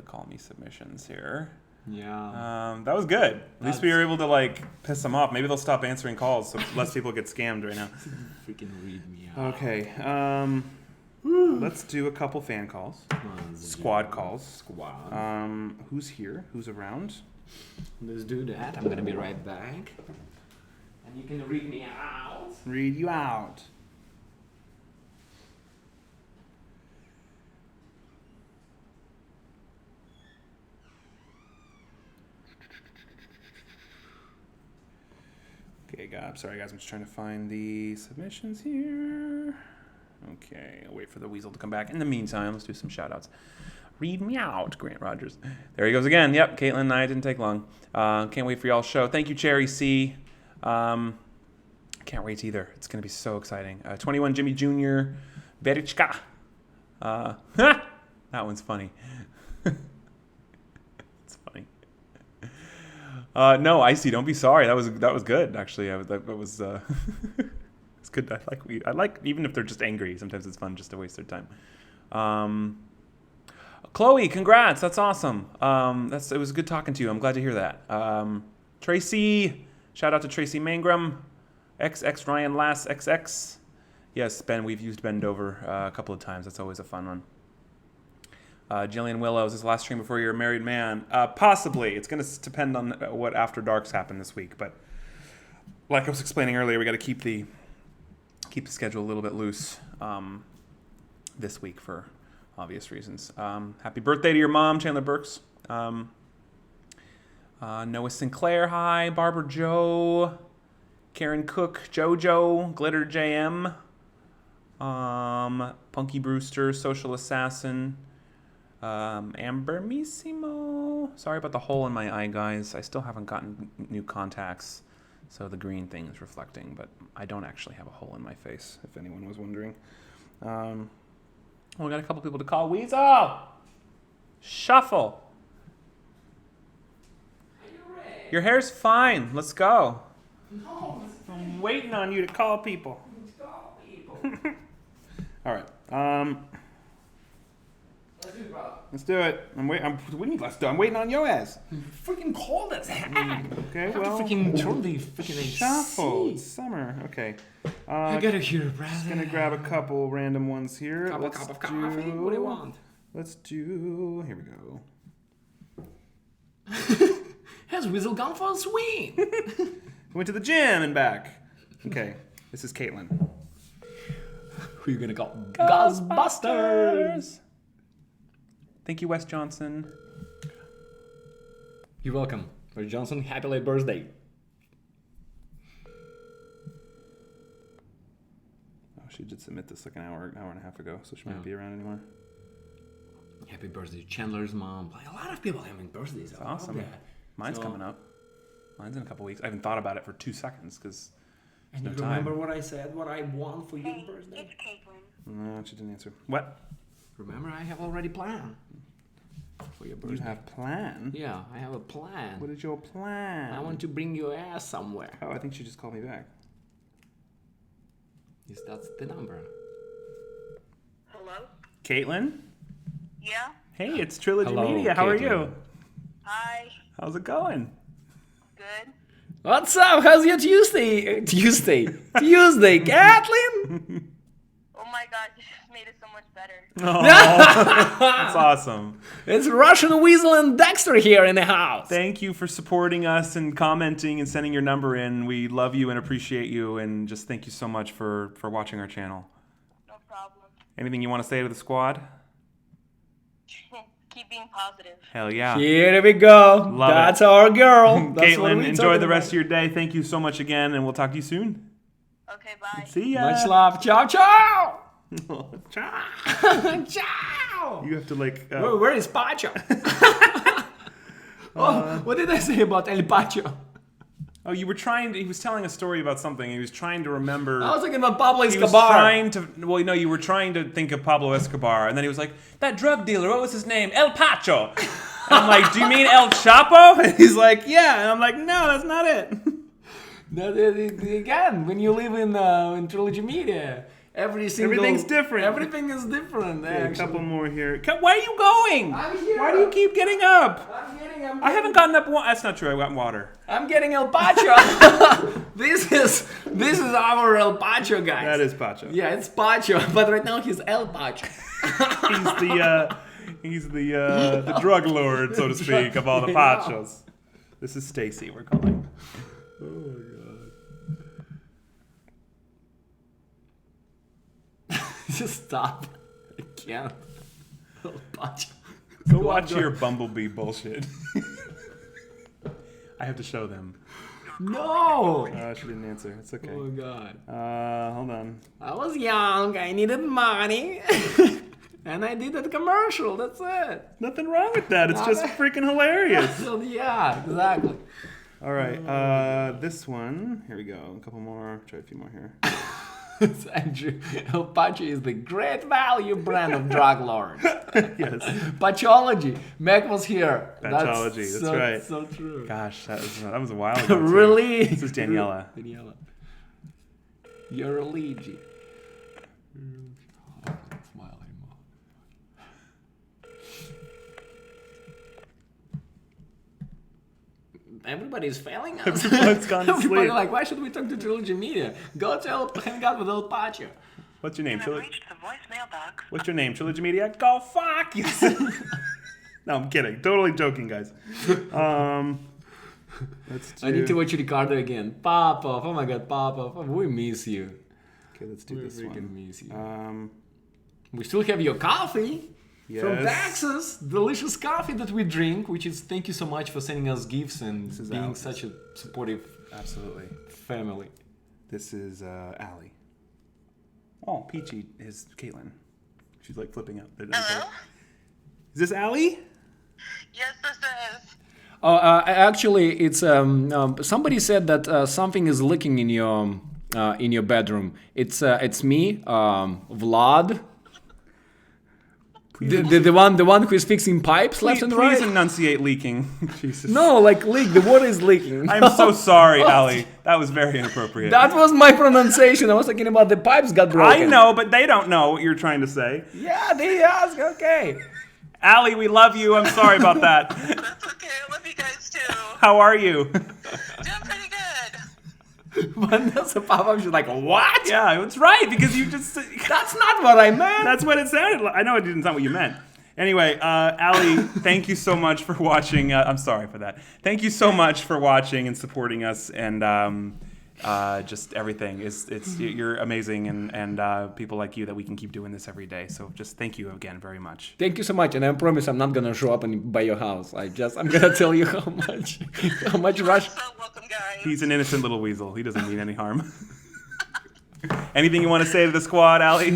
call me submissions here. Yeah. That was good. At least we were able to like piss them off. Maybe they'll stop answering calls so less people get scammed right now. Freaking read me out. Okay. Let's do a couple fan calls. Squad calls. Squad. Who's here? Who's around? Let's do that. I'm gonna be right back. And you can read me out. Read you out. Okay, I'm sorry guys, I'm just trying to find the submissions here. Okay, I'll wait for the weasel to come back. In the meantime, let's do some shout outs. Read me out, Grant Rogers. There he goes again. Yep, Caitlin and I didn't take long. Can't wait for y'all's show. Thank you, Cherry C. Can't wait either. It's going to be so exciting. 21 Jimmy Jr. Berichka. That one's funny. It's funny. No, Icy, don't be sorry. That was good, actually. That was it's good. I like even if they're just angry. Sometimes it's fun just to waste their time. Chloe, congrats. That's awesome. It was good talking to you. I'm glad to hear that. Tracy, shout out to Tracy Mangrum. XX Ryan Lass XX. Yes, Ben, we've used Bend Over a couple of times. That's always a fun one. Jillian Willows, is the last stream before you're a married man? Possibly. It's going to depend on what After Darks happen this week. But like I was explaining earlier, we got to keep the schedule a little bit loose this week for obvious reasons. Happy birthday to your mom, Chandler Burks. Noah Sinclair, hi. Barbara Joe. Karen Cook, JoJo, Glitter JM. Punky Brewster, Social Assassin. Amber Missimo. Sorry about the hole in my eye, guys. I still haven't gotten new contacts, so the green thing is reflecting, but I don't actually have a hole in my face, if anyone was wondering. We got a couple people to call. Weasel! Shuffle! Your hair's fine. Let's go. No, I'm waiting on you to call people. All right. Let's do it, bro. Let's do it. I'm waiting on your ass. Freaking cold as heck. Okay, I have well. to freaking turn the freaking Shuffle. AC. It's summer. Okay. I gotta hear, brother. Just gonna grab a couple random ones here. Cup of coffee. What do you want? Let's do. Here we go. Has Weasel gone for a swing? Went to the gym and back. Okay. This is Caitlin. Who you gonna call? Ghostbusters! Thank you, Wes Johnson. You're welcome. Wes Johnson, happy late birthday. Oh, she did submit this like an hour and a half ago, so she might not be around anymore. Happy birthday, Chandler's mom. Like, a lot of people having birthdays. That's awesome. Mine's coming up. Mine's in a couple weeks. I haven't thought about it for 2 seconds because And no you time. remember what I said, what I want for your Hey, birthday? it's Caitlin. No, she didn't answer. What? Remember, I have already planned for your You birthday. have plan? Yeah, I have a plan. What is your plan? I want to bring your ass somewhere. Oh, I think she just called me back. Yes, that's the number. Hello? Caitlin? Yeah? Hey, it's Trilogy Hello, Media. How are Caitlin. you? Hi. How's it going? Good. What's up? How's your Tuesday, Kathleen? Oh my god, you just made it so much better. Oh, that's awesome. It's Russian Weasel and Dexter here in the house. Thank you for supporting us and commenting and sending your number in. We love you and appreciate you, and just thank you so much for watching our channel. No problem. Anything you want to say to the squad? Keep being positive. Hell yeah. Here we go. Love That's it. our girl. That's what Caitlin, we enjoy talking the rest about. of your day. Thank you so much again, and we'll talk to you soon. Okay, bye. See ya. Much love. Ciao, ciao. Ciao. Ciao. You have to like. Where is Pacho? What did I say about El Pacho? Oh, you were trying to. He was telling a story about something. He was trying to remember. I was talking about Pablo He was Escobar. trying to. Well, no, you were trying to think of Pablo Escobar, and then he was like, "That drug dealer. What was his name? El Pacho." And I'm like, "Do you mean El Chapo?" And he's like, "Yeah." And I'm like, "No, that's not it." Again, when you live in Trilogy Media, Everything's different. Everything is different. Okay, a actually. couple more here. Where are you going? I'm here. Why do you keep getting up? I'm I haven't gotten up. That's not true. I got water. I'm getting El Pacho. This is our El Pacho, guys. That is Pacho. Yeah, it's Pacho, but right now he's El Pacho. He's the drug lord, so to speak, of all the Pachos. This is Stacy. We're calling. Oh my god. Just stop. I can't. El Pacho. Go watch your Bumblebee bullshit. I have to show them. No. She didn't answer. It's okay. Oh god. Hold on. I was young. I needed money. And I did that commercial. That's it. Nothing wrong with that. It's just freaking hilarious. So, yeah, exactly. All right. This one. Here we go. A couple more. Try a few more here. It's Andrew. El Pacho is the great value brand of drug lords. Yes. Patchology. Mac was here. Patchology, that's so, right. So true. Gosh, that was a while ago. Too. Really? This is Daniela. Daniela. You're a Luigi. Everybody's failing us. Everyone's gone to Everybody sleep. like, why should we talk to Trilogy Media? Go hang out with El Pacho. What's your name? You have reached the voicemail box. What's your name? Trilogy Media? Go fuck you. No, I'm kidding. Totally joking, guys. Let's do... I need to watch Ricardo again. Papa, oh my god, Papa, we miss you. Okay, let's do We this freaking one. miss you. Um, We still have your coffee from yes. Texas, delicious coffee that we drink. Which is thank you so much for sending us gifts and is being Alex. such a supportive Absolutely. family. This is Allie. Oh, Peachy is Caitlin. She's like flipping out. Hello? Is this Allie? Yes, this is. Oh, actually, it's somebody said that something is leaking in your bedroom. It's me, Vlad. The one who is fixing pipes left and right. Please enunciate leaking. Jesus. No, like leak. The water is leaking. I'm so sorry, Allie. That was very inappropriate. That was my pronunciation. I was talking about the pipes got broken. I know, but they don't know what you're trying to say. Yeah, they ask. Okay. Allie, we love you. I'm sorry about that. That's okay. I love you guys too. How are you? Doing pretty good. Vanessa Papa, she's like, what? Yeah, it's right because you just. That's not what I meant. That's what it sounded like. I know it didn't sound what you meant. Anyway, Allie, thank you so much for watching. I'm sorry for that. Thank you so much for watching and supporting us. And just everything. You're amazing, and people like you that we can keep doing this every day. So just thank you again very much. Thank you so much, and I promise I'm not gonna show up by your house. I'm gonna tell you how much Rush. So welcome, guys. He's an innocent little weasel. He doesn't mean any harm. Anything you want to say to the squad, Allie?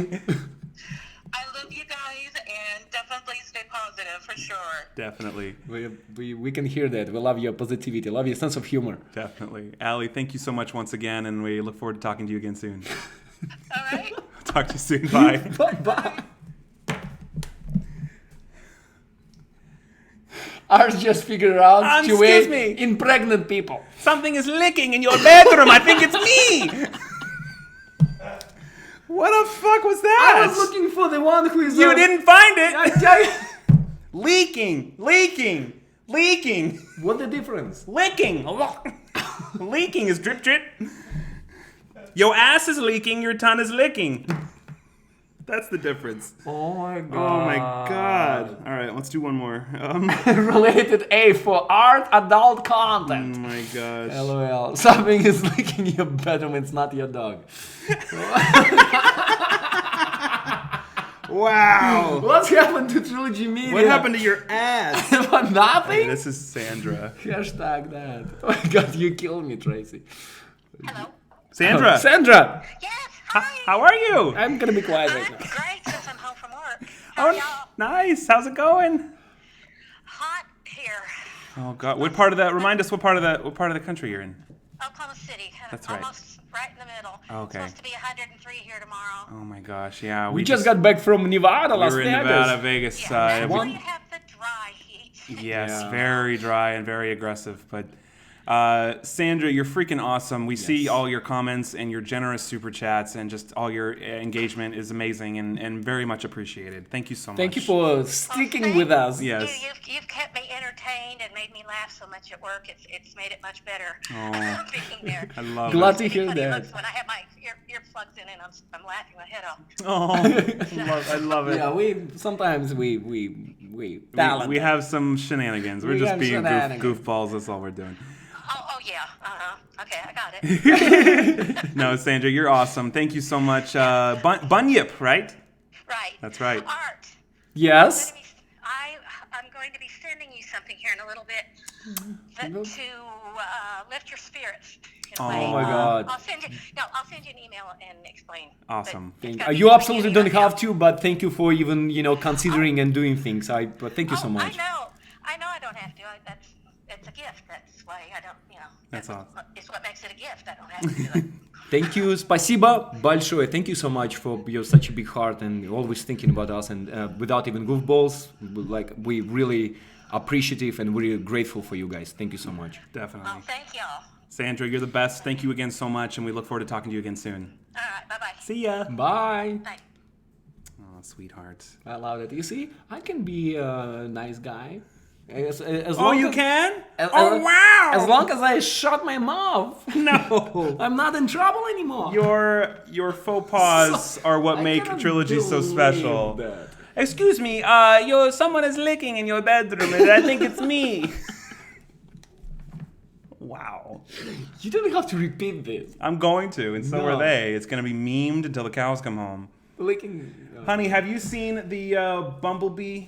I love you guys, and definitely stay positive for sure. Definitely. We can hear that. We love your positivity. Love your sense of humor. Definitely. Allie, thank you so much once again, and we look forward to talking to you again soon. All right. Talk to you soon. Bye. Bye. Ours just figured out to Excuse me. impregnate people. Something is licking in your bedroom. I think it's me. What the fuck was that? I was looking for the one who is. You didn't find it. I Leaking. What the difference? Licking. Leaking is drip drip. Your ass is leaking. Your tongue is licking. That's the difference. Oh my god. Oh my god. All right, let's do one more. Related A for art adult Oh content. my gosh. LOL. Something is leaking in your bedroom. It's not your dog. Wow. What's happened to Trilogy Media? What happened to your ass? Nothing? Hey, this is Sandra. Hashtag that. Oh my god, you killed me, Tracy. Hello. Sandra. Sandra! Yes. Hi. How are you? I'm gonna be quiet right I'm now. great since I'm home from work. How Oh, are y'all? nice. How's it going? Hot here. Oh god. What part of that? Remind us what part of the country you're in. Oklahoma City. That's right. Almost right in the middle. Okay. It's supposed to be 103 here tomorrow. Oh my gosh. Yeah. We just got back from Nevada, we Las were in Vegas. Nevada, Vegas. Yeah, that's every- why you have the dry heat. Yes, Yeah. very dry and very aggressive. But Sandra, you're freaking awesome. We see all your comments and your generous super chats and just all your engagement is amazing and very much appreciated. Thank you so much. Thank you for sticking with us. Yes. You've kept me entertained and made me laugh so much at work. It's made it much better Oh. being there. I love Glad it. to hear Funny that. looks when I have my earplugs in and I'm laughing my head off. Oh, I love it. Yeah, we sometimes we balance. We have some shenanigans. We're We just have being shenanigans. goofballs. That's all we're doing. Oh yeah. Okay, I got it. No, Sandra, you're awesome. Thank you so much. Bunyip, right? Right. That's right. Art. Yes. I'm going to be sending you something here in a little bit to lift your spirits. In a Oh way. my God. I'll send you an email and explain. Awesome. But it's gotta be You the absolutely don't beginning of have to, but thank you for even considering and doing things. But thank you so much. I know I don't have to. It's a gift. That's why I don't, That's awesome. It's what makes it a gift. I don't have to do it. Thank you, спасибо большое. Thank you so much for your such a big heart and always thinking about us. And without even goofballs, we really appreciative and we're grateful for you guys. Thank you so much. Definitely. Well, thank y'all. Sandra, you're the best. Thank you again so much, and we look forward to talking to you again soon. All right. Bye-bye. See ya. Bye. Bye. Oh, sweetheart. I love it. You see, I can be a nice guy. As Oh, long you as, can? as- Oh, wow! As long as I shut my mouth, No. I'm not in trouble anymore. Your faux pas are what I make cannot Trilogy so believe special. that. Excuse me, someone is licking in your bedroom, and I think it's me. Wow. You don't have to repeat this. I'm going to, and so No. are they. It's going to be memed until the cows come home. Licking. Honey, have you seen the Bumblebee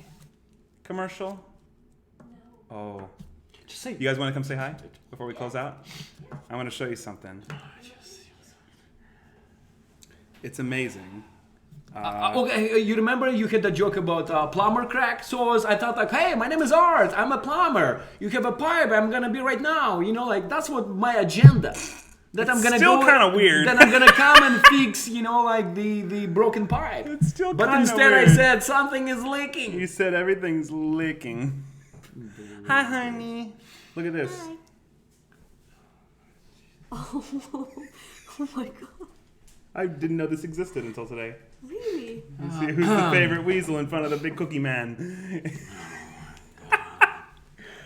commercial? No. Oh. Just say. You guys want to come say hi before we close out? I want to show you something. It's amazing. Okay, you remember you had a joke about plumber crack? So I thought like, hey, my name is Art. I'm a plumber. You have a pipe. I'm gonna be right now. That's what my agenda. That I'm gonna still go. kinda weird. That I'm gonna come and fix, the broken pipe. It's still But kinda instead weird. I said something is leaking. You said everything's licking. Hi, honey. Look at this. Oh my god. I didn't know this existed until today. Really? You see who's the favorite weasel in front of the big cookie man?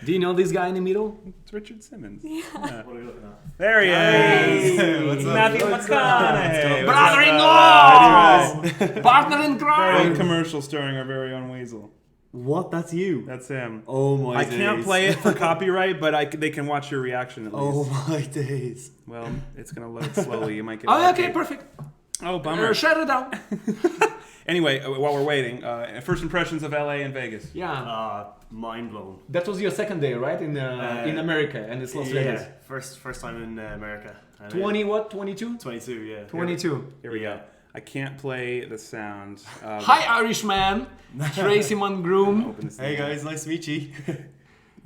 Do you know this guy in the middle? It's Richard Simmons. Yeah. What are you looking at? There he is. Hey, what's up? Matthew What's McConaughey. Brother-in-law! That's right. Partner in Very crime! commercial starring our very own weasel. What? That's you? That's him. Oh my I days. can't play it for copyright, but they can watch your reaction at least. Oh my days. Well, it's gonna load slowly. You might get. Oh, okay, perfect. Oh, bummer. Shut it down. Anyway, while we're waiting, first impressions of LA and Vegas. Yeah. Mind blown. That was your second day, right? In America, and it's Las Vegas. First time in America. 20 what? 22? 22, yeah. 22. Here we go. I can't play the sound. Hi, Irishman. Tracy Mongroom. Open this Hey thing. guys, nice to meet you.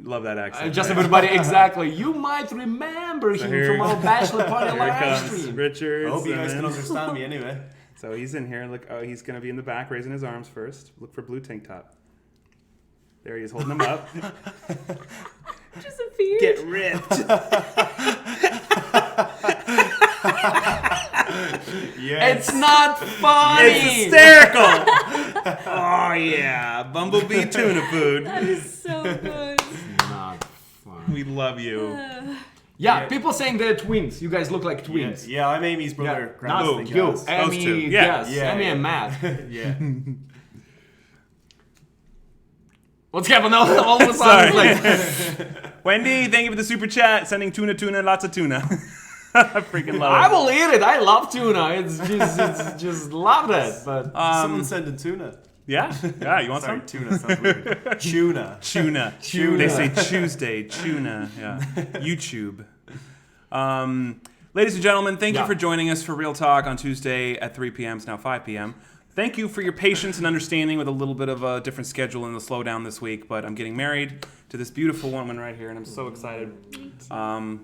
Love that accent. Just everybody, exactly. You might remember him here- from our bachelor party Here it live comes. stream. Richard. I hope you guys can Simmons. understand me anyway. So he's in here. Look, oh, he's gonna be in the back, raising his arms first. Look for blue tank top. There he is, holding them up. Disappeared. Get ripped. Yes. It's not funny. It's hysterical. Oh yeah, bumblebee tuna food. That is so good. Not funny. We love you. Yeah, people saying they're twins. You guys look like twins. Yeah, I'm Amy's brother. Not Grandson, you. guys. Those two. Emmy, Yeah. yes. Yeah, Emmy yeah. and Matt. Yeah. What's happening? All of a Sorry. sudden, like, Wendy, thank you for the super chat. Sending tuna, lots of tuna. I freaking love I it. will eat it. I love tuna. It's just love that. But Someone sending tuna. Yeah, you want Sorry, some? tuna sounds weird. Tuna. Tuna. Tuna. They say Tuesday. Tuna. Yeah. YouTube. Ladies and gentlemen, thank you Yeah. for joining us for Real Talk on Tuesday at 3 p.m. It's now 5 p.m. Thank you for your patience and understanding with a little bit of a different schedule and the slowdown this week. But I'm getting married to this beautiful woman right here, and I'm so excited.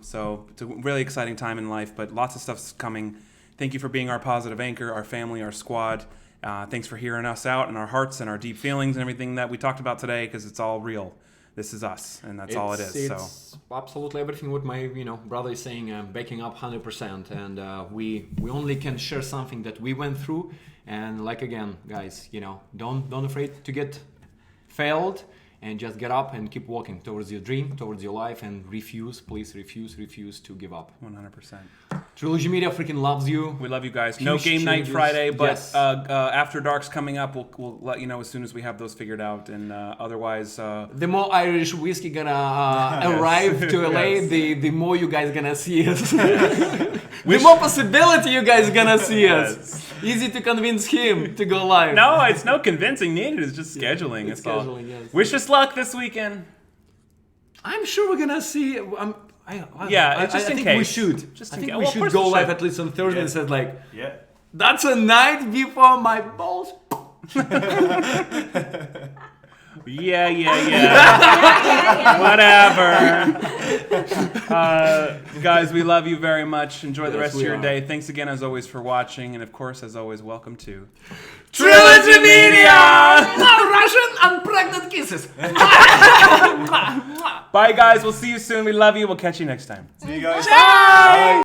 So it's a really exciting time in life, but lots of stuff's coming. Thank you for being our positive anchor, our family, our squad. Thanks for hearing us out and our hearts and our deep feelings and everything that we talked about today, because it's all real. This is us, and that's all it is. So. It's absolutely everything what my brother is saying. I'm backing up 100%, and we only can share something that we went through. And like again, guys, don't afraid to get failed, and just get up and keep walking towards your dream, towards your life, and please refuse to give up. 100%. Trilogy Media freaking loves you. We love you guys. No Huge game night changes. Friday, but Yes. After Dark's coming up. We'll let you know as soon as we have those figured out. And otherwise, The more Irish whiskey gonna arrive to LA, the more you guys gonna see us. The more possibility you guys gonna see us. Easy to convince him to go live. no, it's no convincing needed. It's just scheduling. It's It's all. scheduling, yes. Wish us luck this weekend. I'm sure we're gonna see. Yeah, just I in think case. we should. Just I in think case. we Well, of should course go we live should. at least on Thursday and said like, Yeah. that's a night before my balls. Yeah. Whatever. Guys, we love you very much. Enjoy the Yes, rest of we your are. day. Thanks again, as always, for watching. And of course, as always, welcome to Trilogy Media! Russian and pregnant kisses. Bye, guys. We'll see you soon. We love you. We'll catch you next time. See you guys. Bye.